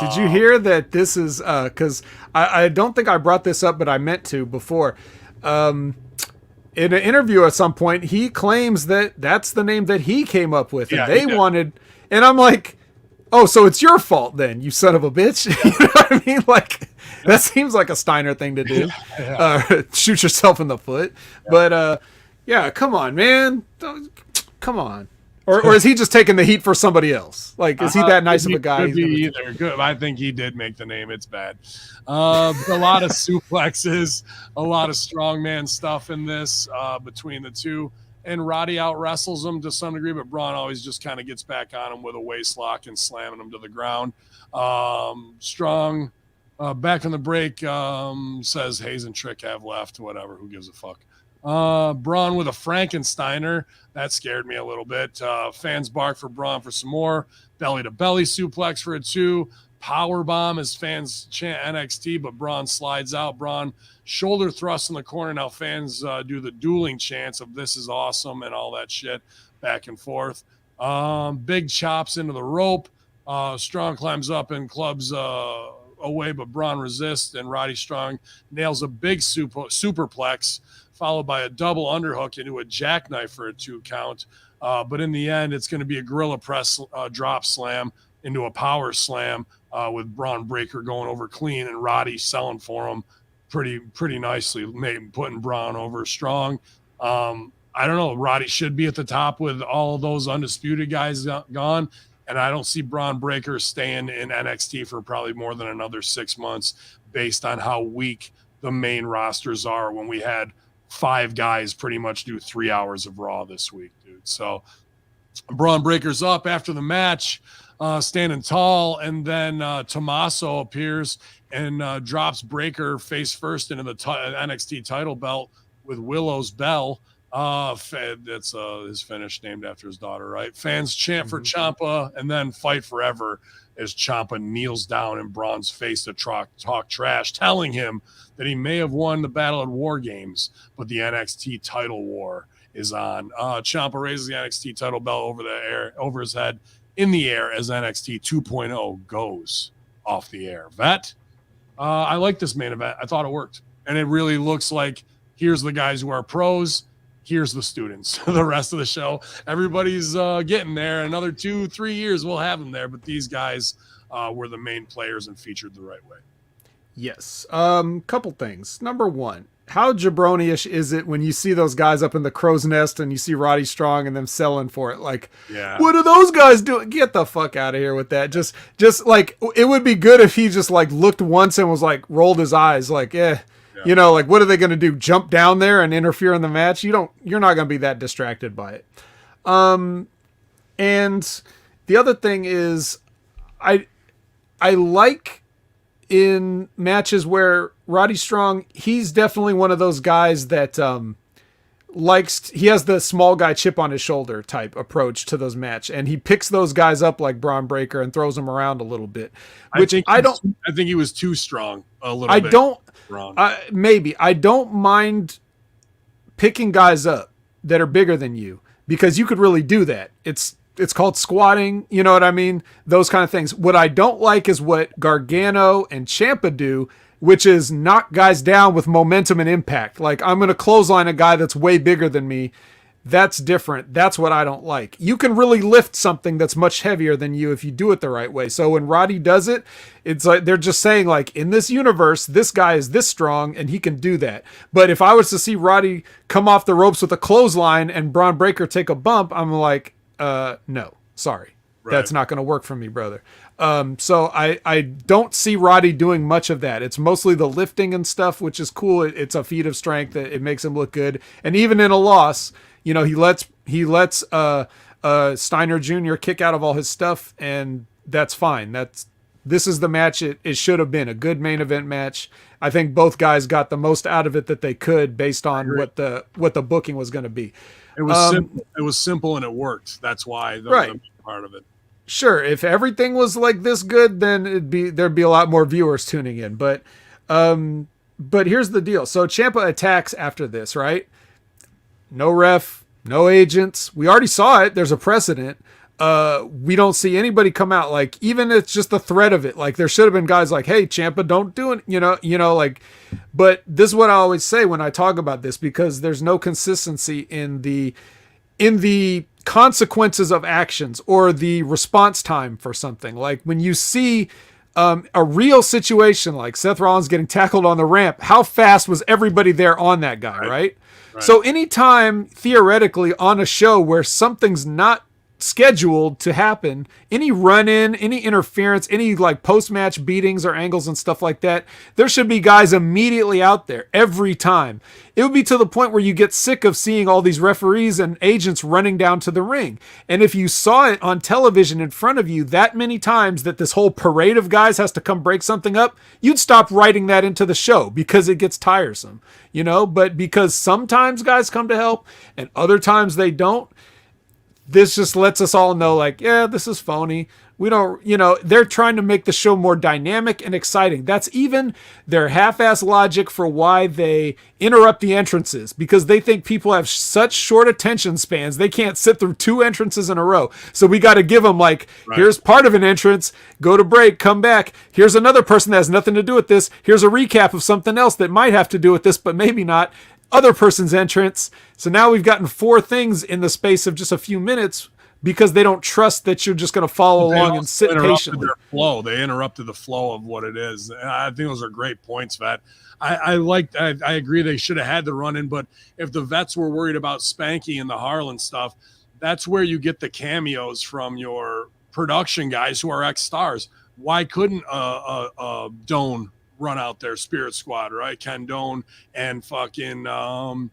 Did you hear that this is because I don't think I brought this up, but I meant to before. In an interview at some point, he claims that that's the name that he came up with. And they wanted, and I'm like, oh, so it's your fault then, you son of a bitch. Yeah. You know what I mean? Like, that seems like a Steiner thing to do. Shoot yourself in the foot. Yeah. But, come on, man. Come on. Or is he just taking the heat for somebody else? Like, is he that nice of a guy? Could be either. Good. I think he did make the name. It's bad. A lot of suplexes, a lot of strongman stuff in this between the two. And Roddy out wrestles him to some degree, but Braun always just kind of gets back on him with a waist lock and slamming him to the ground. Strong, back in the break, says Hayes and Trick have left. Whatever. Who gives a fuck? Braun with a Frankensteiner. That scared me a little bit. Fans bark for Braun for some more. Belly-to-belly suplex for a 2. Power bomb as fans chant NXT, but Braun slides out. Braun shoulder thrust in the corner. Now fans do the dueling chants of this is awesome and all that shit back and forth. Big chops into the rope. Strong climbs up and clubs away, but Braun resists, and Roddy Strong nails a big superplex, followed by a double underhook into a jackknife for a 2 count. But in the end, it's going to be a gorilla press drop slam into a power slam with Braun Breaker going over clean and Roddy selling for him pretty nicely, putting Braun over strong. I don't know. Roddy should be at the top with all those undisputed guys gone. And I don't see Braun Breaker staying in NXT for probably more than another 6 months based on how weak the main rosters are when we had 5 guys pretty much do 3 hours of Raw this week, dude. So Braun Breaker's up after the match, standing tall, and then Tommaso appears and drops Breaker face first into the NXT title belt with Willow's Bell. That's his finish, named after his daughter, right? Fans chant for Ciampa and then fight forever as Ciampa kneels down in Braun's face to talk trash, telling him that he may have won the battle at War Games, but the NXT title war is on. Ciampa raises the NXT title belt over his head in the air as NXT 2.0 goes off the air. I like this main event. I thought it worked. And it really looks like here's the guys who are pros. Here's the students. The rest of the show, everybody's getting there. Another 2-3 years, we'll have them there. But these guys were the main players and featured the right way. Yes. Couple things. Number one, how jabroni-ish is it when you see those guys up in the crow's nest and you see Roddy Strong and them selling for it? Like, What are those guys doing? Get the fuck out of here with that. Just like, it would be good if he just like looked once and was like, rolled his eyes like, you know, like, what are they going to do? Jump down there and interfere in the match? You're not going to be that distracted by it. And the other thing is, I like in matches where Roddy Strong, he's definitely one of those guys that he has the small guy chip on his shoulder type approach to those match, and he picks those guys up like Braun Breaker and throws them around a little bit. Which I think he was too strong a little bit. Maybe I don't mind picking guys up that are bigger than you because you could really do that. It's called squatting. You know what I mean? Those kind of things. What I don't like is what Gargano and Ciampa do, which is knock guys down with momentum and impact. Like, I'm going to clothesline a guy that's way bigger than me That's different. That's what I don't like. You can really lift something that's much heavier than you if you do it the right way. So when Roddy does it, it's like they're just saying, like, in this universe, this guy is this strong and he can do that. But if I was to see Roddy come off the ropes with a clothesline and Braun Breaker take a bump, I'm like, no, sorry. Right. That's not going to work for me, brother. So I don't see Roddy doing much of that. It's mostly the lifting and stuff, which is cool. It's a feat of strength. It makes him look good. And even in a loss, he lets Steiner Jr. kick out of all his stuff, and that's fine. This is the match it should have been, a good main event match. I think both guys got the most out of it that they could based on what the booking was going to be. It was simple. It was simple and it worked. That's why the part of it. Sure, if everything was like this good, then there'd be a lot more viewers tuning in. But here's the deal. So Ciampa attacks after this, right? No ref, no agents. We already saw it. There's a precedent. We don't see anybody come out. Like, even it's just the threat of it. Like, there should have been guys like, hey, Ciampa, don't do it. Like, but this is what I always say when I talk about this, because there's no consistency in the consequences of actions or the response time for something. Like when you see a real situation like Seth Rollins getting tackled on the ramp, how fast was everybody there on that guy, right? So anytime theoretically on a show where something's not scheduled to happen, any run-in, any interference, any like post-match beatings or angles and stuff like that, there should be guys immediately out there every time. It would be to the point where you get sick of seeing all these referees and agents running down to the ring. And if you saw it on television in front of you that many times that this whole parade of guys has to come break something up, you'd stop writing that into the show because it gets tiresome, but because sometimes guys come to help and other times they don't, this just lets us all know, like, yeah, this is phony. We don't, they're trying to make the show more dynamic and exciting. That's even their half-ass logic for why they interrupt the entrances, because they think people have such short attention spans. They can't sit through 2 entrances in a row. So we got to give them, like, here's part of an entrance, go to break, come back. Here's another person that has nothing to do with this. Here's a recap of something else that might have to do with this, but maybe not. Other person's entrance. So now we've gotten 4 things in the space of just a few minutes because they don't trust that you're just going to follow along and sit patiently. Their flow. They interrupted the flow of what it is. And I think those are great points, Vet. I agree they should have had the run in, but if the vets were worried about Spanky and the Harlan stuff, that's where you get the cameos from your production guys who are ex-stars. Why couldn't Doan run out there, Spirit Squad, right? Ken Doan and fucking I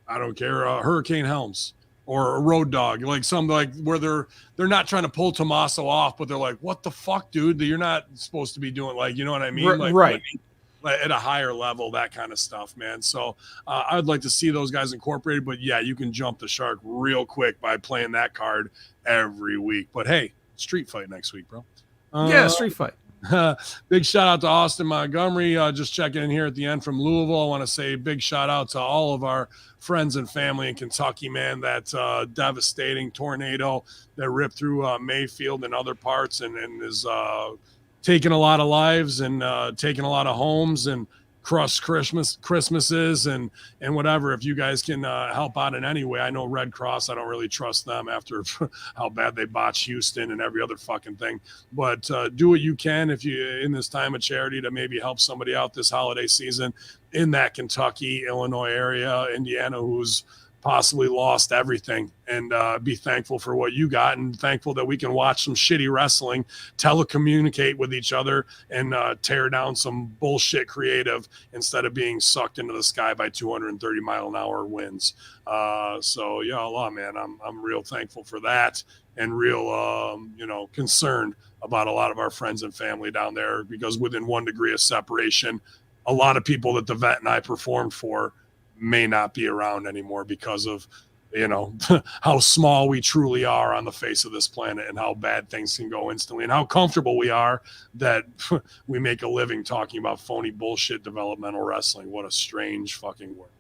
don't care, Hurricane Helms or a Road Dog, like something like where they're not trying to pull Tommaso off, but they're like, what the fuck, dude, that you're not supposed to be doing, like, you know what I mean? Like, right. Like, at a higher level, that kind of stuff, man. So I'd like to see those guys incorporated, but yeah, you can jump the shark real quick by playing that card every week. But hey, street fight next week, bro. Yeah, street fight. Big shout out to Austin Montgomery, just checking in here at the end from Louisville. I want to say big shout out to all of our friends and family in Kentucky, man. That devastating tornado that ripped through Mayfield and other parts and is taking a lot of lives and taking a lot of homes and crushed Christmases and whatever. If you guys can help out in any way, I know Red Cross, I don't really trust them after how bad they botched Houston and every other fucking thing, but do what you can if you in this time of charity to maybe help somebody out this holiday season in that Kentucky, Illinois area, Indiana, who's possibly lost everything, and be thankful for what you got and thankful that we can watch some shitty wrestling, telecommunicate with each other, and tear down some bullshit creative instead of being sucked into the sky by 230 mile an hour winds. So yeah, Allah, man, I'm real thankful for that and real, concerned about a lot of our friends and family down there, because within 1 degree of separation, a lot of people that the vet and I performed for may not be around anymore because of, how small we truly are on the face of this planet and how bad things can go instantly and how comfortable we are that we make a living talking about phony bullshit developmental wrestling. What a strange fucking world.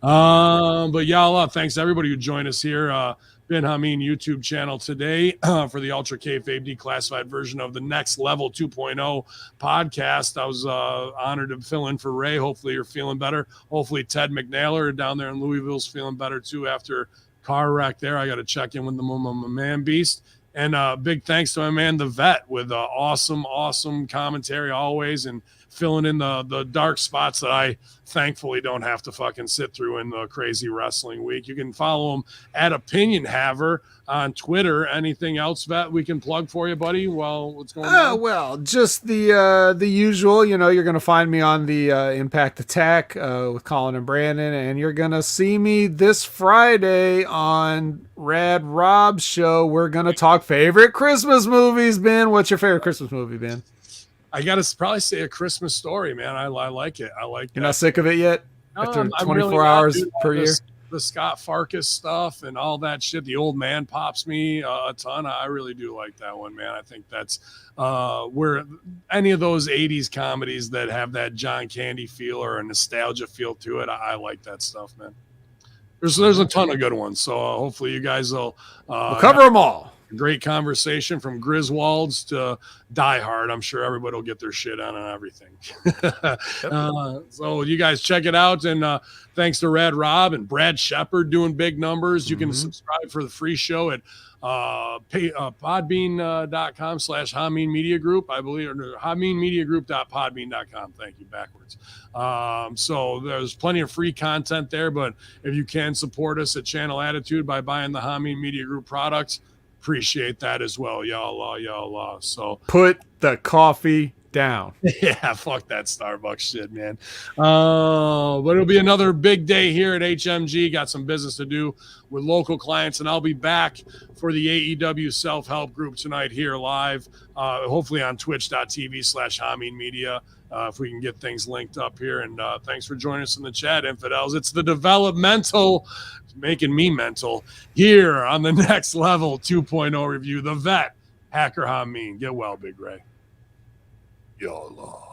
But yeah, thanks to everybody who joined us here. Bin Hameen YouTube channel today for the Ultra Kayfabe Declassified version of the Next Level 2.0 podcast. I was honored to fill in for Ray. Hopefully you're feeling better. Hopefully Ted McNailer down there in Louisville's feeling better too after car wreck there. I got to check in with my man Beast. And big thanks to my man, the Vet, with awesome commentary always and filling in the dark spots that I thankfully don't have to fucking sit through in the crazy wrestling week. You can follow him at Opinion Haver on Twitter. Anything else, Vet, we can plug for you, buddy? Well, what's going on? Well, just the usual. You know, you're going to find me on the Impact Attack with Colin and Brandon, and you're going to see me this Friday on Rad Rob's show. We're going to talk favorite Christmas movies, Ben. What's your favorite Christmas movie, Ben? I got to probably say A Christmas Story, man. I like it. I like You're not sick of it yet? After 24 really hours dude, per year? The Scott Farkas stuff and all that shit. The Old Man pops me a ton. I really do like that one, man. I think that's where any of those 80s comedies that have that John Candy feel or a nostalgia feel to it, I like that stuff, man. There's a ton of good ones. So hopefully you guys will we'll cover them all. Great conversation from Griswolds to Die Hard. I'm sure everybody will get their shit on and everything. So you guys check it out. And thanks to Rad Rob and Brad Shepard doing big numbers. You can subscribe for the free show at podbean.com/Hameen Media Group, I believe, or HameenMediaGroup.podbean.com. Thank you, backwards. So there's plenty of free content there, but if you can support us at Channel Attitude by buying the Hameen Media Group products, appreciate that as well, y'all. So put the coffee down. Yeah, fuck that Starbucks shit, man. But it'll be another big day here at HMG. Got some business to do with local clients, and I'll be back for the AEW self-help group tonight here live, hopefully on twitch.tv/Hameen Media. If we can get things linked up here. And thanks for joining us in the chat, Infidels. It's the developmental, making me mental, here on the Next Level 2.0 review. The Vet, Hacker Hameen. Get well, Big Ray. Y'all.